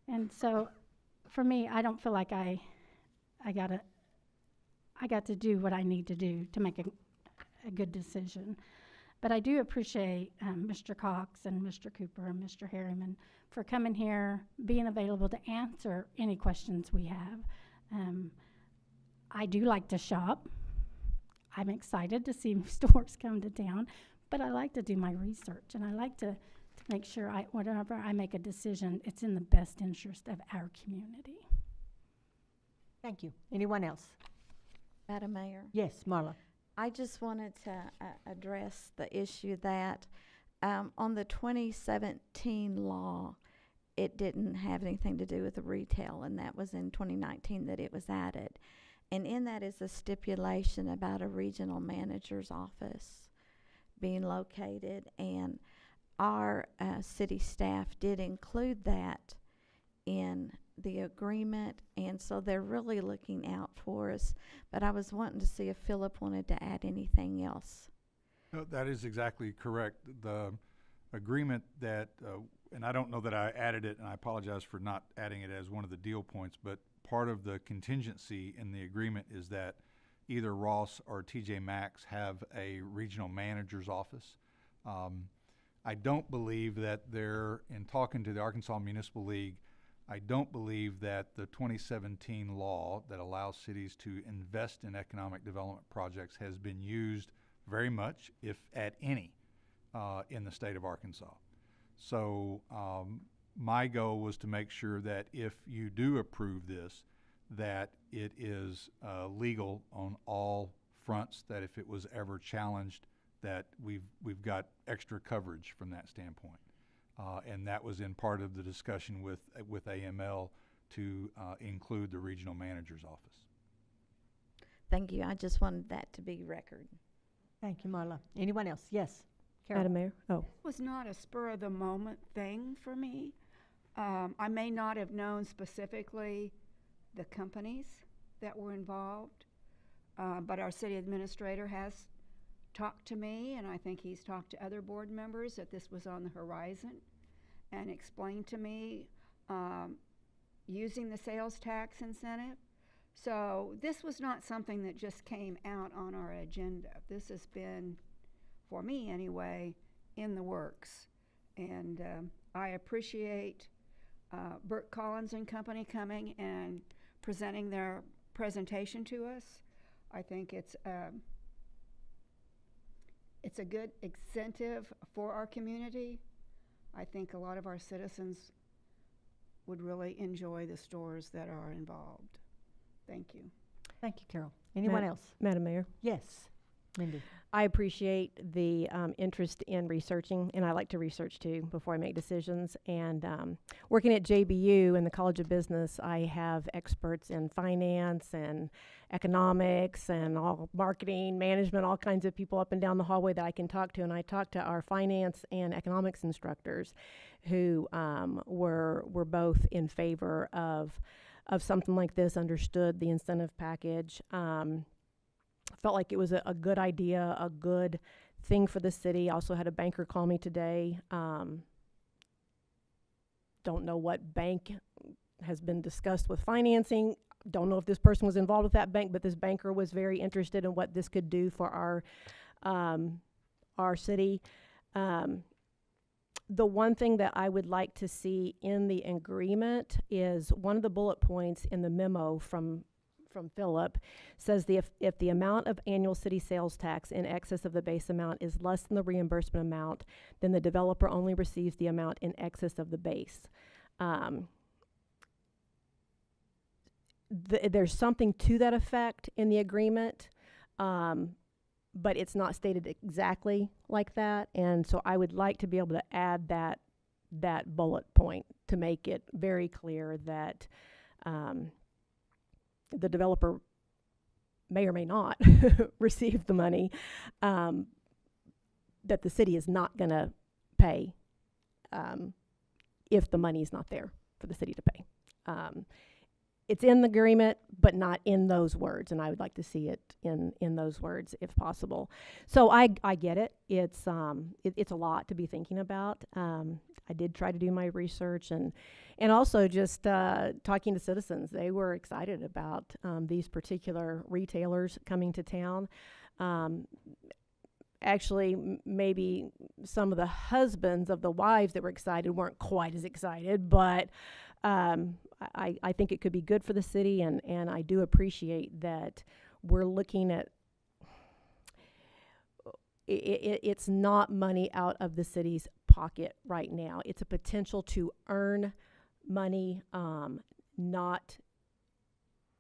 And so for me, I don't feel like I got to do what I need to do to make a good decision. But I do appreciate Mr. Cox and Mr. Cooper and Mr. Harriman for coming here, being available to answer any questions we have. I do like to shop. I'm excited to see stores come to town, but I like to do my research, and I like to to make sure whatever I make a decision, it's in the best interest of our community. Thank you. Anyone else? Madam Mayor? Yes, Marla. I just wanted to address the issue that on the 2017 law, it didn't have anything to do with the retail, and that was in 2019 that it was added. And in that is a stipulation about a regional manager's office being located, and our city staff did include that in the agreement, and so they're really looking out for us. But I was wanting to see if Philip wanted to add anything else. No, that is exactly correct. The agreement that, and I don't know that I added it, and I apologize for not adding it as one of the deal points, but part of the contingency in the agreement is that either Ross or TJ Maxx have a regional manager's office. I don't believe that in talking to the Arkansas Municipal League, I don't believe that the 2017 law that allows cities to invest in economic development projects has been used very much, if at any, in the state of Arkansas. So my goal was to make sure that if you do approve this, that it is legal on all fronts, that if it was ever challenged, that we've got extra coverage from that standpoint. And that was in part of the discussion with AML to include the regional manager's office. Thank you. I just wanted that to be record. Thank you, Marla. Anyone else? Yes, Carol. Madam Mayor? Oh. It was not a spur-of-the-moment thing for me. I may not have known specifically the companies that were involved, but our city administrator has talked to me, and I think he's talked to other board members that this was on the horizon, and explained to me using the sales tax incentive. So this was not something that just came out on our agenda. This has been, for me anyway, in the works. And I appreciate BURK Collins and Company coming and presenting their presentation to us. I think it's a good incentive for our community. I think a lot of our citizens would really enjoy the stores that are involved. Thank you. Thank you, Carol. Anyone else? Madam Mayor? Yes, Mindy. I appreciate the interest in researching, and I like to research too before I make decisions. And working at JBU in the College of Business, I have experts in finance and economics and all marketing, management, all kinds of people up and down the hallway that I can talk to. And I talked to our finance and economics instructors who were both in favor of something like this, understood the incentive package. Felt like it was a good idea, a good thing for the city. Also had a banker call me today. Don't know what bank has been discussed with financing. Don't know if this person was involved with that bank, but this banker was very interested in what this could do for our city. The one thing that I would like to see in the agreement is one of the bullet points in the memo from Philip says if the amount of annual city sales tax in excess of the base amount is less than the reimbursement amount, then the developer only receives the amount in excess of the base. There's something to that effect in the agreement, but it's not stated exactly like that. And so I would like to be able to add that bullet point to make it very clear that the developer may or may not receive the money, that the city is not going to pay if the money is not there for the city to pay. It's in the agreement, but not in those words, and I would like to see it in those words if possible. So I get it. It's a lot to be thinking about. I did try to do my research and also just talking to citizens. They were excited about these particular retailers coming to town. Actually, maybe some of the husbands of the wives that were excited weren't quite as excited, but I think it could be good for the city, and I do appreciate that we're looking at it's not money out of the city's pocket right now. It's a potential to earn money, not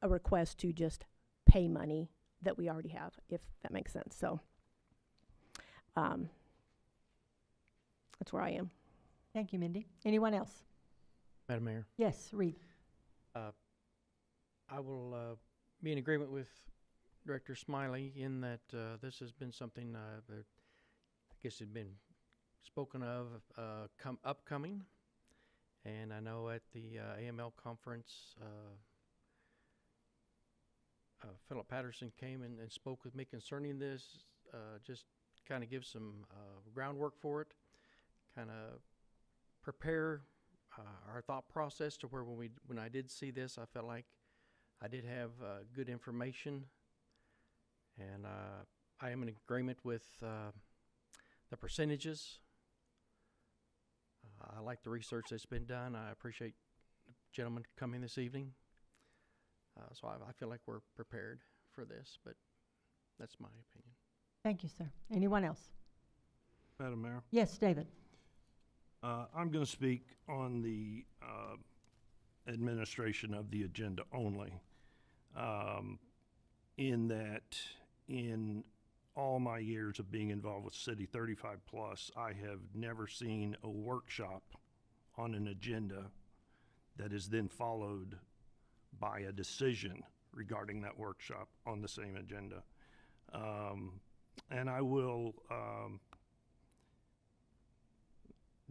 a request to just pay money that we already have, if that makes sense. So that's where I am. Thank you, Mindy. Anyone else? Madam Mayor, Yes, Reed. I will be in agreement with Director Smiley in that this has been something that I guess had been spoken of upcoming. And I know at the AML conference, Philip Patterson came and spoke with me concerning this, just kind of give some groundwork for it, kind of prepare our thought process to where when I did see this, I felt like I did have good information, and I am in agreement with the percentages. I like the research that's been done. I appreciate the gentleman coming this evening. So I feel like we're prepared for this, but that's my opinion. Thank you, sir. Anyone else? Madam Mayor? Yes, David. I'm going to speak on the administration of the agenda only, in that in all my years of being involved with City 35 Plus, I have never seen a workshop on an agenda that is then followed by a decision regarding that workshop on the same agenda. And I will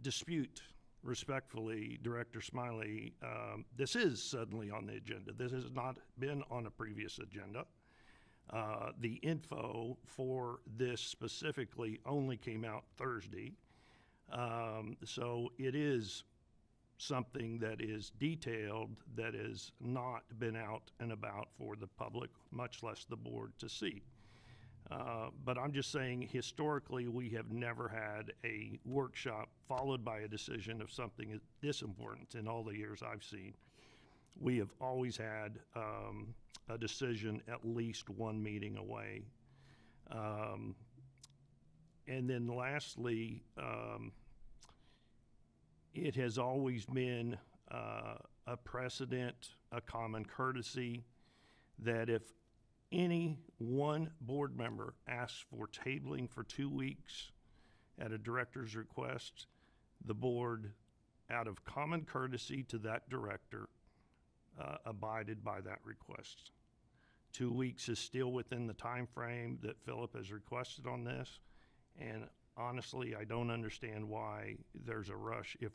dispute respectfully, Director Smiley, this is suddenly on the agenda. This has not been on a previous agenda. The info for this specifically only came out Thursday. So it is something that is detailed that has not been out and about for the public, much less the board to see. But I'm just saying, historically, we have never had a workshop followed by a decision of something this important in all the years I've seen. We have always had a decision at least one meeting away. And then lastly, it has always been a precedent, a common courtesy, that if any one board member asks for tabling for 2 weeks at a director's request, the board, out of common courtesy to that director, abided by that request. 2 weeks is still within the time frame that Philip has requested on this, and honestly, I don't understand why there's a rush. If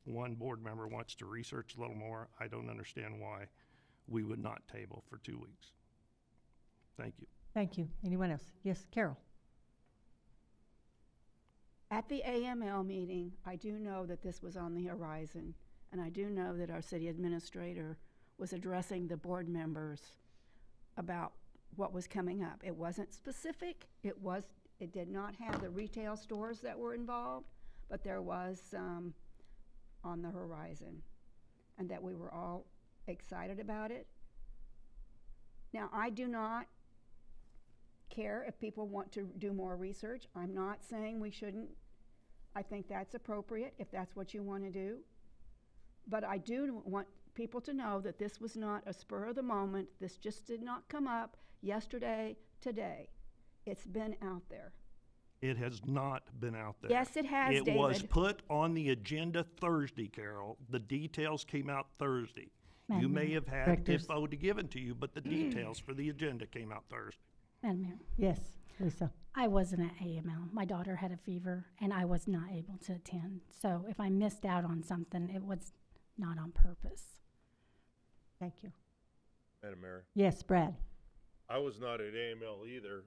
one board member wants to research a little more, I don't understand why we would not table for 2 weeks. Thank you. Thank you. Anyone else? Yes, Carol. At the AML meeting, I do know that this was on the horizon, and I do know that our city administrator was addressing the board members about what was coming up. It wasn't specific. It did not have the retail stores that were involved, but there was some on the horizon, and that we were all excited about it. Now, I do not care if people want to do more research. I'm not saying we shouldn't. I think that's appropriate if that's what you want to do. But I do want people to know that this was not a spur of the moment. This just did not come up yesterday, today. It's been out there. It has not been out there. Yes, it has, It David. was put on the agenda Thursday, Carol. The details came out Thursday. You may have had Directors. info to given to you, but the details for the agenda came out Thursday. Madam Mayor, Yes, Lisa. I wasn't at AML. My daughter had a fever, and I was not able to attend. So if I missed out on something, it was not on purpose. Thank you. Madam Mayor, Yes, Brad. I was not at AML either,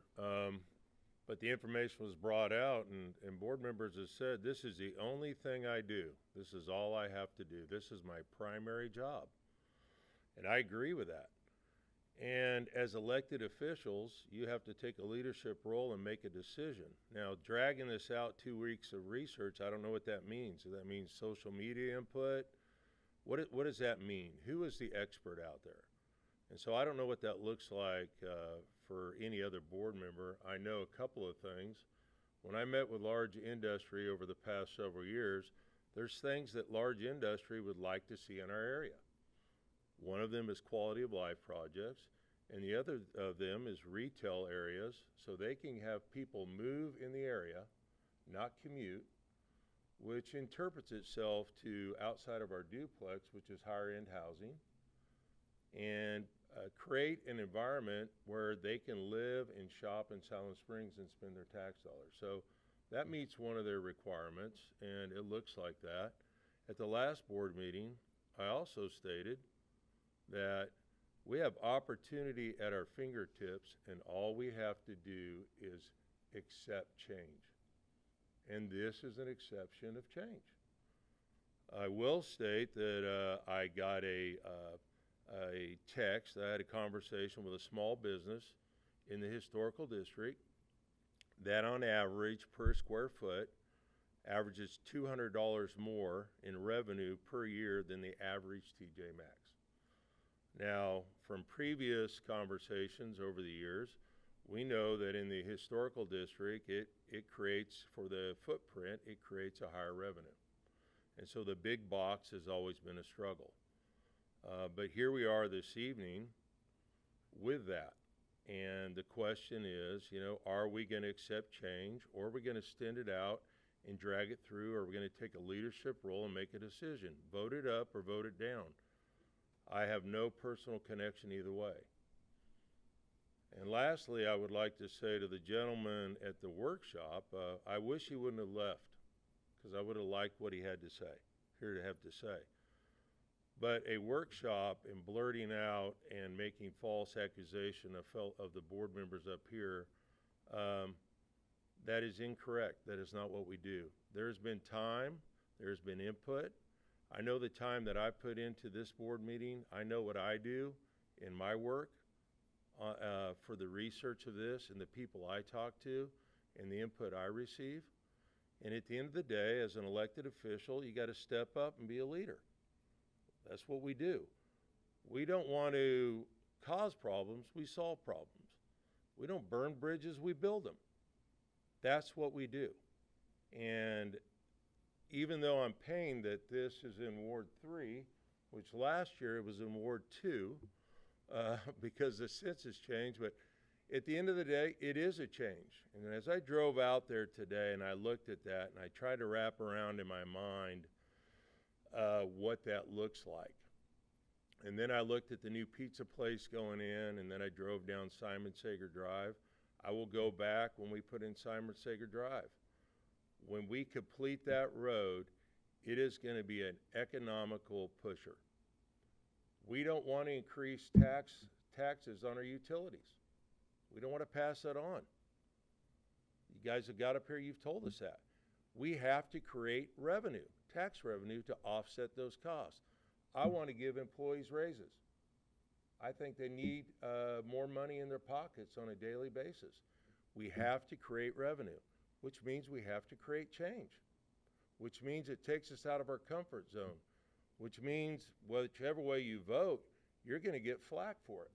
but the information was brought out, and board members have said, this is the only thing I do. This is all I have to do. This is my primary job. And I agree with that. And as elected officials, you have to take a leadership role and make a decision. Now, dragging this out 2 weeks of research, I don't know what that means. Does that mean social media input? What does that mean? Who is the expert out there? And so I don't know what that looks like for any other board member. I know a couple of things. When I met with large industry over the past several years, there's things that large industry would like to see in our area. One of them is quality of life projects, and the other of them is retail areas, so they can have people move in the area, not commute, which interprets itself to outside of our duplex, which is higher end housing, and create an environment where they can live and shop in Siloam Springs and spend their tax dollars. So that meets one of their requirements, and it looks like that. At the last board meeting, I also stated that we have opportunity at our fingertips, and all we have to do is accept change. And this is an exception of change. I will state that I got a text. I had a conversation with a small business in the historical district that on average per square foot averages $200 more in revenue per year than the average TJ Maxx. Now, from previous conversations over the years, we know that in the historical district, it creates, for the footprint, it creates a higher revenue. And so the big box has always been a struggle. But here we are this evening with that. And the question is, you know, are we going to accept change, or are we going to extend it out and drag it through, or are we going to take a leadership role and make a decision, vote it up or vote it down? I have no personal connection either way. And lastly, I would like to say to the gentleman at the workshop, I wish he wouldn't have left, because I would have liked what he had to say, have to say. But a workshop and blurting out and making false accusation of the board members up here, that is incorrect. That is not what we do. There's been time, there's been input. I know the time that I put into this board meeting. I know what I do in my work for the research of this and the people I talk to and the input I receive. And at the end of the day, as an elected official, you got to step up and be a leader. That's what we do. We don't want to cause problems, we solve problems. We don't burn bridges, we build them. That's what we do. And even though I'm pained that this is in Ward 3, which last year it was in Ward 2, because the census changed, but at the end of the day, it is a change. And as I drove out there today and I looked at that and I tried to wrap around in my mind what that looks like. And then I looked at the new pizza place going in, and then I drove down Simon Sager Drive. I will go back when we put in Simon Sager Drive. When we complete that road, it is going to be an economical pusher. We don't want to increase taxes on our utilities. We don't want to pass that on. You guys have got up here, you've told us that. We have to create revenue, tax revenue, to offset those costs. I want to give employees raises. I think they need more money in their pockets on a daily basis. We have to create revenue, which means we have to create change, which means it takes us out of our comfort zone, which means whichever way you vote, you're going to get flack for it.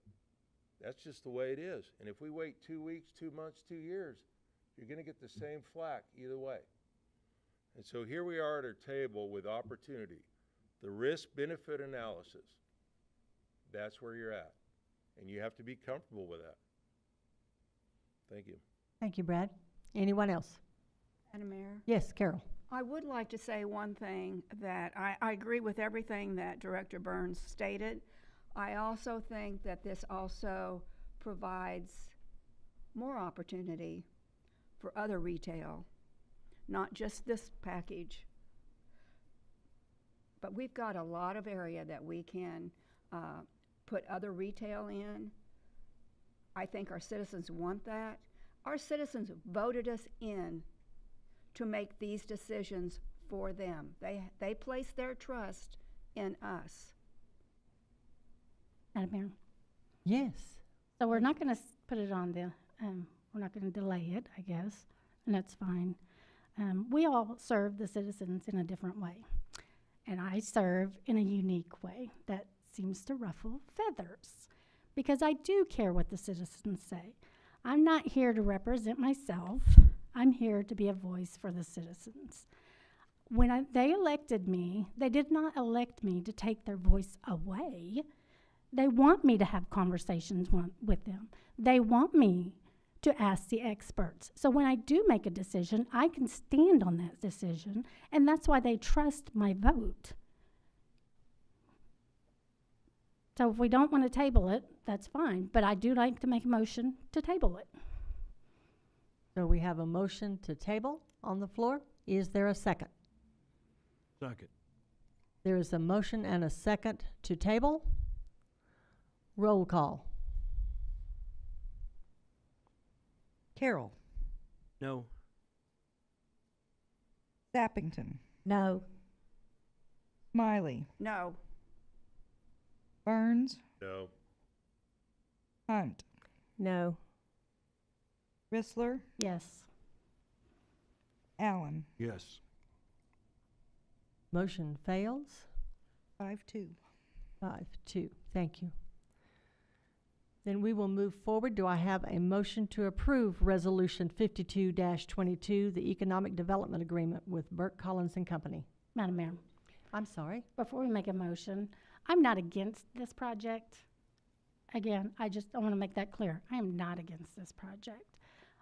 That's just the way it is. And if we wait 2 weeks, 2 months, 2 years, you're going to get the same flack either way. And so here we are at our table with opportunity. The risk-benefit analysis, that's where you're at. And you have to be comfortable with that. Thank you. Thank you, Brad. Anyone else? Madam Mayor? Yes, Carol. I would like to say one thing, that I agree with everything that Director Burns stated. I also think that this also provides more opportunity for other retail, not just this package. But we've got a lot of area that we can put other retail in. I think our citizens want that. Our citizens voted us in to make these decisions for them. They place their trust in us. Madam Mayor? Yes. So we're not going to put it on the, we're not going to delay it, I guess, and that's fine. We all serve the citizens in a different way, and I serve in a unique way that seems to ruffle feathers, because I do care what the citizens say. I'm not here to represent myself. I'm here to be a voice for the citizens. When they elected me, they did not elect me to take their voice away. They want me to have conversations with them. They want me to ask the experts. So when I do make a decision, I can stand on that decision, and that's why they trust my vote. So if we don't want to table it, that's fine, but I do like to make a motion to table it. So we have a motion to table on the floor. Is there a second? Second. There is a motion and a second to table. Roll call. Carroll. No. Sappington. No. Smiley. No. Burns. No. Hunt. No. Rissler. Yes. Allen. Yes. Motion fails. 5-2. 5-2. Thank you. Then we will move forward. Do I have a motion to approve Resolution 52-22, the Economic Development Agreement with BURK, Collins and Company? Madam Mayor, I'm sorry. before we make a motion, I'm not against this project. Again, I want to make that clear. I am not against this project.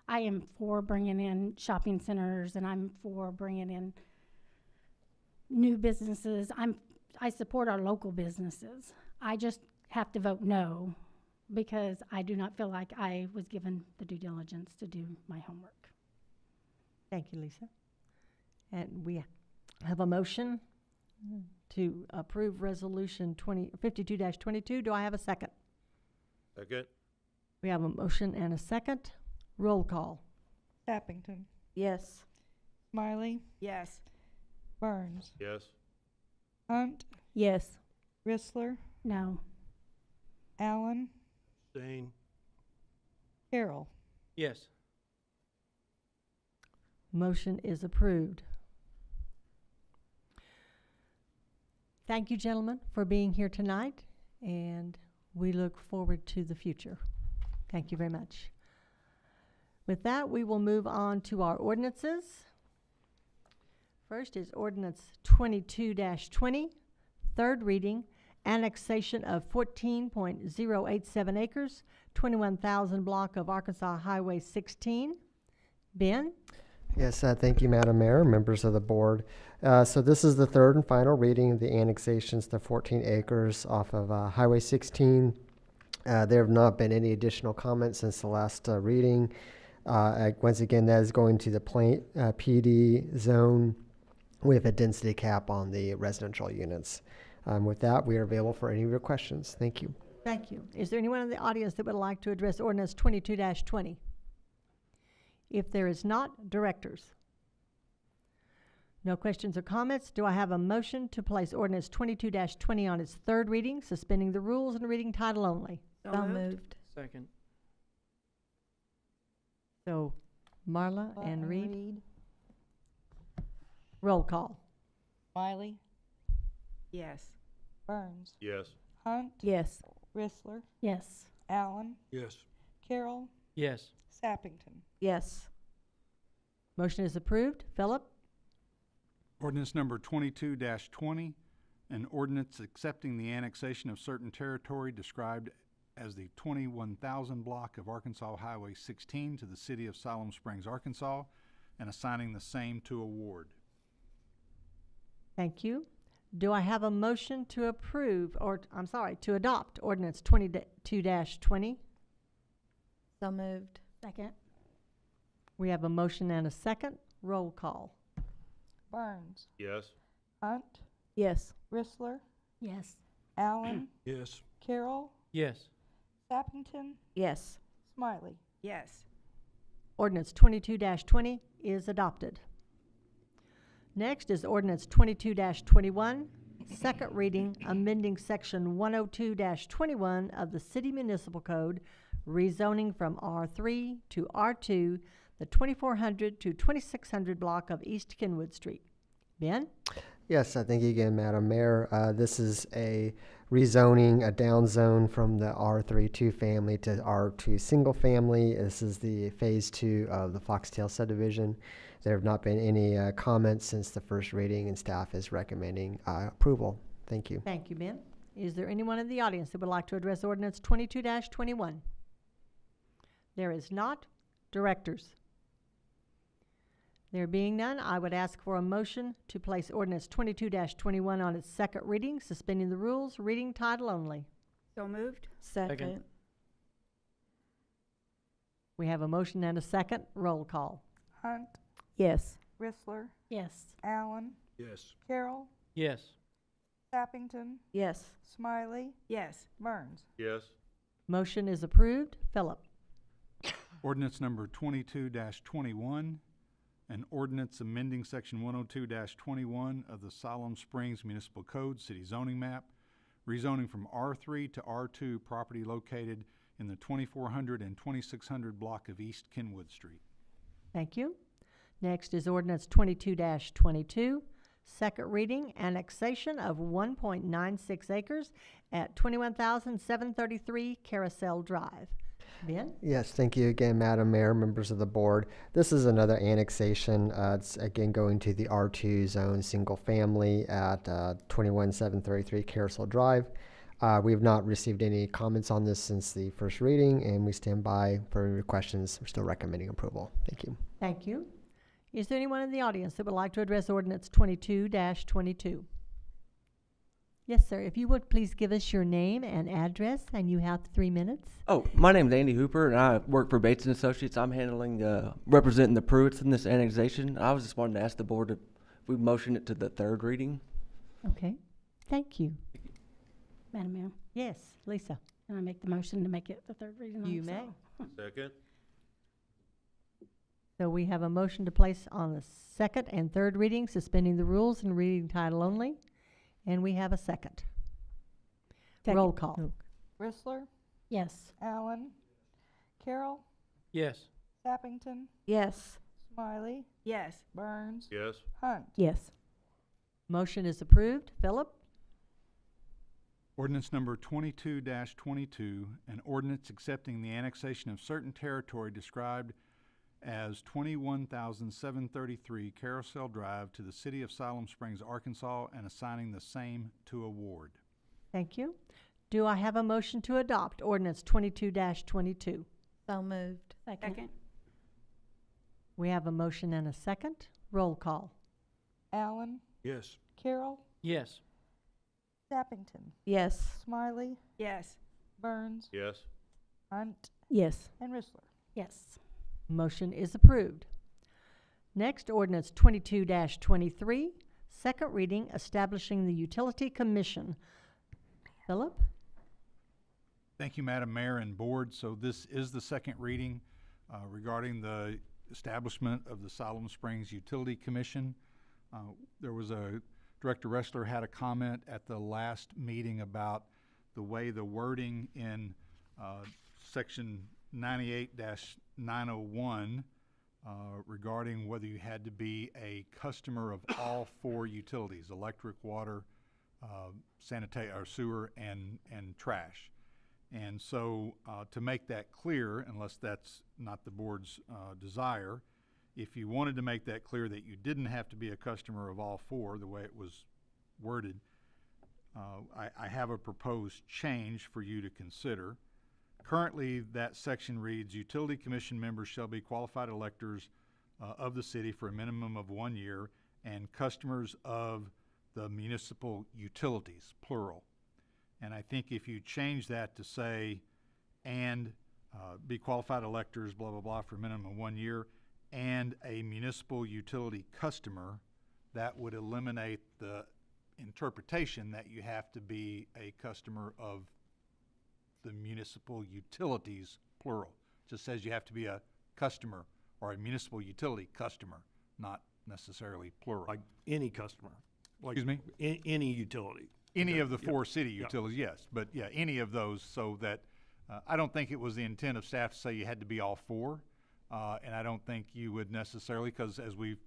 I am for bringing in shopping centers, and I'm for bringing in new businesses. I support our local businesses. I just have to vote no because I do not feel like I was given the due diligence to do my homework. Thank you, Lisa. And we have a motion to approve Resolution 52-22. Do I have a second? Second. We have a motion and a second. Roll call. Sappington. Yes. Smiley. Yes. Burns. Yes. Hunt. Yes. Rissler. No. Allen. Abstain. Carroll. Yes. Motion is approved. Thank you, gentlemen, for being here tonight, and we look forward to the future. Thank you very much. With that, we will move on to our ordinances. First is Ordinance 22-20, third reading, annexation of 14.087 acres, 21,000 block of Arkansas Highway 16. Ben? Yes, thank you, Madam Mayor, members of the board. So this is the third and final reading of the annexations to 14 acres off of Highway 16. There have not been any additional comments since the last reading. Once again, that is going to the PD zone with a density cap on the residential units. With that, we are available for any of your questions. Thank you. Thank you. Is there anyone in the audience that would like to address Ordinance 22-20? If there is not, directors. No questions or comments. Do I have a motion to place Ordinance 22-20 on its third reading, suspending the rules and reading title only? So moved. Second. So, Marla and Reed. Roll call. Smiley. Yes. Burns. Yes. Hunt. Yes. Rissler. Yes. Allen. Yes. Carroll. Yes. Sappington. Yes. Motion is approved. Philip? Ordinance number 22-20, an ordinance accepting the annexation of certain territory described as the 21,000 block of Arkansas Highway 16 to the city of Siloam Springs, Arkansas, and assigning the same to a ward. Thank you. Do I have a motion to approve, or I'm sorry, to adopt Ordinance 22-20? So moved. Second. We have a motion and a second. Roll call. Burns. Yes. Hunt. Yes. Rissler. Yes. Allen. Yes. Carroll. Yes. Sappington. Yes. Smiley. Yes. Ordinance 22-20 is adopted. Next is Ordinance 22-21, second reading, amending Section 102-21 of the City Municipal Code, rezoning from R3 to R2, the 2400 to 2600 block of East Kenwood Street. Ben? Yes, thank you again, Madam Mayor. This is a rezoning a down zone from the R3 two-family to R2 single-family. This is the phase 2 of the Foxtail subdivision. There have not been any comments since the first reading, and staff is recommending approval. Thank you. Thank you, Ben. Is there anyone in the audience that would like to address ordinance 22-21? There is not. Directors? There being none, I would ask for a motion to place ordinance 22-21 on its second reading, suspending the rules, reading title only. So moved. Second. We have a motion and a second. Roll call. Hunt, Yes. Rissler, Yes. Allen, Yes. Carroll, Yes. Sappington, Yes. Smiley, Yes. Burns. Yes. Motion is approved. Philip? Ordinance number 22-21, an ordinance amending section 102-21 of the Siloam Springs Municipal Code City Zoning Map, rezoning from R3 to R2 property located in the 2400 and 2600 block of East Kenwood Street. Thank you. Next is ordinance 22-22, second reading, annexation of 1.96 acres at 21,733 Carousel Drive. Ben? Yes, thank you again, Madam Mayor, members of the board. This is another annexation. It's again going to the R2 zone single family at 21,733 Carousel Drive. We have not received any comments on this since the first reading, and we stand by for any questions. We're still recommending approval. Thank you. Thank you. Is there anyone in the audience that would like to address ordinance 22-22? Yes, sir. If you would please give us your name and address, and you have 3 minutes. Oh, my name's Andy Hooper, and I work for Bates & Associates. I'm handling, representing the Pruitts in this annexation. I was just wanting to ask the board if we motion it to the third reading. Okay. Thank you. Madam Mayor, Yes, Lisa? can I make the motion to make it the third reading? You also? may. Second. So we have a motion to place on the second and third reading, suspending the rules and reading title only. And we have a second. Roll call. Rissler, Yes. Allen, Carroll, Yes. Sappington, Yes. Smiley, Yes. Burns, Yes. Hunt. Yes. Motion is approved. Philip? Ordinance number 22-22, an ordinance accepting the annexation of certain territory described as 21,733 Carousel Drive to the city of Siloam Springs, Arkansas, and assigning the same to a ward. Thank you. Do I have a motion to adopt ordinance 22-22? So moved. Second. We have a motion and a second. Roll call. Allen, Yes. Carroll, Yes. Sappington, Yes. Smiley, Yes. Burns, Yes. Hunt, Yes. and Rissler. Yes. Motion is approved. Next, ordinance 22-23, second reading, establishing the Utility Commission. Philip? Thank you, Madam Mayor and Board. So this is the second reading regarding the establishment of the Siloam Springs Utility Commission. There was Director Ressler had a comment at the last meeting about the way the wording in section 98-901 regarding whether you had to be a customer of all 4 utilities, electric, water, or sewer, and trash. And so to make that clear, unless that's not the board's desire, if you wanted to make that clear that you didn't have to be a customer of all 4, the way it was worded, I have a proposed change for you to consider. Currently, that section reads, Utility Commission members shall be qualified electors of the city for a minimum of 1 year and customers of the municipal utilities, plural. And I think if you change that to say, and be qualified electors, blah, blah, blah, for a minimum of 1 year, and a municipal utility customer, that would eliminate the interpretation that you have to be a customer of the municipal utilities, plural. It just says you have to be a customer or a municipal utility customer, not necessarily plural. Like any customer. Like Excuse me? Any utility. Any of the 4 Yeah. city Yeah. utilities, yes, but yeah, any of those, so that, I don't think it was the intent of staff to say you had to be all 4. And I don't think you would necessarily, because as we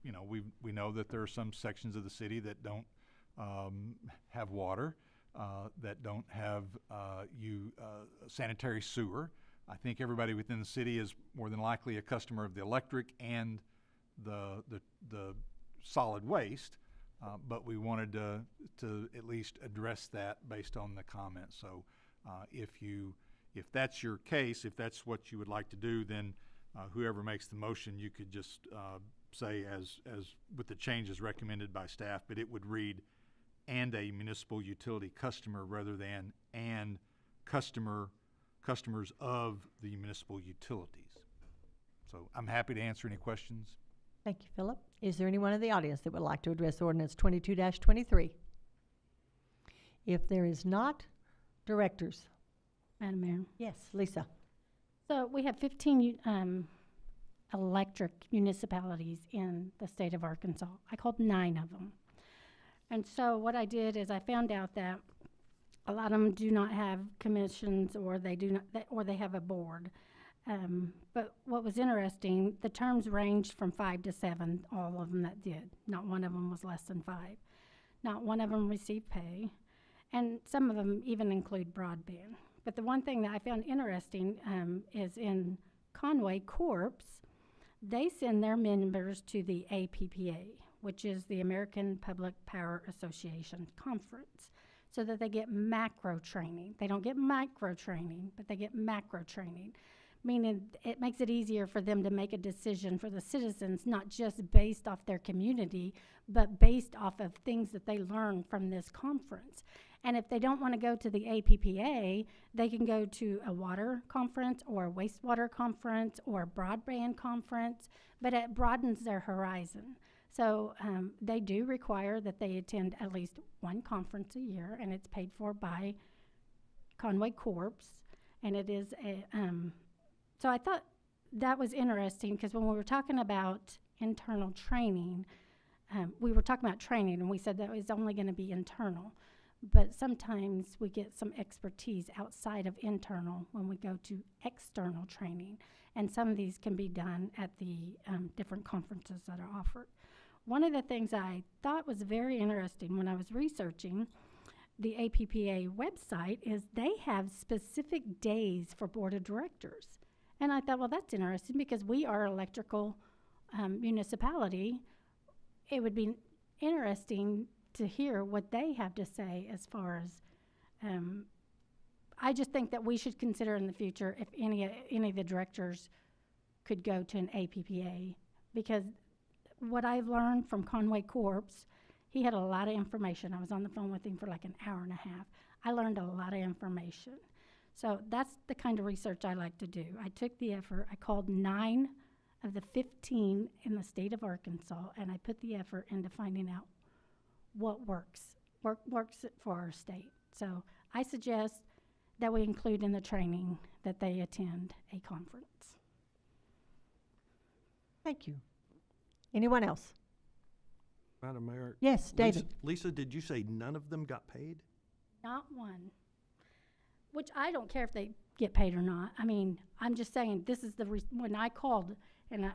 know that there are some sections of the city that don't have water. that don't have sanitary sewer. I think everybody within the city is more than likely a customer of the electric and the solid waste, but we wanted to at least address that based on the comments. So if that's your case, if that's what you would like to do, then whoever makes the motion, you could just say as with the changes recommended by staff, but it would read and a municipal utility customer rather than and customers of the municipal utilities. So I'm happy to answer any questions. Thank you, Philip. Is there anyone in the audience that would like to address ordinance 22-23? If there is not, directors. Madam Mayor. Yes, Lisa. So we have 15 electric municipalities in the state of Arkansas. I called 9 of them. And so what I did is I found out that a lot of them do not have commissions, or they do not, or they have a board. But what was interesting, the terms ranged from 5 to 7, all of them that did. Not one of them was less than 5. Not one of them received pay. And some of them even include broadband. But the one thing that I found interesting is in Conway Corps, they send their members to the APPA, which is the American Public Power Association Conference, so that they get macro training. They don't get micro training, but they get macro training, meaning it makes it easier for them to make a decision for the citizens, not just based off their community, but based off of things that they learn from this conference. And if they don't want to go to the APPA, they can go to a water conference or a wastewater conference or a broadband conference, but it broadens their horizon. So they do require that they attend at least one conference a year, and it's paid for by Conway Corps. And it is a, so I thought that was interesting, because when we were talking about internal training, we were talking about training, and we said that it was only going to be internal. But sometimes we get some expertise outside of internal when we go to external training. And some of these can be done at the different conferences that are offered. One of the things I thought was very interesting when I was researching the APPA website is they have specific days for board of directors. And I thought, well, that's interesting, because we are an electrical municipality. It would be interesting to hear what they have to say as far as, I just think that we should consider in the future if any of the directors could go to an APPA, because what I've learned from Conway Corps, he had a lot of information. I was on the phone with him for like an hour and a half. I learned a lot of information. So that's the kind of research I like to do. I took the effort. I called 9 of the 15 in the state of Arkansas, and I put the effort into finding out what works for our state. So I suggest that we include in the training that they attend a conference. Thank you. Anyone else? Madam Mayor? Yes, David. Lisa, did you say none of them got paid? Not one. Which I don't care if they get paid or not. I mean, I'm just saying, this is when I called, and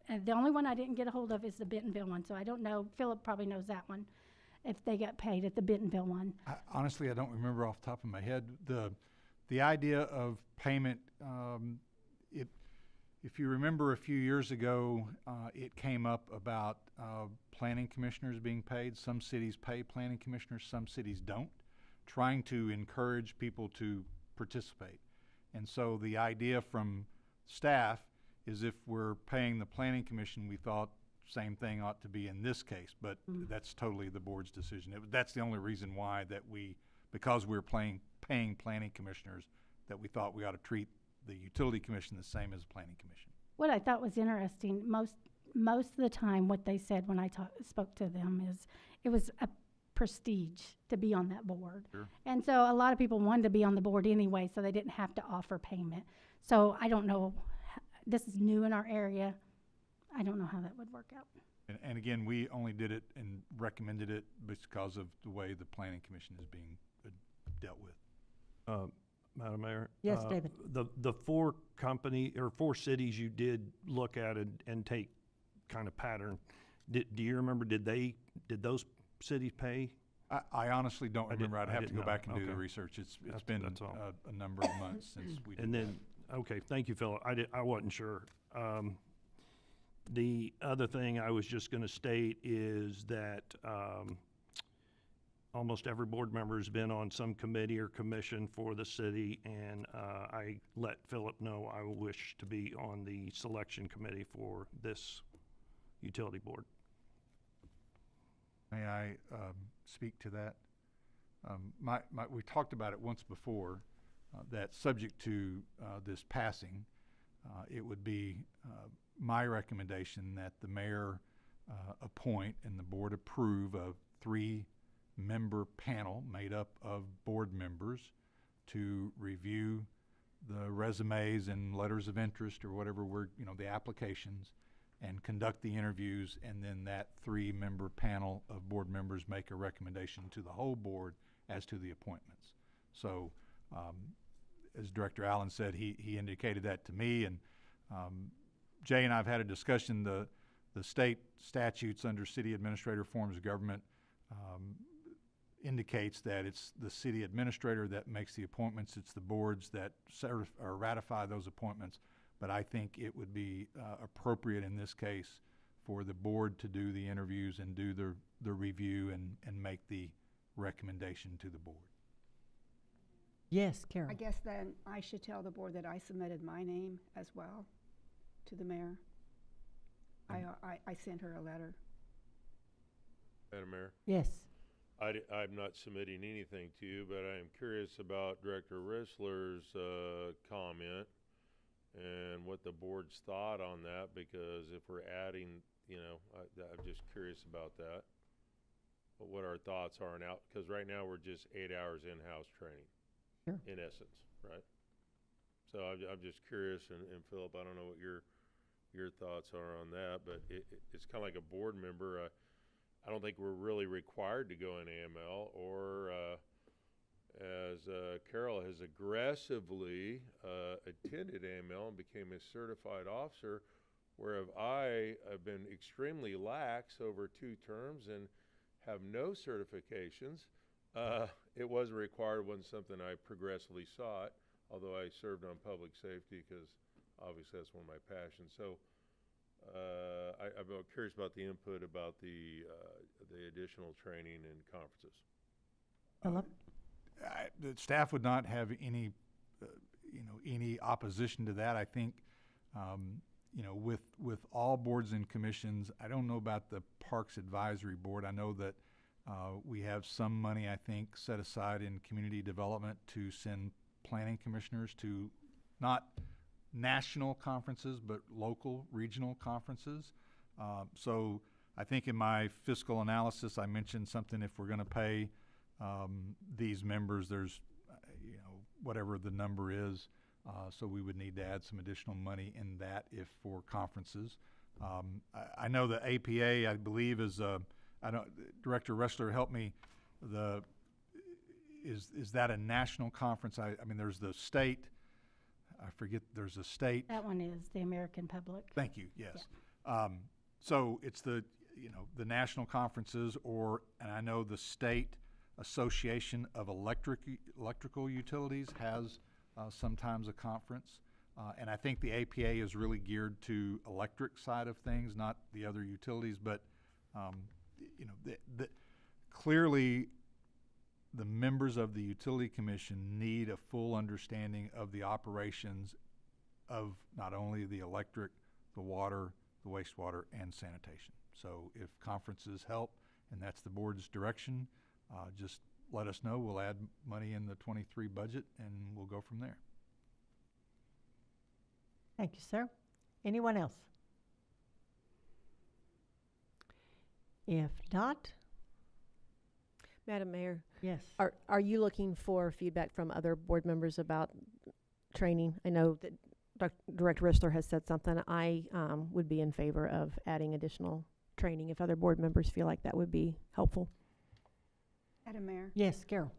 and the only one I didn't get a hold of is the Bentonville one. So I don't know. Philip probably knows that one, if they got paid at the Bentonville one. Honestly, I don't remember off the top of my head. The idea of payment, if you remember a few years ago, it came up about planning commissioners being paid. Some cities pay planning commissioners, some cities don't, trying to encourage people to participate. And so the idea from staff is, if we're paying the planning commission, we thought same thing ought to be in this case, but that's totally the board's decision. That's the only reason why because we're paying planning commissioners, that we thought we ought to treat the utility commission the same as the planning commission. What I thought was interesting, most of the time what they said when I spoke to them is it was a prestige to be on that board. Sure. And so a lot of people wanted to be on the board anyway, so they didn't have to offer payment. So I don't know, this is new in our area. I don't know how that would work out. And again, we only did it and recommended it because of the way the planning commission is being dealt with. Madam Mayor? Yes, David. The 4 cities you did look at and take kind of pattern, do you remember, did those cities pay I honestly don't I didn't- remember. I'd I have to didn't go know. back and do the Okay. research. It's That's- been that's all. a number of months since we did And that. then, okay, thank you, Philip. I wasn't sure. The other thing I was just gonna state is that, almost every board member has been on some committee or commission for the city, and, I let Philip know I wish to be on the selection committee for this utility board. May I speak to that? We talked about it once before, that subject to this passing, it would be my recommendation that the mayor appoint and the board approve a 3-member panel made up of board members to review the resumes and letters of interest or whatever the applications, and conduct the interviews, and then that 3-member panel of board members make a recommendation to the whole board as to the appointments. So, as Director Allen said, he indicated that to me, and Jay and I have had a discussion. The state statutes under city administrator forms of government indicates that it's the city administrator that makes the appointments. It's the boards that ratify those appointments. But I think it would be appropriate in this case for the board to do the interviews and do the review and make the recommendation to the board. Yes, Carol. I guess then I should tell the board that I submitted my name as well to the mayor. I sent her a letter. Madam Mayor? Yes. I'm not submitting anything to you, but I am curious about Director Rissler's comment and what the board's thought on that, because if we're adding, I'm just curious about that. But what our thoughts are now, because right now we're just 8 hours in-house training. Sure. In essence, right? So I'm just curious, and Philip, I don't know what your thoughts are on that, but it's kind of like a board member. I don't think we're really required to go in AML, or as Carol has aggressively attended AML and became a certified officer, where I have been extremely lax over 2 terms and have no certifications. It was required, wasn't something I progressively sought, although I served on public safety because obviously that's one of my passions. So I'm curious about the input about the additional training and conferences. Philip? The staff would not have any, any opposition to that. I think, with all boards and commissions, I don't know about the Parks Advisory Board. I know that we have some money, I think, set aside in community development to send planning commissioners to not national conferences, but local, regional conferences. So I think in my fiscal analysis, I mentioned something, if we're going to pay these members, there's, whatever the number is, so we would need to add some additional money in that if for conferences. I know the APA, I believe, is Director Ressler, help me. Is that a national conference? I mean, there's the state. I forget. There's a state. That one is the American Public. Thank you. Yes. Yeah. So it's the national conferences, and I know the state Association of Electrical Utilities has sometimes a conference, and I think the APA is really geared to electric side of things, not the other utilities. But clearly, the members of the Utility Commission need a full understanding of the operations of not only the electric, the water, the wastewater, and sanitation. So if conferences help, and that's the board's direction, just let us know. We'll add money in the 23 budget, and we'll go from there. Thank you, sir. Anyone else? If not, Madam Mayor. Yes. Are you looking for feedback from other board members about training? I know that Director Rissler has said something. I would be in favor of adding additional training if other board members feel like that would be helpful. Madam Mayor? Yes, Carol.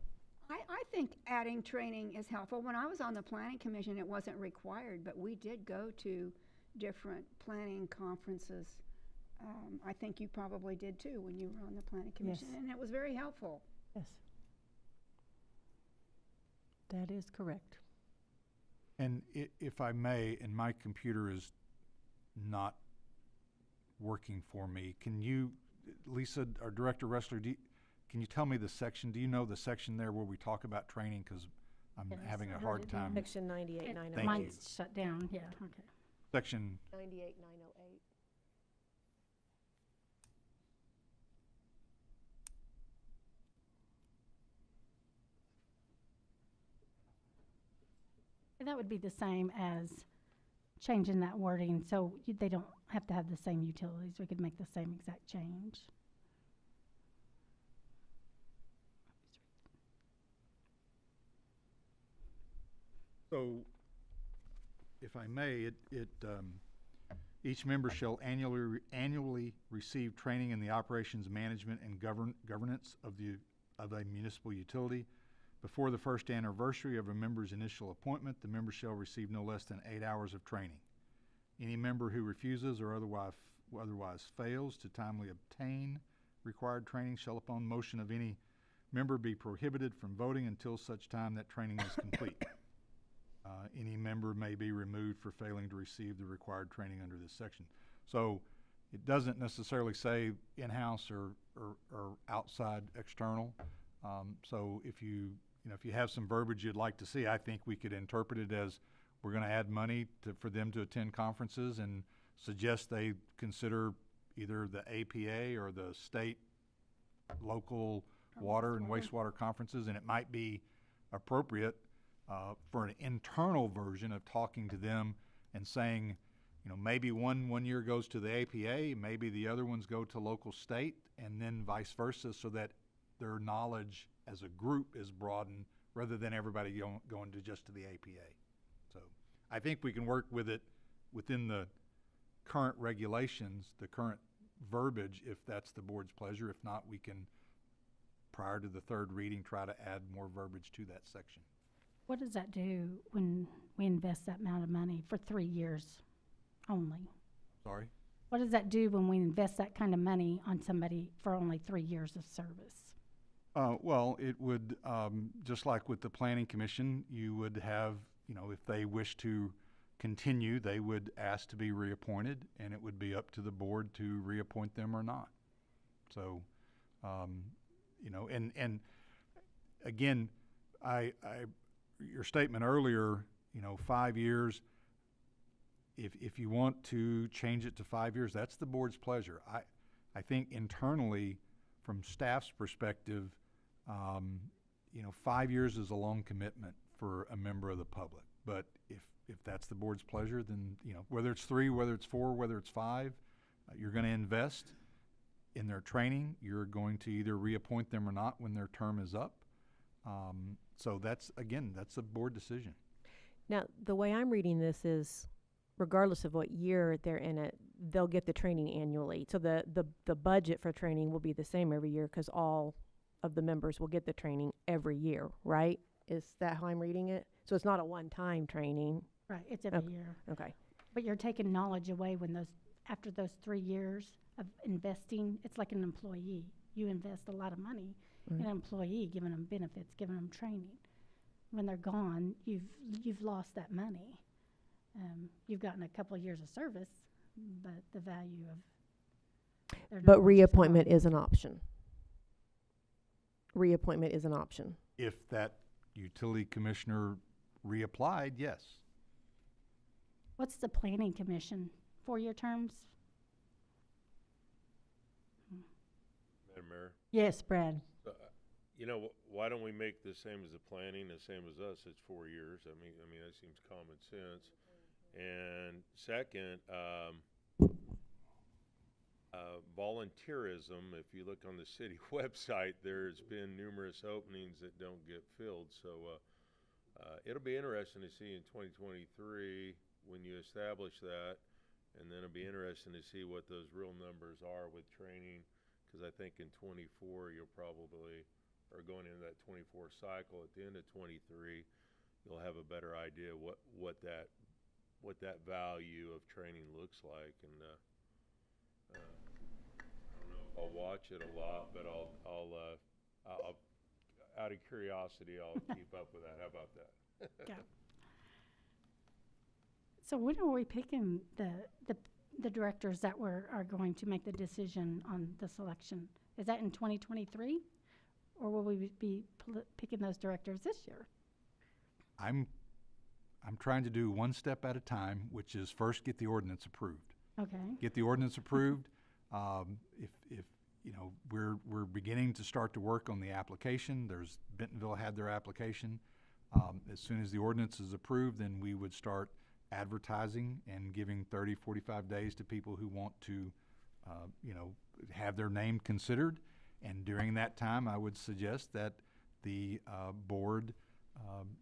I think adding training is helpful. When I was on the Planning Commission, it wasn't required, but we did go to different planning conferences. I think you probably did too when you were on the Planning Commission, Yes. and it was very helpful. Yes. That is correct. And if I may, and my computer is not working for me, can you, Lisa, our Director Wrestler, can you tell me the section? Do you know the section there where we talk about training? Because I'm Yes, having I a wrote hard it down. time. Section 98, It- 908. Thank you. Mine's shut down, yeah, okay. Section 98, 908. That would be the same as changing that wording, so they don't have to have the same utilities. We could make the same exact change. So, if I may, each member shall annually receive training in the operations management and governance of a municipal utility. Before the first anniversary of a member's initial appointment, the member shall receive no less than 8 hours of training. Any member who refuses or otherwise fails to timely obtain required training shall, upon motion of any member, be prohibited from voting until such time that training is complete. Any member may be removed for failing to receive the required training under this section. So it doesn't necessarily say in-house or outside external. So if you have some verbiage you'd like to see, I think we could interpret it as we're going to add money for them to attend conferences and suggest they consider either the APA or the state local water and wastewater conferences, and it might be appropriate for an internal version of talking to them and saying, maybe one year goes to the APA, maybe the other ones go to local state, and then vice versa, so that their knowledge as a group is broadened rather than everybody going just to the APA. So I think we can work with it within the current regulations, the current verbiage, if that's the board's pleasure. If not, we can, prior to the third reading, try to add more verbiage to that section. What does that do when we invest that amount of money for 3 years only? Sorry? What does that do when we invest that kind of money on somebody for only 3 years of service? Well, it would, just like with the Planning Commission, you would have, if they wish to continue, they would ask to be reappointed, and it would be up to the board to reappoint them or not. So, and again, your statement earlier, 5 years, if you want to change it to 5 years, that's the board's pleasure. I think internally, from staff's perspective, 5 years is a long commitment for a member of the public. But if that's the board's pleasure, then, whether it's 3, whether it's 4, whether it's 5, you're going to invest in their training. You're going to either reappoint them or not when their term is up. So that's a board decision. Now, the way I'm reading this is, regardless of what year they're in it, they'll get the training annually. So the budget for training will be the same every year because all of the members will get the training every year, right? Is that how I'm reading it? So it's not a one-time training. Right, it's every year. Okay. But you're taking knowledge away after those 3 years of investing. It's like an employee. You invest a lot of money in an employee, giving them benefits, giving them training. When they're gone, you've lost that money. You've gotten a couple of years of service, but the value of their But knowledge reappointment gone. is an option. Reappointment is an option. If that utility commissioner reapplied, yes. What's the planning commission? 4-year terms? Madam Mayor? Yes, Brad. So, why don't we make the same as the planning, the same as us? It's 4 years. I mean, that seems common sense. And second, volunteerism. If you look on the city website, there's been numerous openings that don't get filled. So it'll be interesting to see in 2023 when you establish that, and then it'll be interesting to see what those real numbers are with training, because I think in 24 you'll probably, or going into that 24 cycle at the end of 23, you'll have a better idea what that value of training looks like. And I don't know if I'll watch it a lot, but I'll out of curiosity, I'll keep up with that. How about that? Yeah. So when are we picking the directors that are going to make the decision on the selection? Is that in 2023? Or will we be picking those directors this year? I'm trying to do one step at a time, which is first get the ordinance approved. Okay. Get the ordinance approved. If you know, we're beginning to start to work on the application. Bentonville had their application. As soon as the ordinance is approved, then we would start advertising and giving 30, 45 days to people who want to, you know, have their name considered. And during that time, I would suggest that the board,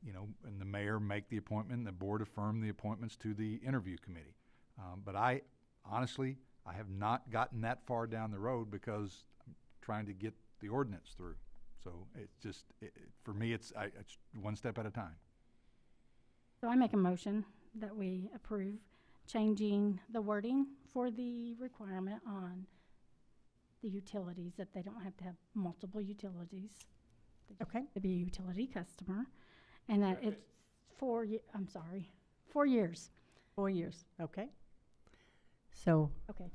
you know, and the mayor make the appointment, and the board affirm the appointments to the interview committee. But I honestly have not gotten that far down the road because I'm trying to get the ordinance through. So it's just, for me, it's one step at a time. So I make a motion that we approve changing the wording for the requirement on the utilities, that they don't have to have multiple utilities. Okay. To be a utility customer, and that it's 4 years. 4 years. 4 years, okay. So, Okay.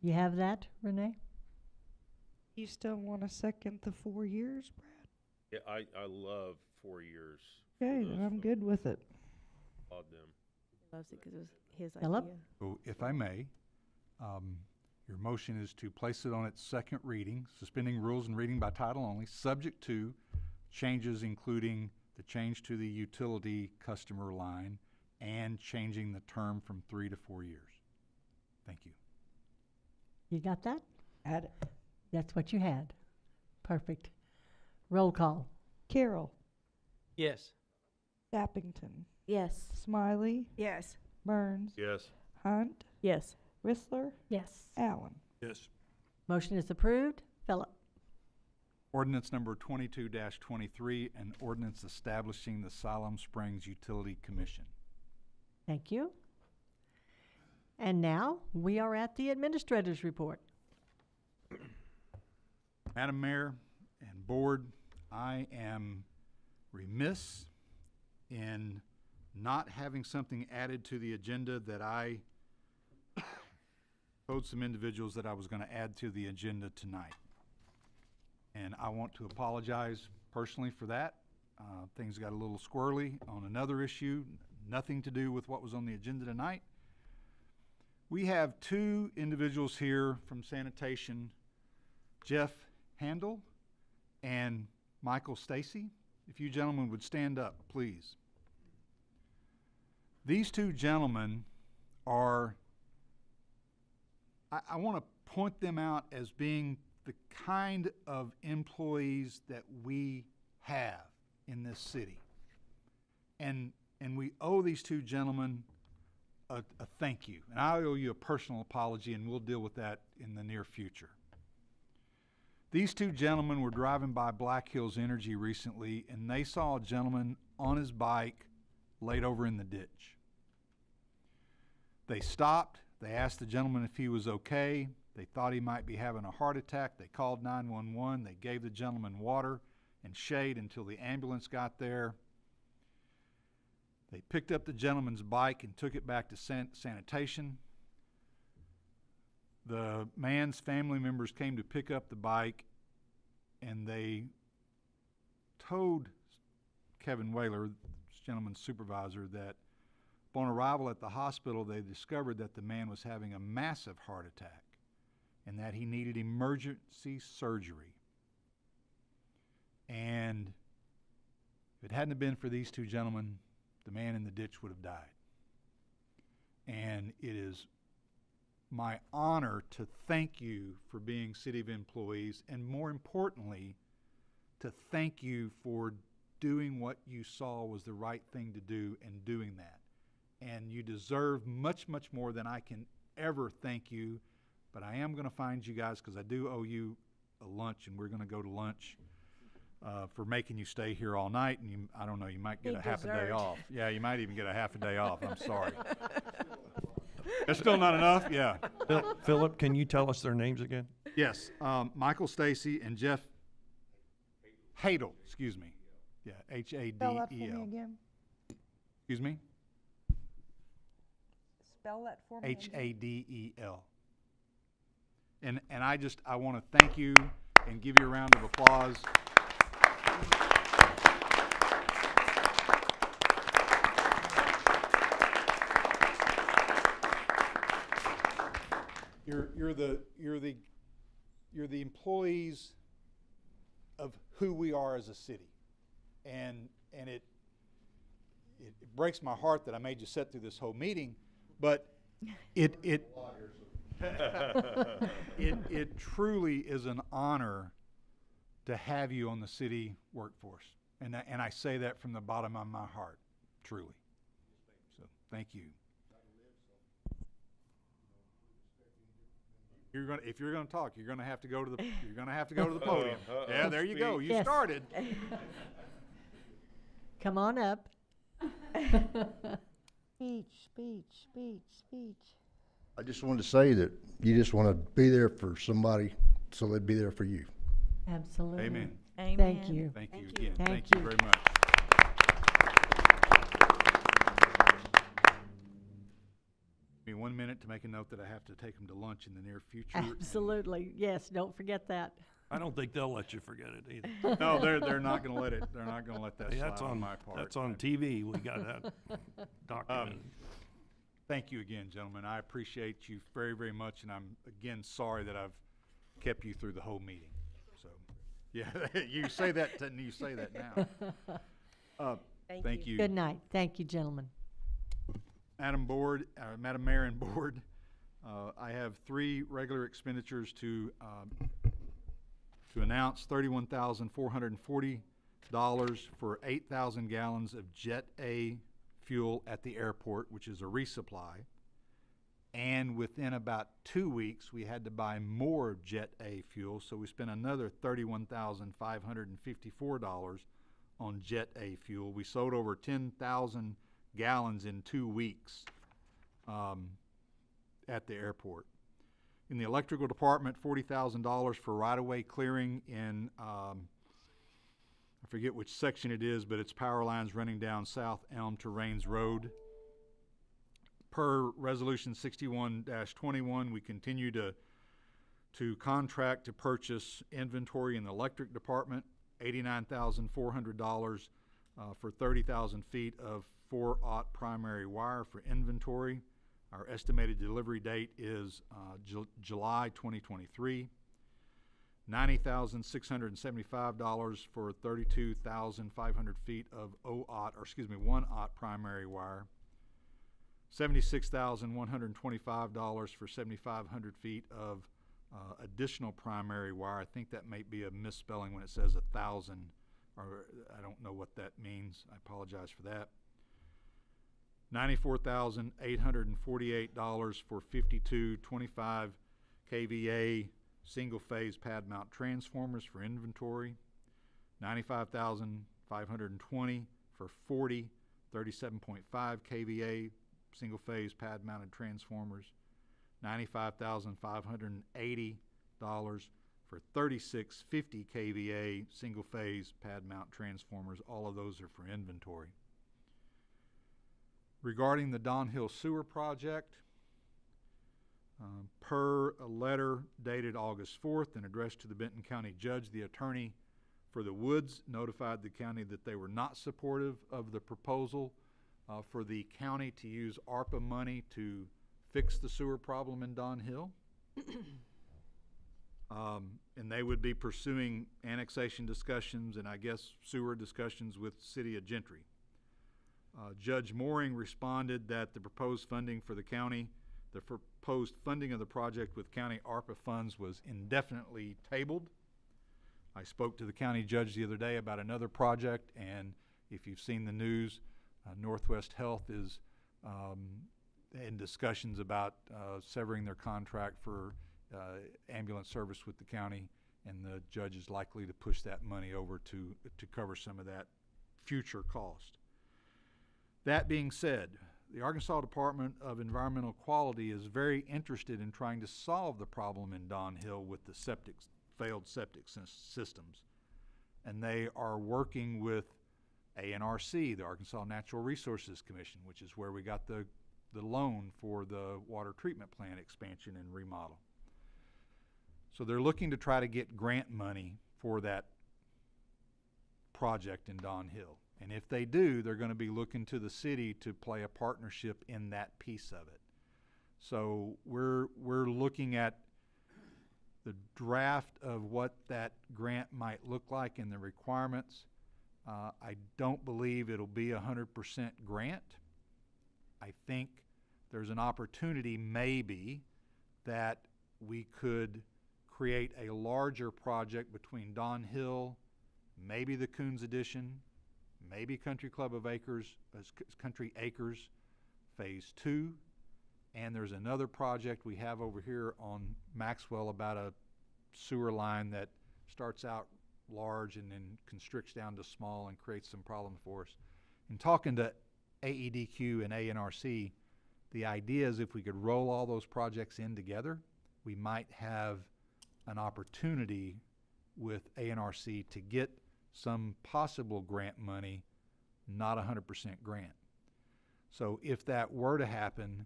you have that, Renee? You still want to second the 4 years, Brad? Yeah, I love 4 years. for Okay, those I'm folks. good with it. Applaud them. He loves it because it was his Philip? idea. So if I may, your motion is to place it on its second reading, suspending rules and reading by title only, subject to changes including the change to the utility customer line and changing the term from 3 to 4 years. Thank you. You got that? Add it. That's what you had. Perfect. Roll call. Carroll. Yes. Sappington. Yes. Smiley. Yes. Burns. Yes. Hunt. Yes. Whistler. Yes. Allen. Yes. Motion is approved. Philip? Ordinance number 22-23, an ordinance establishing the Siloam Springs Utility Commission. Thank you. And now, we are at the administrator's report. Madam Mayor and Board, I am remiss in not having something added to the agenda that I told some individuals that I was going to add to the agenda tonight. And I want to apologize personally for that. Things got a little squirrely on another issue, nothing to do with what was on the agenda tonight. We have two individuals here from sanitation, Jeff Handel and Michael Stacy. If you gentlemen would stand up, please. These two gentlemen are, I want to point them out as being the kind of employees that we have in this city. And we owe these two gentlemen a thank you. And I owe you a personal apology, and we'll deal with that in the near future. These two gentlemen were driving by Black Hills Energy recently, and they saw a gentleman on his bike laid over in the ditch. They stopped. They asked the gentleman if he was okay. They thought he might be having a heart attack. They called 911. They gave the gentleman water and shade until the ambulance got there. They picked up the gentleman's bike and took it back to sanitation. The man's family members came to pick up the bike, and they told Kevin Whaler, this gentleman's supervisor, that upon arrival at the hospital, they discovered that the man was having a massive heart attack and that he needed emergency surgery. And if it hadn't been for these two gentlemen, the man in the ditch would have died. And it is my honor to thank you for being city of employees, and more importantly, to thank you for doing what you saw was the right thing to do and doing that. And you deserve much, much more than I can ever thank you. But I am going to find you guys, because I do owe you a lunch, and we're going to go to lunch for making you stay here all night. And I don't know, you might get a half a day off. Yeah, you might even get a half a day off. I'm sorry. That's still not enough? Yeah. Philip, can you tell us their names again? Yes. Michael Stacy and Jeff Hadel, excuse me. Yeah, H-A-D-E-L. Spell that for me again. Excuse me? Spell that for me again. Hadel. And I want to thank you and give you a round of applause. You're the employees of who we are as a city, and it breaks my heart that I made you sit through this whole meeting, but it truly is an honor to have you on the city workforce, and I say that from the bottom of my heart, truly. So thank you. If you're gonna talk, you're gonna have to go to the podium. Yeah, there you go. You Yes. started. Come on up. Speech. I just wanted to say that you just want to be there for somebody, so they'd be there for you. Absolutely. Amen. Amen. Thank you. Thank you again. Thank Thank you you. very much. Give me 1 minute to make a note that I have to take them to lunch in the near future. Absolutely. Yes, don't forget that. I don't think they'll let you forget it either. No, they're not going to let it. They're not going to let that Hey, slide that's on on my part. That's on TV. We got that documented. Thank you again, gentlemen. I appreciate you very, very much, and I'm again sorry that I've kept you through the whole meeting. So, yeah, you say that and you say that now. Thank you. Good night. Thank you, gentlemen. Madam Mayor and Board, I have 3 regular expenditures to announce. $31,440 for 8,000 gallons of Jet A fuel at the airport, which is a resupply. And within about 2 weeks, we had to buy more Jet A fuel, so we spent another $31,554 on Jet A fuel. We sold over 10,000 gallons in 2 weeks at the airport. In the electrical department, $40,000 for right-of-way clearing in, I forget which section it is, but it's power lines running down South Elm to Rains Road. Per Resolution 61-21, we continue to contract to purchase inventory in the electric department, $89,400 for 30,000 feet of 4/0 primary wire for inventory. Our estimated delivery date is July 2023. $90,675 for 32,500 feet of 1/0 primary wire. $76,125 for 7,500 feet of additional primary wire. I think that may be a misspelling when it says 1,000, or I don't know what that means. I apologize for that. $94,848 for 52 25 kVA single-phase pad mount transformers for inventory. $95,520 for 40 37.5 kVA single-phase pad-mounted transformers. $95,580 for 36 50 kVA single-phase pad-mount transformers. All of those are for inventory. Regarding the Don Hill Sewer Project, per a letter dated August 4th and addressed to the Benton County Judge, the attorney for the Woods notified the county that they were not supportive of the proposal for the county to use ARPA money to fix the sewer problem in Don Hill. And they would be pursuing annexation discussions and I guess sewer discussions with City of Gentry. Judge Mooring responded that the proposed funding for the county, the proposed funding of the project with county ARPA funds was indefinitely tabled. I spoke to the county judge the other day about another project, and if you've seen the news, Northwest Health is in discussions about severing their contract for ambulance service with the county, and the judge is likely to push that money over to cover some of that future cost. That being said, the Arkansas Department of Environmental Quality is very interested in trying to solve the problem in Don Hill with the failed septic systems. and they are working with ANRC, the Arkansas Natural Resources Commission, which is where we got the loan for the water treatment plant expansion and remodel. So they're looking to try to get grant money for that project in Don Hill. And if they do, they're going to be looking to the city to play a partnership in that piece of it. So we're looking at the draft of what that grant might look like and the requirements. I don't believe it'll be 100% grant. I think there's an opportunity maybe that we could create a larger project between Don Hill, maybe the Coons Addition, maybe Country Club of Acres, Country Acres Phase 2, and there's another project we have over here on Maxwell about a sewer line that starts out large and then constricts down to small and creates some problems for us. In talking to AEDQ and ANRC, the idea is if we could roll all those projects in together, we might have an opportunity with ANRC to get some possible grant money, not 100% grant. So if that were to happen,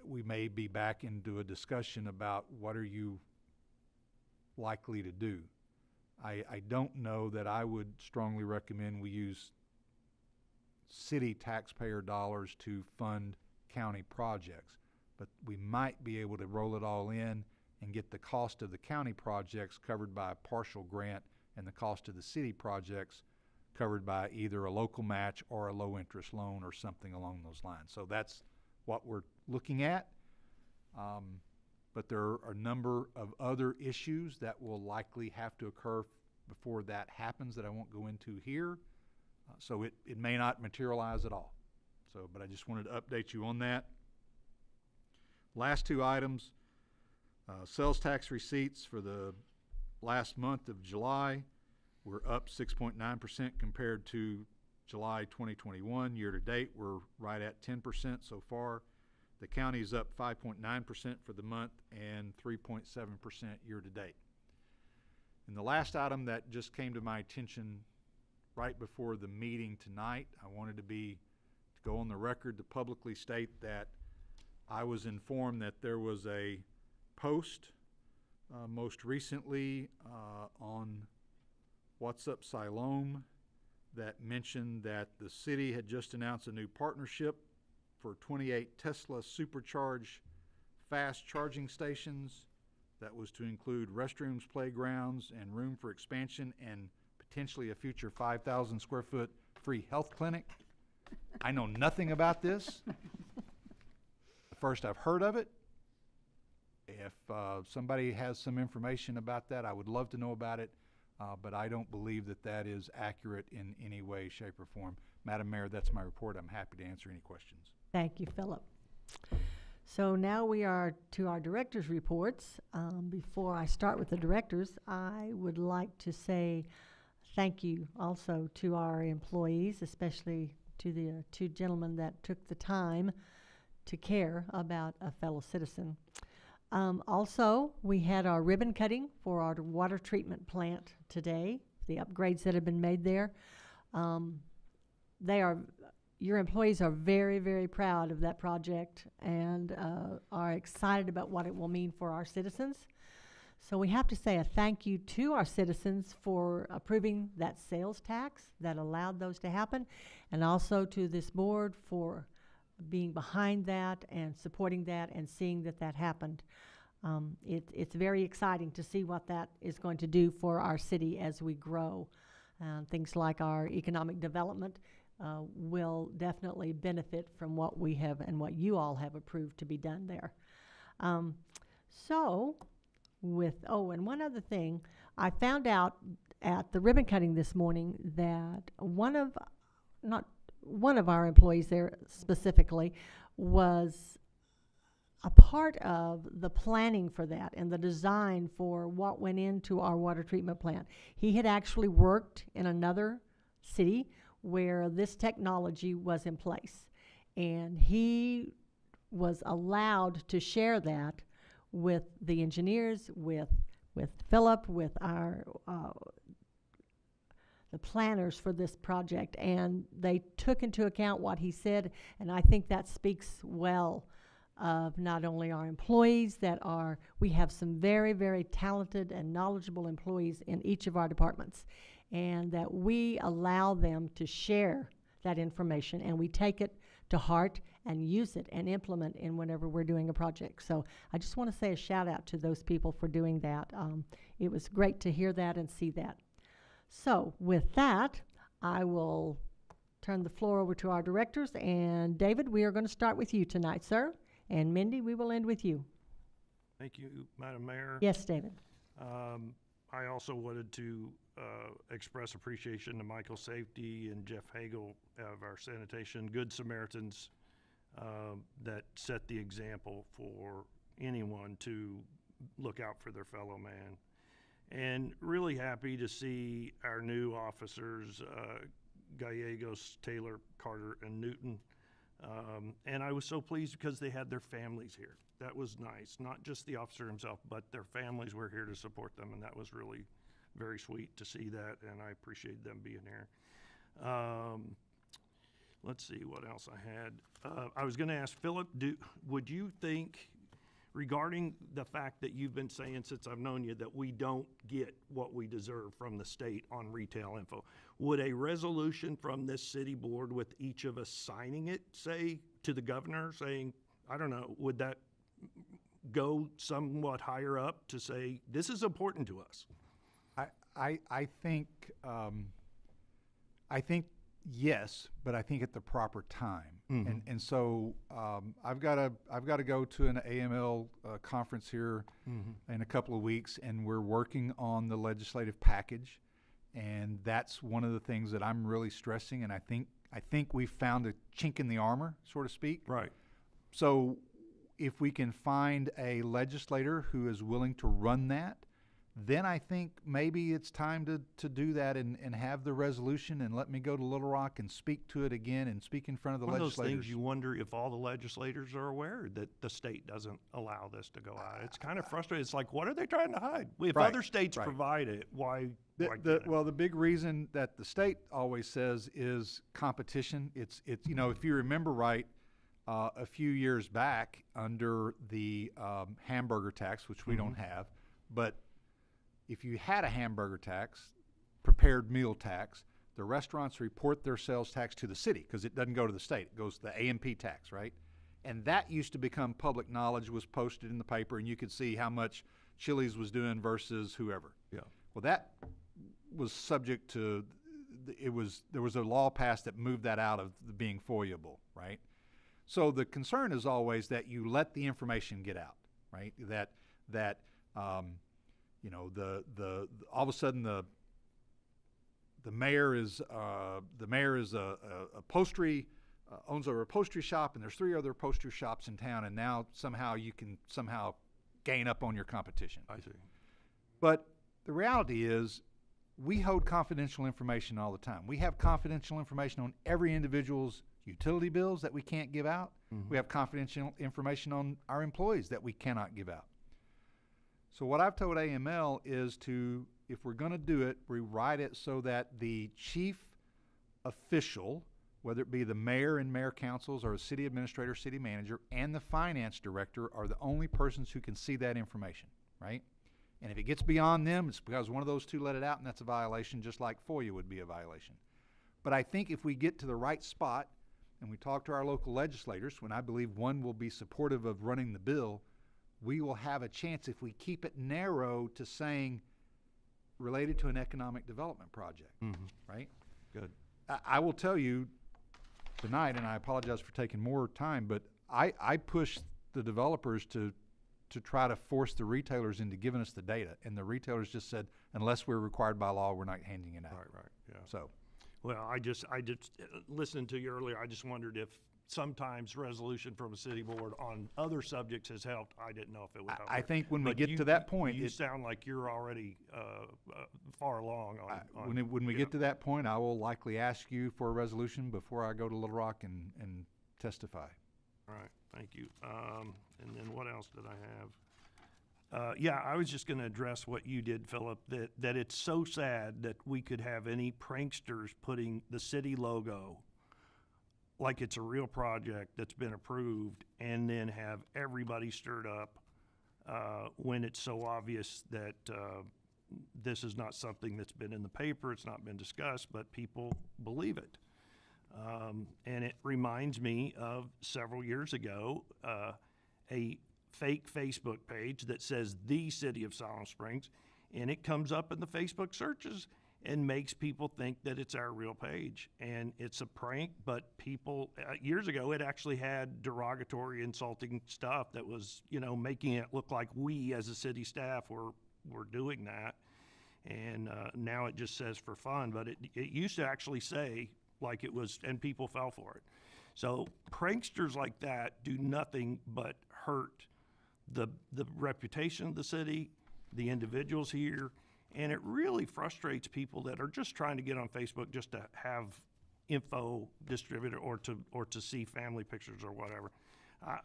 we may be back into a discussion about what are you likely to do. I don't know that I would strongly recommend we use city taxpayer dollars to fund county projects, but we might be able to roll it all in and get the cost of the county projects covered by a partial grant and the cost of the city projects covered by either a local match or a low interest loan or something along those lines. So that's what we're looking at. But there are a number of other issues that will likely have to occur before that happens that I won't go into here. So it may not materialize at all. So, but I just wanted to update you on that. Last two items, sales tax receipts for the last month of July were up 6.9% compared to July 2021. Year to date, we're right at 10% so far. The county is up 5.9% for the month and 3.7% year to date. And the last item that just came to my attention right before the meeting tonight, I wanted to go on the record to publicly state that I was informed that there was a post most recently on What's Up Siloam that mentioned that the city had just announced a new partnership for 28 Tesla supercharged fast charging stations that was to include restrooms, playgrounds, and room for expansion and potentially a future 5,000 square foot free health clinic. I know nothing about this. First I've heard of it. If somebody has some information about that, I would love to know about it, but I don't believe that that is accurate in any way, shape, or form. Madam Mayor, that's my report. I'm happy to answer any questions. Thank you, Philip. So now we are to our directors' reports. Before I start with the directors, I would like to say thank you also to our employees, especially to the two gentlemen that took the time to care about a fellow citizen. Also, we had our ribbon cutting for our water treatment plant today, the upgrades that have been made there. Your employees are very, very proud of that project and are excited about what it will mean for our citizens. So we have to say a thank you to our citizens for approving that sales tax that allowed those to happen, and also to this board for being behind that and supporting that and seeing that that happened. It's very exciting to see what that is going to do for our city as we grow. Things like our economic development will definitely benefit from what we have and what you all have approved to be done there. And one other thing, I found out at the ribbon cutting this morning that one of our employees there specifically was a part of the planning for that and the design for what went into our water treatment plant. He had actually worked in another city where this technology was in place, and he was allowed to share that with the engineers, with Philip, with our planners for this project, and they took into account what he said, and I think that speaks well of not only our employees we have some very, very talented and knowledgeable employees in each of our departments, and that we allow them to share that information, and we take it to heart and use it and implement in whenever we're doing a project. So I just want to say a shout out to those people for doing that. It was great to hear that and see that. So with that, I will turn the floor over to our directors. And David, we are going to start with you tonight, sir. And Mindy, we will end with you. Thank you, Madam Mayor. Yes, David. I also wanted to express appreciation to Michael Safety and Jeff Hagel of our sanitation, Good Samaritans, that set the example for anyone to look out for their fellow man. And really happy to see our new officers, Gallegos, Taylor, Carter, and Newton. And I was so pleased because they had their families here. That was nice. Not just the officer himself, but their families were here to support them, and that was really very sweet to see that, and I appreciate them being here. Let's see what else I had. I was going to ask Philip, would you think, regarding the fact that you've been saying since I've known you that we don't get what we deserve from the state on retail info, would a resolution from this city board with each of us signing it, say, to the governor saying, I don't know, would that go somewhat higher up to say, this is important to us? I think yes, but I think at the proper time. Mm-hmm. And so I've got to go to an AML conference here Mm-hmm. in a couple of weeks, and we're working on the legislative package, and that's one of the things that I'm really stressing. And I think we've found a chink in the armor, so to speak. Right. So if we can find a legislator who is willing to run that, then I think maybe it's time to do that and have the resolution and let me go to Little Rock and speak to it again and speak in front of the One legislators. of those things you wonder if all the legislators are aware that the state doesn't allow this to go out. It's kind of frustrating. It's like, what are they trying to hide? If Right, other states right. provide it, why can't Well, the big reason that the state always says is competition. It's if you remember right, a few years back under the hamburger tax, which we don't have, but if you had a hamburger tax, prepared meal tax, the restaurants report their sales tax to the city because it doesn't go to the state. It goes to the A&P tax, right? And that used to become public knowledge, was posted in the paper, and you could see how much Chili's was doing versus whoever. Yeah. Well, that was subject to, there was a law passed that moved that out of the being FOIA-able, right? So the concern is always that you let the information get out, right? That all of a sudden the mayor is a upholstery owns a upholstery shop, and there's 3 other upholstery shops in town, and now somehow you can gain up on your competition. I see. But the reality is, we hold confidential information all the time. We have confidential information on every individual's utility bills that we can't give out. Mm-hmm. We have confidential information on our employees that we cannot give out. So what I've told AML is if we're going to do it, rewrite it so that the chief official, whether it be the mayor and mayor councils or a city administrator, city manager, and the finance director are the only persons who can see that information, right? And if it gets beyond them, it's because one of those two let it out, and that's a violation, just like FOIA would be a violation. But I think if we get to the right spot and we talk to our local legislators, when I believe one will be supportive of running the bill, we will have a chance if we keep it narrow to saying related to an economic development project, right? Good. I will tell you tonight, and I apologize for taking more time, but I pushed the developers to try to force the retailers into giving us the data, and the retailers just said, unless we're required by law, we're not handing it out. Right, yeah. So, well, I just listening to you earlier, I just wondered if sometimes resolution from a city board on other subjects has helped. I didn't know if it would help. I think when we But get to that point, you sound like you're already far along on when we get to that point, I will likely ask you for a resolution before I go to Little Rock and testify. All right, thank you. And then what else did I have? Yeah, I was just going to address what you did, Philip, that it's so sad that we could have any pranksters putting the city logo like it's a real project that's been approved and then have everybody stirred up when it's so obvious that this is not something that's been in the paper, it's not been discussed, but people believe it. And it reminds me of several years ago, a fake Facebook page that says the City of Siloam Springs, and it comes up in the Facebook searches and makes people think that it's our real page. And it's a prank, but people, years ago, it actually had derogatory, insulting stuff that was, you know, making it look like we as a city staff were doing that. And now it just says for fun, but it used to actually say like it was, and people fell for it. So pranksters like that do nothing but hurt the reputation of the city, the individuals here, and it really frustrates people that are just trying to get on Facebook just to have info distributed or to see family pictures or whatever.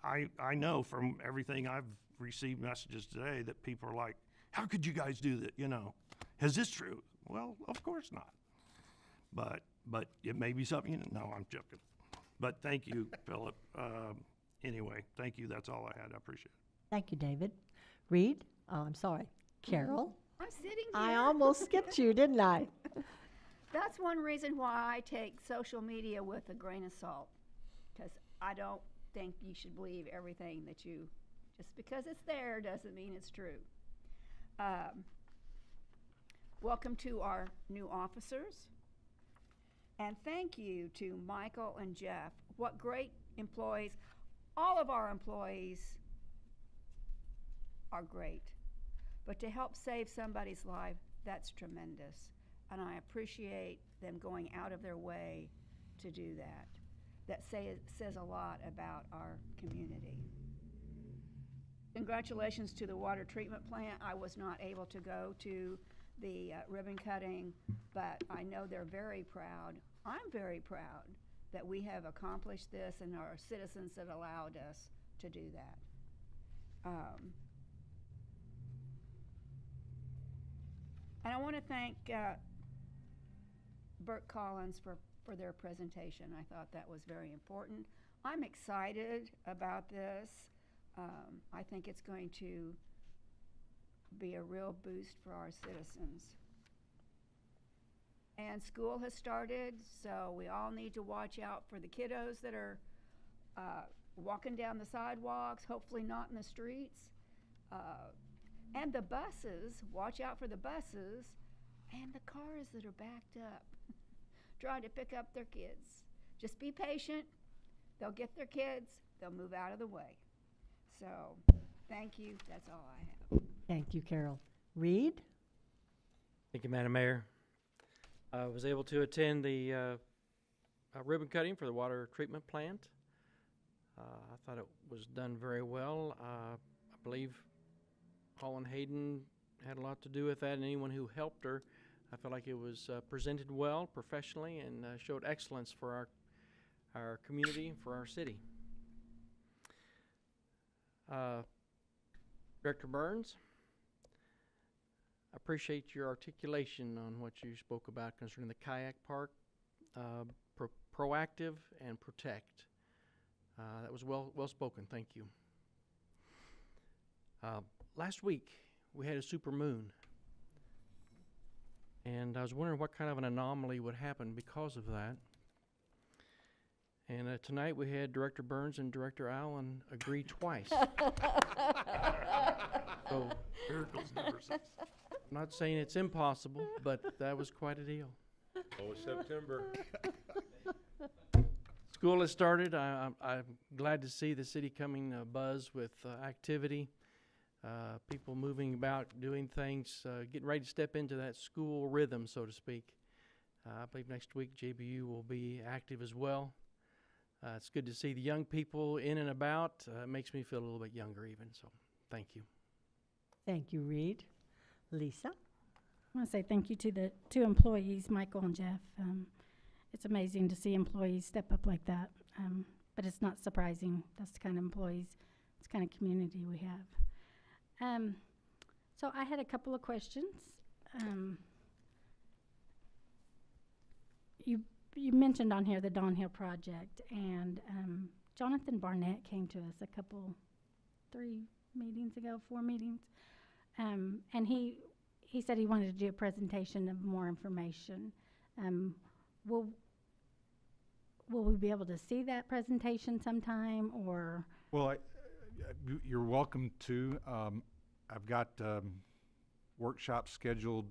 I know from everything I've received messages today that people are like, how could you guys do that? You know, is this true? Well, of course not. But it may be something, you know, no, I'm joking. But thank you, Philip. Anyway, thank you. That's all I had. I appreciate it. Thank you, David. Reed? Oh, I'm sorry. Carol? I'm sitting here. I almost skipped you, didn't I? That's one reason why I take social media with a grain of salt, because I don't think you should believe everything that you, just because it's there doesn't mean it's true. Welcome to our new officers. And thank you to Michael and Jeff. What great employees. All of our employees are great. But to help save somebody's life, that's tremendous. And I appreciate them going out of their way to do that. That says a lot about our community. Congratulations to the water treatment plant. I was not able to go to the ribbon cutting, but I know they're very proud. I'm very proud that we have accomplished this and our citizens that allowed us to do that. And I want to thank BURK Collins for their presentation. I thought that was very important. I'm excited about this. I think it's going to be a real boost for our citizens. And school has started, so we all need to watch out for the kiddos that are walking down the sidewalks, hopefully not in the streets. And the buses, watch out for the buses and the cars that are backed up trying to pick up their kids. Just be patient. They'll get their kids. They'll move out of the way. So, thank you. That's all I have. Thank you, Carol. Reed? Thank you, Madam Mayor. I was able to attend the ribbon cutting for the water treatment plant. I thought it was done very well. I believe Colin Hayden had a lot to do with that, and anyone who helped her. I felt like it was presented well, professionally, and showed excellence for our community, for our city. Director Burns, I appreciate your articulation on what you spoke about concerning the Kayak Park. Proactive and protect. That was well spoken. Thank you. Last week, we had a super moon. And I was wondering what kind of an anomaly would happen because of that. And tonight we had Director Burns and Director Allen agree twice. So, miracles never cease. I'm not saying it's impossible, but that was quite a deal. Oh, September. School has started. I'm glad to see the city coming buzz with activity. People moving about, doing things, getting ready to step into that school rhythm, so to speak. I believe next week JBU will be active as well. It's good to see the young people in and about. It makes me feel a little bit younger even, so thank you. Thank you, Reed. Lisa? I want to say thank you to the two employees, Michael and Jeff. It's amazing to see employees step up like that, but it's not surprising. That's the kind of employees, it's the kind of community we have. So I had a couple of questions. You mentioned on here the Don Hill project, and Jonathan Barnett came to us four meetings, and he said he wanted to do a presentation of more information. Will we be able to see that presentation sometime, or? Well, you're welcome to. I've got workshops scheduled.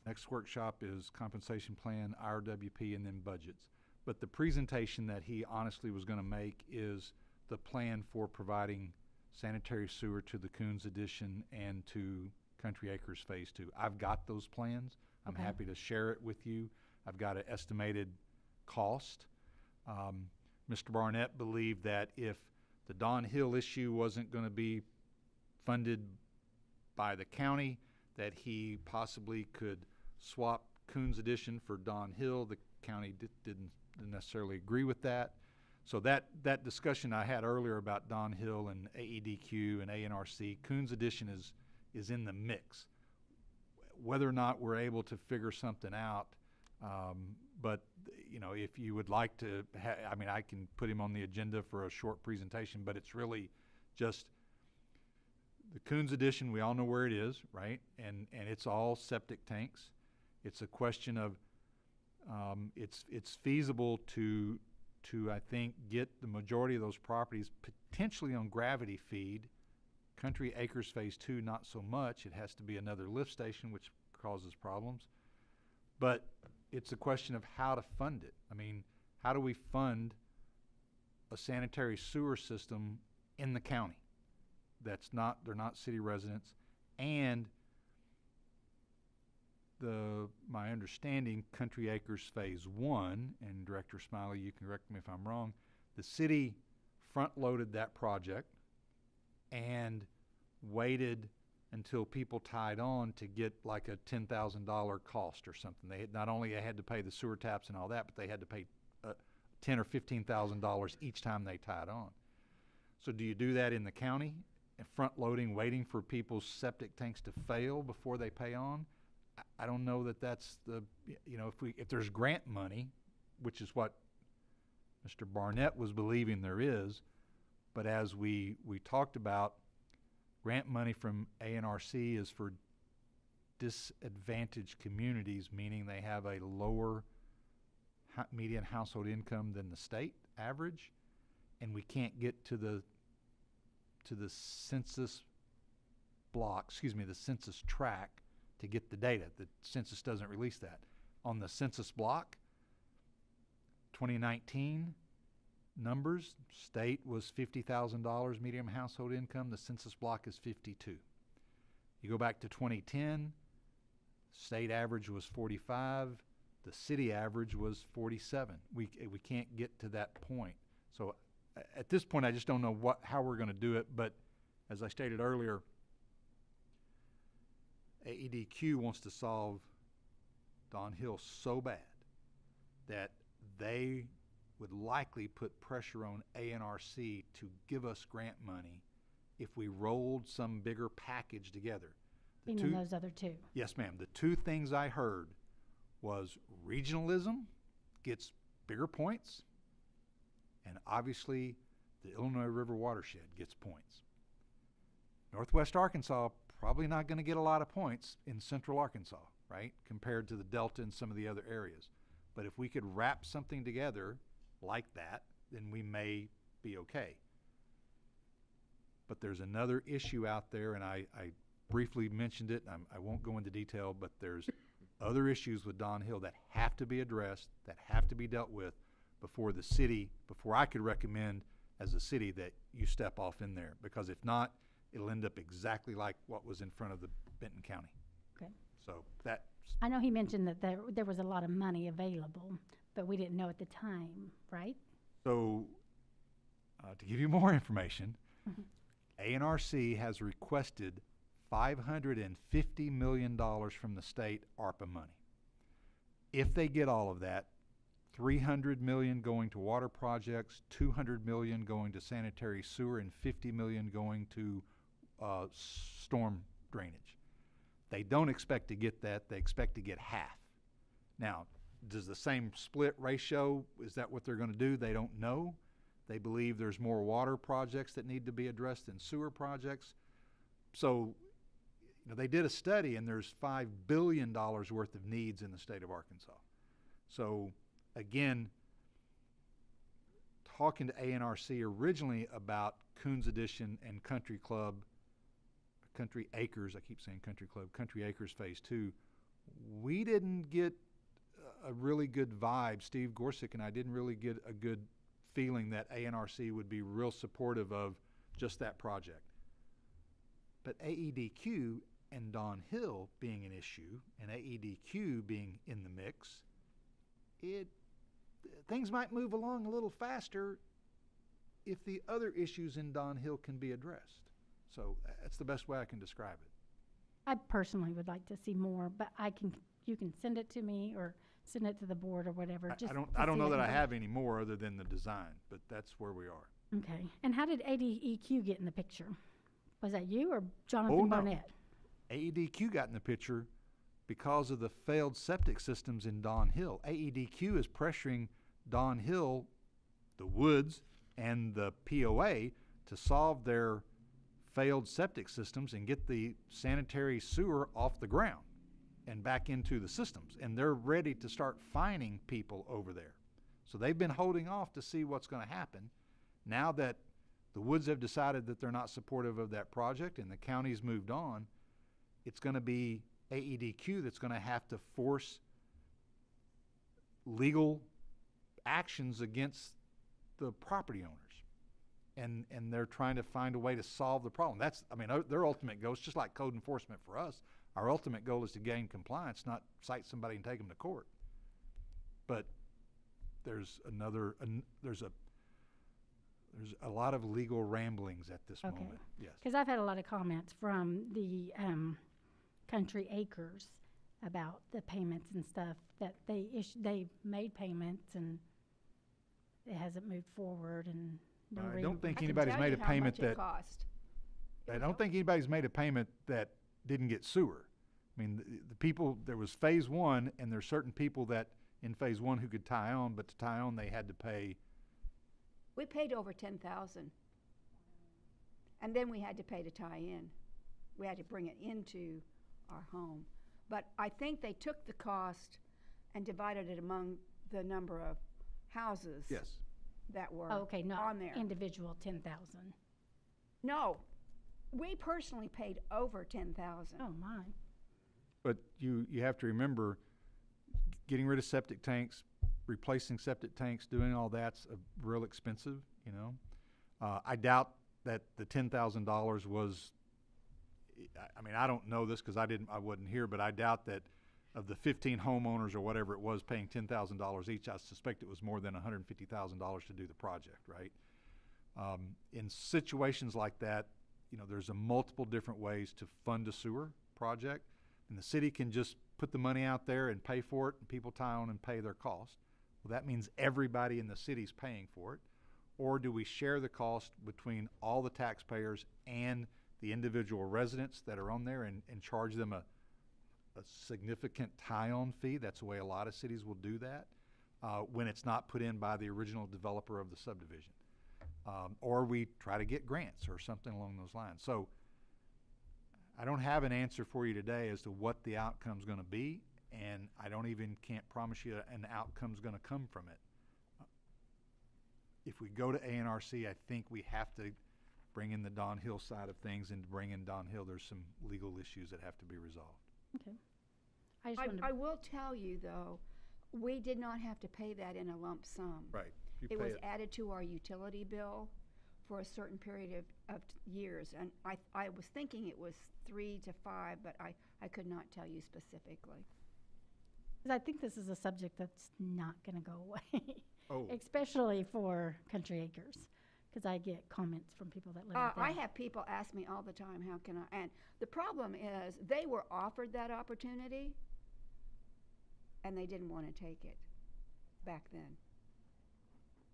Next workshop is compensation plan, IRWP, and then budgets. But the presentation that he honestly was going to make is the plan for providing sanitary sewer to the Coons Addition and to Country Acres Phase 2. I've got those plans. I'm Okay. happy to share it with you. I've got an estimated cost. Mr. Barnett believed that if the Don Hill issue wasn't going to be funded by the county, that he possibly could swap Coons Addition for Don Hill. The county didn't necessarily agree with that. So that discussion I had earlier about Don Hill and AEDQ and ANRC, Coons Addition is in the mix. Whether or not we're able to figure something out, but you know, if you would like to, I mean, I can put him on the agenda for a short presentation, but it's really just the Coons Addition. We all know where it is, right? And it's all septic tanks. It's a question of it's feasible to I think get the majority of those properties potentially on gravity feed. Country Acres Phase 2, not so much. It has to be another lift station, which causes problems. But it's a question of how to fund it. I mean, how do we fund a sanitary sewer system in the county that's not, they're not city residents? And my understanding, Country Acres Phase 1, and Director Smiley, you can correct me if I'm wrong, the city front-loaded that project and waited until people tied on to get like a $10,000 cost or something. They had, not only had to pay the sewer taps and all that, but they had to pay $10,000 or $15,000 each time they tied on. So do you do that in the county, front-loading, waiting for people's septic tanks to fail before they pay on? I don't know that that's the, you know, if there's grant money, which is what Mr. Barnett was believing there is, but as we talked about, grant money from ANRC is for disadvantaged communities, meaning they have a lower median household income than the state average, and we can't get to the census block, the census track to get the data. The census doesn't release that. On the census block, 2019 numbers, state was $50,000 median household income. The census block is 52. You go back to 2010, state average was 45. The city average was 47. We can't get to that point. So at this point, I just don't know how we're going to do it. But as I stated earlier, AEDQ wants to solve Don Hill so bad that they would likely put pressure on ANRC to give us grant money if we rolled some bigger package together. Meaning those other two? Yes, ma'am. The two things I heard was regionalism gets bigger points, and obviously the Illinois River Watershed gets points. Northwest Arkansas probably not going to get a lot of points in central Arkansas, right, compared to the Delta and some of the other areas. But if we could wrap something together like that, then we may be okay. But there's another issue out there, and I briefly mentioned it. I won't go into detail, but there's other issues with Don Hill that have to be addressed, that have to be dealt with before the city, before I could recommend as a city that you step off in there. Because if not, it'll end up exactly like what was in front of the Benton County. Okay. So that. I know he mentioned that there was a lot of money available, but we didn't know at the time, right? So to give you more information, ANRC has requested $550 million from the state ARPA money. If they get all of that, $300 million going to water projects, $200 million going to sanitary sewer, and $50 million going to storm drainage. They don't expect to get that, they expect to get half. Now, does the same split ratio, is that what they're gonna do? They don't know. They believe there's more water projects that need to be addressed than sewer projects. So, you know, they did a study and there's $5 billion worth of needs in the state of Arkansas. So, again, talking to ANRC originally about Coons Edition and Country Acres, I keep saying Country Club, Country Acres Phase 2, we didn't get a really good vibe. Steve Gorsuch and I didn't really get a good feeling that ANRC would be real supportive of just that project. But AEDQ and Don Hill being an issue, and AEDQ being in the mix, things might move along a little faster if the other issues in Don Hill can be addressed. So that's the best way I can describe it. I personally would like to see more, but you can send it to me or send it to the board or whatever. I don't know that I have any more other than the design, but that's where we are. Okay. And how did ADEQ get in the picture? Was that you or Jonathan Barnett? AEDQ got in the picture because of the failed septic systems in Don Hill. AEDQ is pressuring Don Hill, the Woods, and the POA to solve their failed septic systems and get the sanitary sewer off the ground and back into the systems. And they're ready to start fining people over there. So they've been holding off to see what's going to happen. Now that the Woods have decided that they're not supportive of that project and the county's moved on, it's going to be AEDQ that's going to have to force legal actions against the property owners. And they're trying to find a way to solve the problem. Their ultimate goal is just like code enforcement for us. Our ultimate goal is to gain compliance, not cite somebody and take them to court. But there's a lot of legal ramblings at this moment. Yes. Because I've had a lot of comments from the Country Acres about the payments and stuff that they made payments and it hasn't moved forward and I don't think anybody's made a payment that I don't think anybody's made a payment that didn't get sewer. I mean, the people, there was phase 1 and there's certain people that in phase 1 who could tie on, but to tie on they had to pay. We paid over $10,000. And then we had to pay to tie in. We had to bring it into our home. But I think they took the cost and divided it among the number of houses. Yes. That were okay, not on there. Individual 10,000. No, we personally paid over 10,000. Oh my! But you have to remember, getting rid of septic tanks, replacing septic tanks, doing all that's real expensive. You know, I doubt that the $10,000 was. I mean, I don't know this because I wasn't here, but I doubt that. Of the 15 homeowners or whatever it was paying $10,000 each, I suspect it was more than $150,000 to do the project, right? In situations like that, you know, there's multiple different ways to fund a sewer project, and the city can just put the money out there and pay for it, and people tie on and pay their cost. Well, that means everybody in the city's paying for it. Or do we share the cost between all the taxpayers and the individual residents that are on there and charge them a significant tie-on fee? That's the way a lot of cities will do that when it's not put in by the original developer of the subdivision. Or we try to get grants or something along those lines. So I don't have an answer for you today as to what the outcome's going to be, and I can't promise you an outcome's going to come from it. If we go to ANRC, I think we have to bring in the Don Hill side of things, and to bring in Don Hill, there's some legal issues that have to be resolved. Okay. I will tell you, though, we did not have to pay that in a lump sum. Right. It was added to our utility bill for a certain period of years. And I was thinking it was 3 to 5, but I could not tell you specifically. 'Cause I think this is a subject that's not going to go away. Oh. Especially for Country Acres. Because I get comments from people that live there. I have people ask me all the time, how can I? And the problem is they were offered that opportunity and they didn't want to take it back then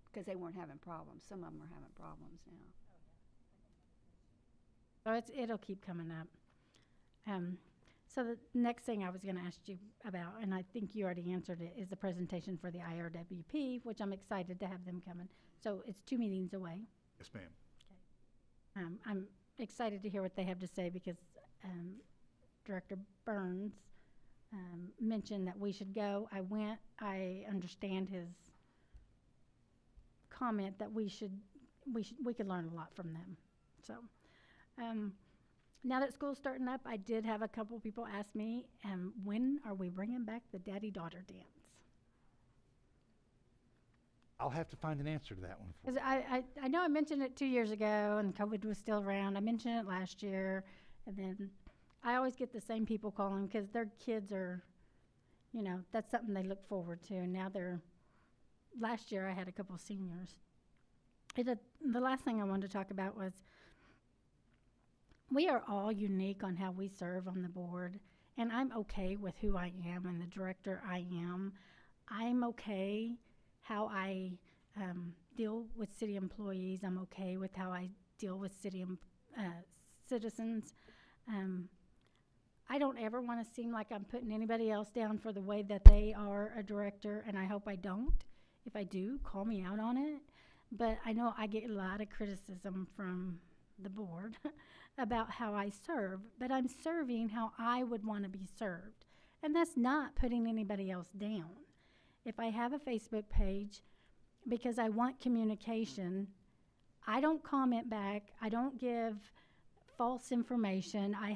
because they weren't having problems. Some of them are having problems now. So it'll keep coming up. So the next thing I was going to ask you about, and I think you already answered it, is the presentation for the IRWP, which I'm excited to have them coming. So it's 2 meetings away. Yes, ma'am. I'm excited to hear what they have to say because Director Burns mentioned that we should go. I went. I understand his comment that we could learn a lot from them. So now that school's starting up, I did have a couple people ask me, when are we bringing back the daddy-daughter dance? I'll have to find an answer to that one for 'Cause you. I know I mentioned it 2 years ago and COVID was still around. I mentioned it last year, and then I always get the same people calling because their kids are, you know, that's something they look forward to. And now last year I had a couple of seniors. The last thing I wanted to talk about was we are all unique on how we serve on the board, and I'm okay with who I am and the director I am. I'm okay how I deal with city employees. I'm okay with how I deal with city citizens. I don't ever want to seem like I'm putting anybody else down for the way that they are a director, and I hope I don't. If I do, call me out on it. But I know I get a lot of criticism from the board about how I serve, but I'm serving how I would want to be served. And that's not putting anybody else down. If I have a Facebook page, because I want communication, I don't comment back. I don't give false information. I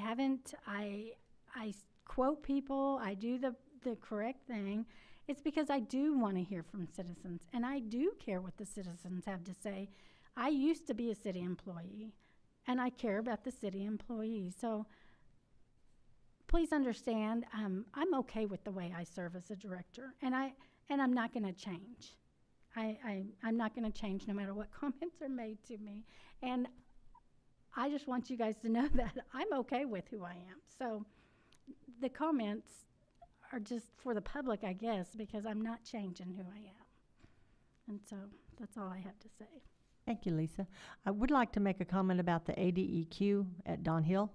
quote people. I do the correct thing. It's because I do want to hear from citizens, and I do care what the citizens have to say. I used to be a city employee, and I care about the city employees. So please understand, I'm okay with the way I serve as a director, and I'm not going to change. I'm not going to change no matter what comments are made to me. And I just want you guys to know that I'm okay with who I am. So the comments are just for the public, I guess, because I'm not changing who I am. And so that's all I have to say. Thank you, Lisa. I would like to make a comment about the ADEQ at Don Hill.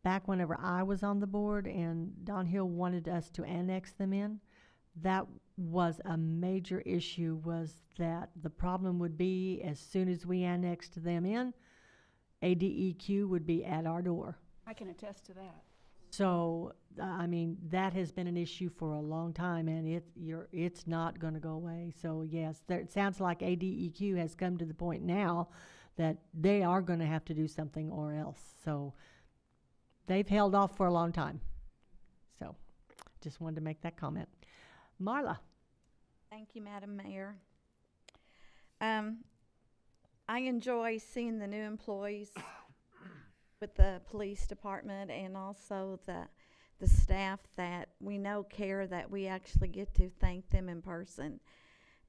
Back whenever I was on the board and Don Hill wanted us to annex them in, that was a major issue, was that the problem would be as soon as we annexed them in, ADEQ would be at our door. I can attest to that. So, I mean, that has been an issue for a long time, and it's not going to go away. So, yes, it sounds like ADEQ has come to the point now that they are going to have to do something or else. So, they've held off for a long time. So, just wanted to make that comment. Marla. Thank you, Madam Mayor. I enjoy seeing the new employees with the police department, and also the staff that we know care, that we actually get to thank them in person.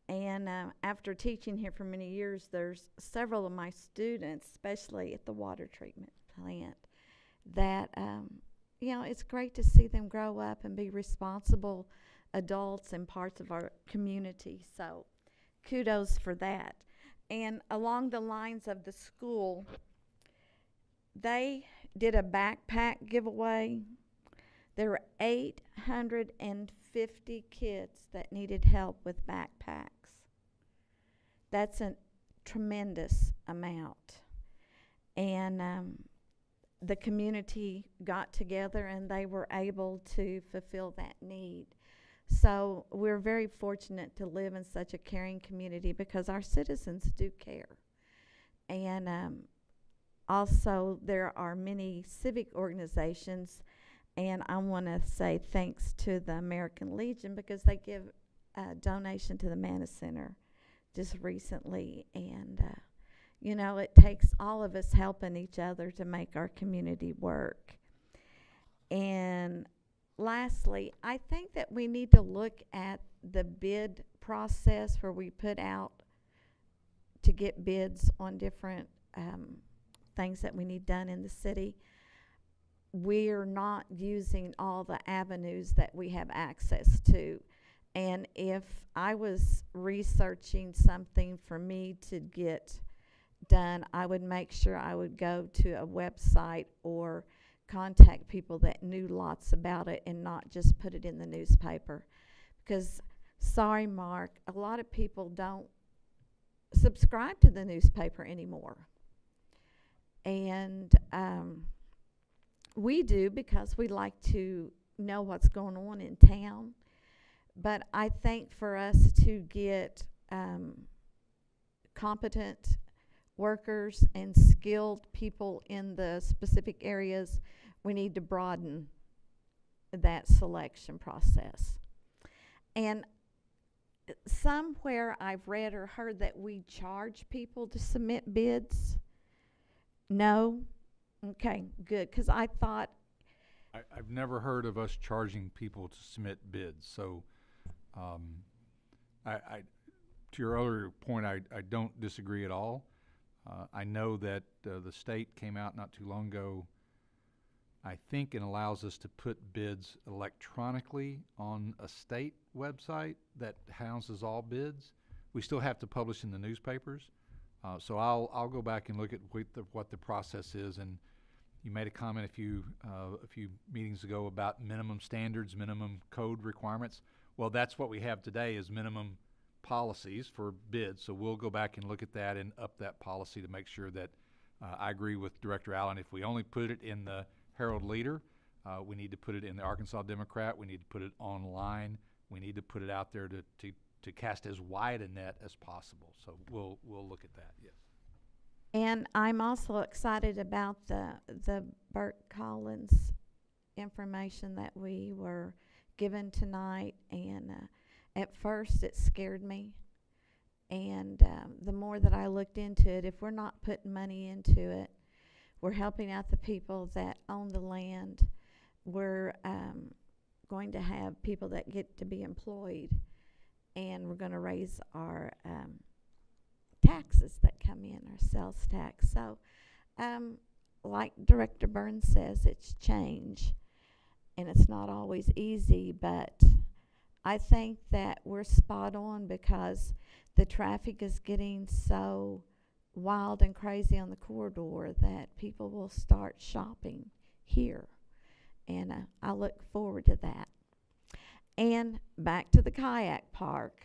And after teaching here for many years, there's several of my students, especially at the water treatment plant, that it's great to see them grow up and be responsible adults and parts of our community. So kudos for that. And along the lines of the school, they did a backpack giveaway. There were 850 kids that needed help with backpacks. That's a tremendous amount. And the community got together and they were able to fulfill that need. So we're very fortunate to live in such a caring community because our citizens do care. And also, there are many civic organizations, and I want to say thanks to the American Legion because they give a donation to the Manna Center just recently. And, it takes all of us helping each other to make our community work. And lastly, I think that we need to look at the bid process where we put out to get bids on different things that we need done in the city. We're not using all the avenues that we have access to. And if I was researching something for me to get done, I would make sure I would go to a website or contact people that knew lots about it and not just put it in the newspaper. Because, sorry, Mark, a lot of people don't subscribe to the newspaper anymore. And we do, because we like to know what's going on in town. But I think for us to get competent workers and skilled people in the specific areas, we need to broaden that selection process. And somewhere I've read or heard that we charge people to submit bids. No? Okay, good, because I thought... I've never heard of us charging people to submit bids, so to your other point, I don't disagree at all. I know that the state came out not too long ago, I think, and allows us to put bids electronically on a state website that houses all bids. We still have to publish in the newspapers, so I'll go back and look at what the process is. And you made a comment a few meetings ago about minimum standards, minimum code requirements. Well, that's what we have today is minimum policies for bids. So we'll go back and look at that and up that policy to make sure that I agree with Director Allen. If we only put it in the Herald Leader, we need to put it in the Arkansas Democrat. We need to put it online. We need to put it out there to cast as wide a net as possible. So we'll look at that. Yes. And I'm also excited about the BURK Collins information that we were given tonight. And at first it scared me. And the more that I looked into it, if we're not putting money into it, we're helping out the people that own the land. We're going to have people that get to be employed. And we're going to raise our taxes that come in, our sales tax. So, like Director Burns says, it's change. And it's not always easy, but I think that we're spot on because the traffic is getting so wild and crazy on the corridor that people will start shopping here. And I look forward to that. And back to the kayak park.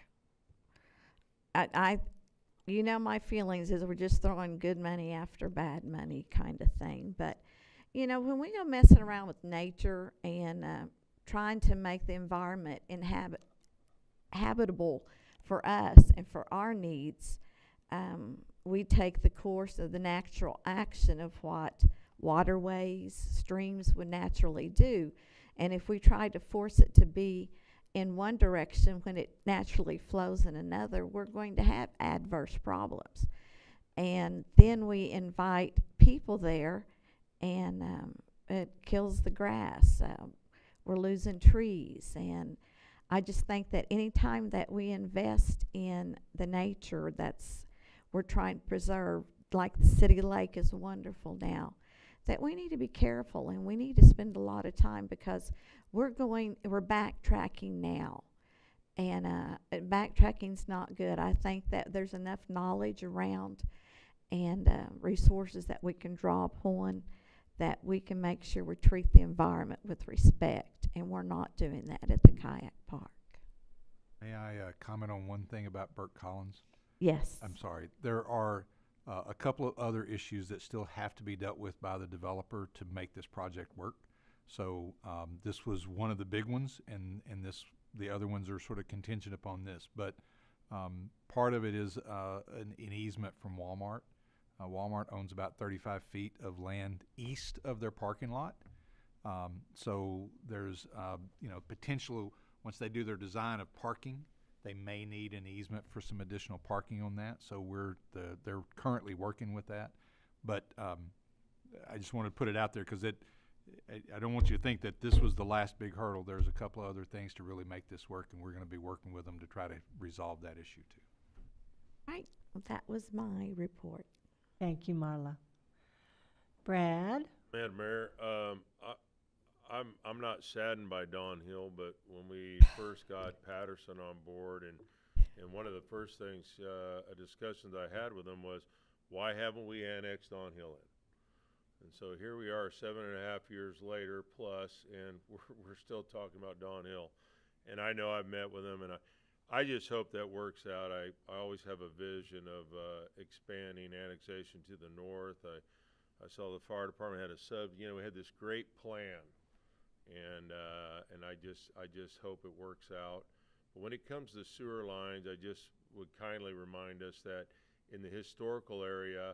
You know, my feelings is we're just throwing good money after bad money kind of thing. But, you know, when we go messing around with nature and trying to make the environment habitable for us and for our needs, we take the course of the natural action of what waterways, streams would naturally do. And if we try to force it to be in one direction when it naturally flows in another, we're going to have adverse problems. And then we invite people there, and it kills the grass. We're losing trees. And I just think that any time that we invest in the nature we're trying to preserve, like the city lake is wonderful now, that we need to be careful and we need to spend a lot of time because we're backtracking now. And backtracking's not good. I think that there's enough knowledge around and resources that we can draw upon that we can make sure we treat the environment with respect, and we're not doing that at the kayak park. May I comment on one thing about BURK Collins? Yes. I'm sorry. There are a couple of other issues that still have to be dealt with by the developer to make this project work. So this was one of the big ones, and the other ones are sort of contingent upon this. But part of it is an easement from Walmart. Walmart owns about 35 feet of land east of their parking lot. So there's potential, once they do their design of parking, they may need an easement for some additional parking on that. So they're currently working with that. But I just wanted to put it out there because I don't want you to think that this was the last big hurdle. There's a couple of other things to really make this work, and we're going to be working with them to try to resolve that issue too. Right. Well, that was my report. Thank you, Marla. Brad? Madam Mayor, I'm not saddened by Don Hill, but when we first got Patterson on board, and one of the first things, a discussion that I had with him was, why haven't we annexed Don Hill in? And so here we are 7.5 years later plus, and we're still talking about Don Hill. And I know I've met with him, and I just hope that works out. I always have a vision of expanding annexation to the north. I saw the fire department had we had this great plan, and I just hope it works out. But when it comes to sewer lines, I just would kindly remind us that in the historical area,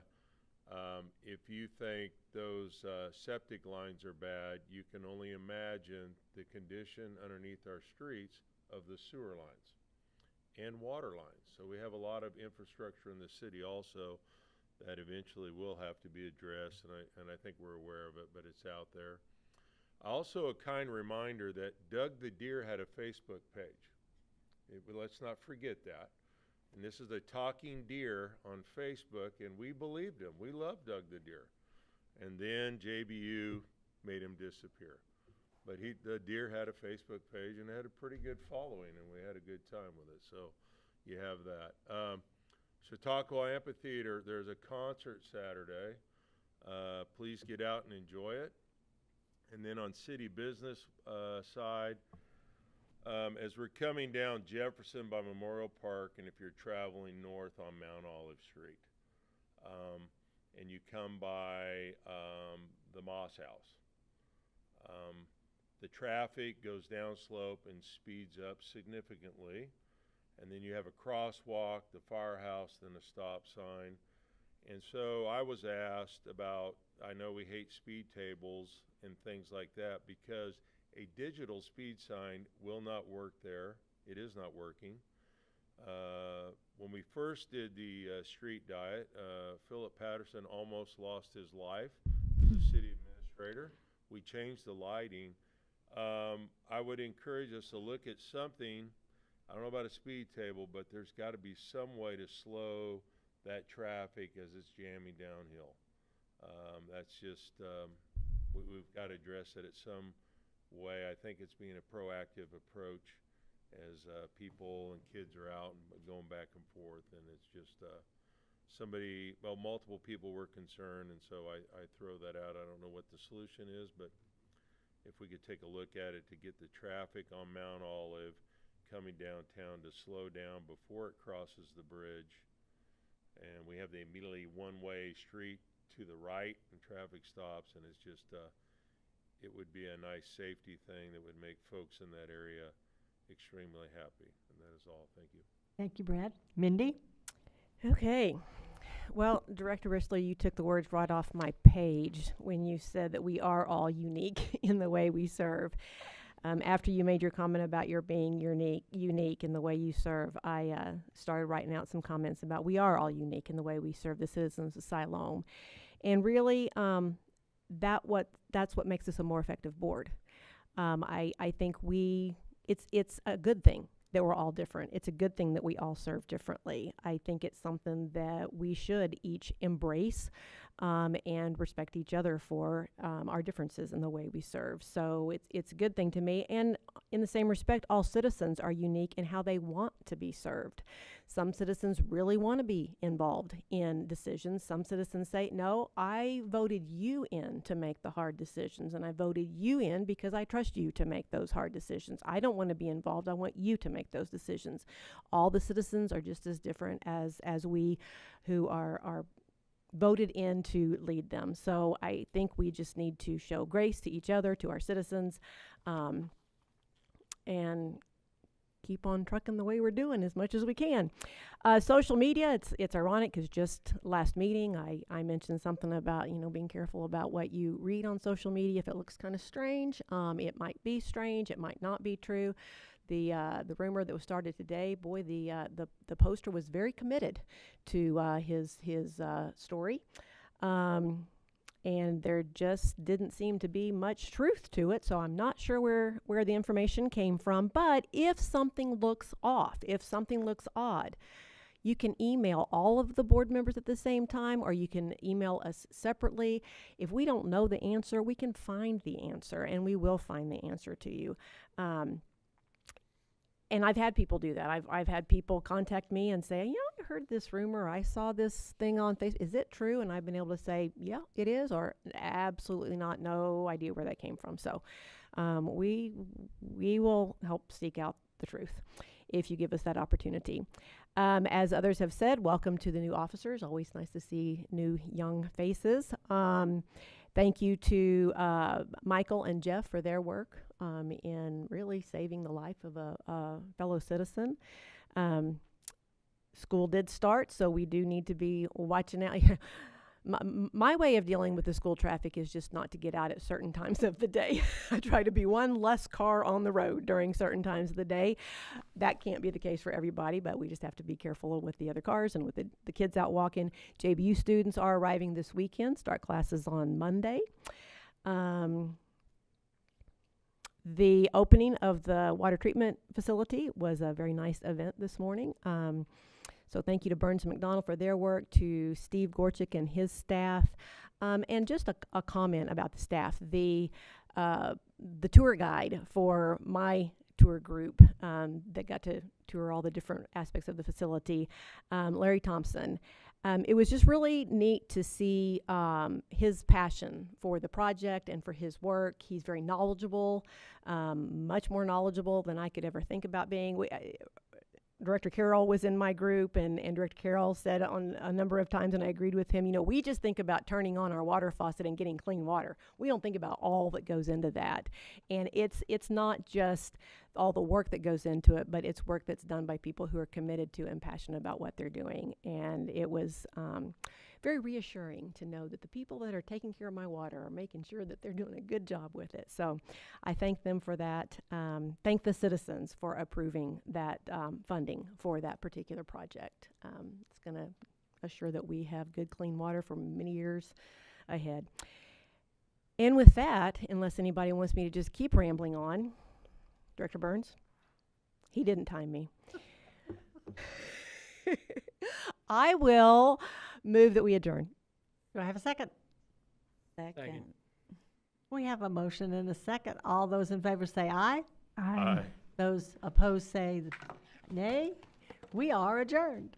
if you think those septic lines are bad, you can only imagine the condition underneath our streets of the sewer lines and water lines. So we have a lot of infrastructure in the city also that eventually will have to be addressed, and I think we're aware of it, but it's out there. Also, a kind reminder that Doug the Deer had a Facebook page. Let's not forget that. And this is a talking deer on Facebook, and we believed him. We loved Doug the Deer. And then JBU made him disappear. But the deer had a Facebook page and had a pretty good following, and we had a good time with it. So you have that. Chautauqua Amphitheater, there's a concert Saturday. Please get out and enjoy it. And then on city business side, as we're coming down Jefferson by Memorial Park, and if you're traveling north on Mount Olive Street, and you come by the Moss House, the traffic goes down slope and speeds up significantly. And then you have a crosswalk, the firehouse, then a stop sign. And so I was asked about, I know we hate speed tables and things like that, because a digital speed sign will not work there. It is not working. When we first did the street diet, Philip Patterson almost lost his life as a city administrator. We changed the lighting. I would encourage us to look at something. I don't know about a speed table, but there's got to be some way to slow that traffic as it's jamming downhill. That's just, we've got to address it at some way. I think it's being a proactive approach as people and kids are out and going back and forth, and it's just multiple people were concerned, and so I throw that out. I don't know what the solution is, but if we could take a look at it to get the traffic on Mount Olive coming downtown to slow down before it crosses the bridge. And we have the immediately one-way street to the right and traffic stops, and it's just it would be a nice safety thing that would make folks in that area extremely happy. And that is all. Thank you. Thank you, Brad. Mindy? Okay. Well, Director Ristler, you took the words right off my page when you said that we are all unique in the way we serve. After you made your comment about your being unique in the way you serve, I started writing out some comments about we are all unique in the way we serve the citizens of Siloam. And really, that's what makes us a more effective board. I think it's a good thing that we're all different. It's a good thing that we all serve differently. I think it's something that we should each embrace and respect each other for our differences in the way we serve. So it's a good thing to me. And in the same respect, all citizens are unique in how they want to be served. Some citizens really want to be involved in decisions. Some citizens say, no, I voted you in to make the hard decisions, and I voted you in because I trust you to make those hard decisions. I don't want to be involved. I want you to make those decisions. All the citizens are just as different as we who are voted in to lead them. So I think we just need to show grace to each other, to our citizens, and keep on trucking the way we're doing as much as we can. Social media, it's ironic because just last meeting I mentioned something about being careful about what you read on social media. If it looks kind of strange, it might be strange, it might not be true. The rumor that was started today, boy, the poster was very committed to his story, and there just didn't seem to be much truth to it. So I'm not sure where the information came from. But if something looks off, if something looks odd, you can email all of the board members at the same time, or you can email us separately. If we don't know the answer, we can find the answer, and we will find the answer to you. And I've had people do that. I've had people contact me and say, I heard this rumor. I saw this thing on Facebook. Is it true? And I've been able to say, yeah, it is, or absolutely not. No idea where that came from. So we will help seek out the truth if you give us that opportunity. As others have said, welcome to the new officers. Always nice to see new young faces. Thank you to Michael and Jeff for their work in really saving the life of a fellow citizen. School did start, so we do need to be watching out. My way of dealing with the school traffic is just not to get out at certain times of the day. I try to be one less car on the road during certain times of the day. That can't be the case for everybody, but we just have to be careful with the other cars and with the kids out walking. JBU students are arriving this weekend, start classes on Monday. The opening of the water treatment facility was a very nice event this morning. So thank you to Burns and McDonald for their work, to Steve Gorchik and his staff. And just a comment about the staff. The tour guide for my tour group that got to tour all the different aspects of the facility, Larry Thompson, it was just really neat to see his passion for the project and for his work. He's very knowledgeable, much more knowledgeable than I could ever think about being. Director Carroll was in my group, and Director Carroll said on a number of times, and I agreed with him, we just think about turning on our water faucet and getting clean water. We don't think about all that goes into that. And it's not just all the work that goes into it, but it's work that's done by people who are committed to and passionate about what they're doing. And it was very reassuring to know that the people that are taking care of my water are making sure that they're doing a good job with it. So I thank them for that. Thank the citizens for approving that funding for that particular project. It's going to assure that we have good, clean water for many years ahead. And with that, unless anybody wants me to just keep rambling on, Director Burns, he didn't time me. I will move that we adjourn. Do I have a second? Second. We have a motion and a second. All those in favor say aye. Aye. Those opposed say nay. We are adjourned.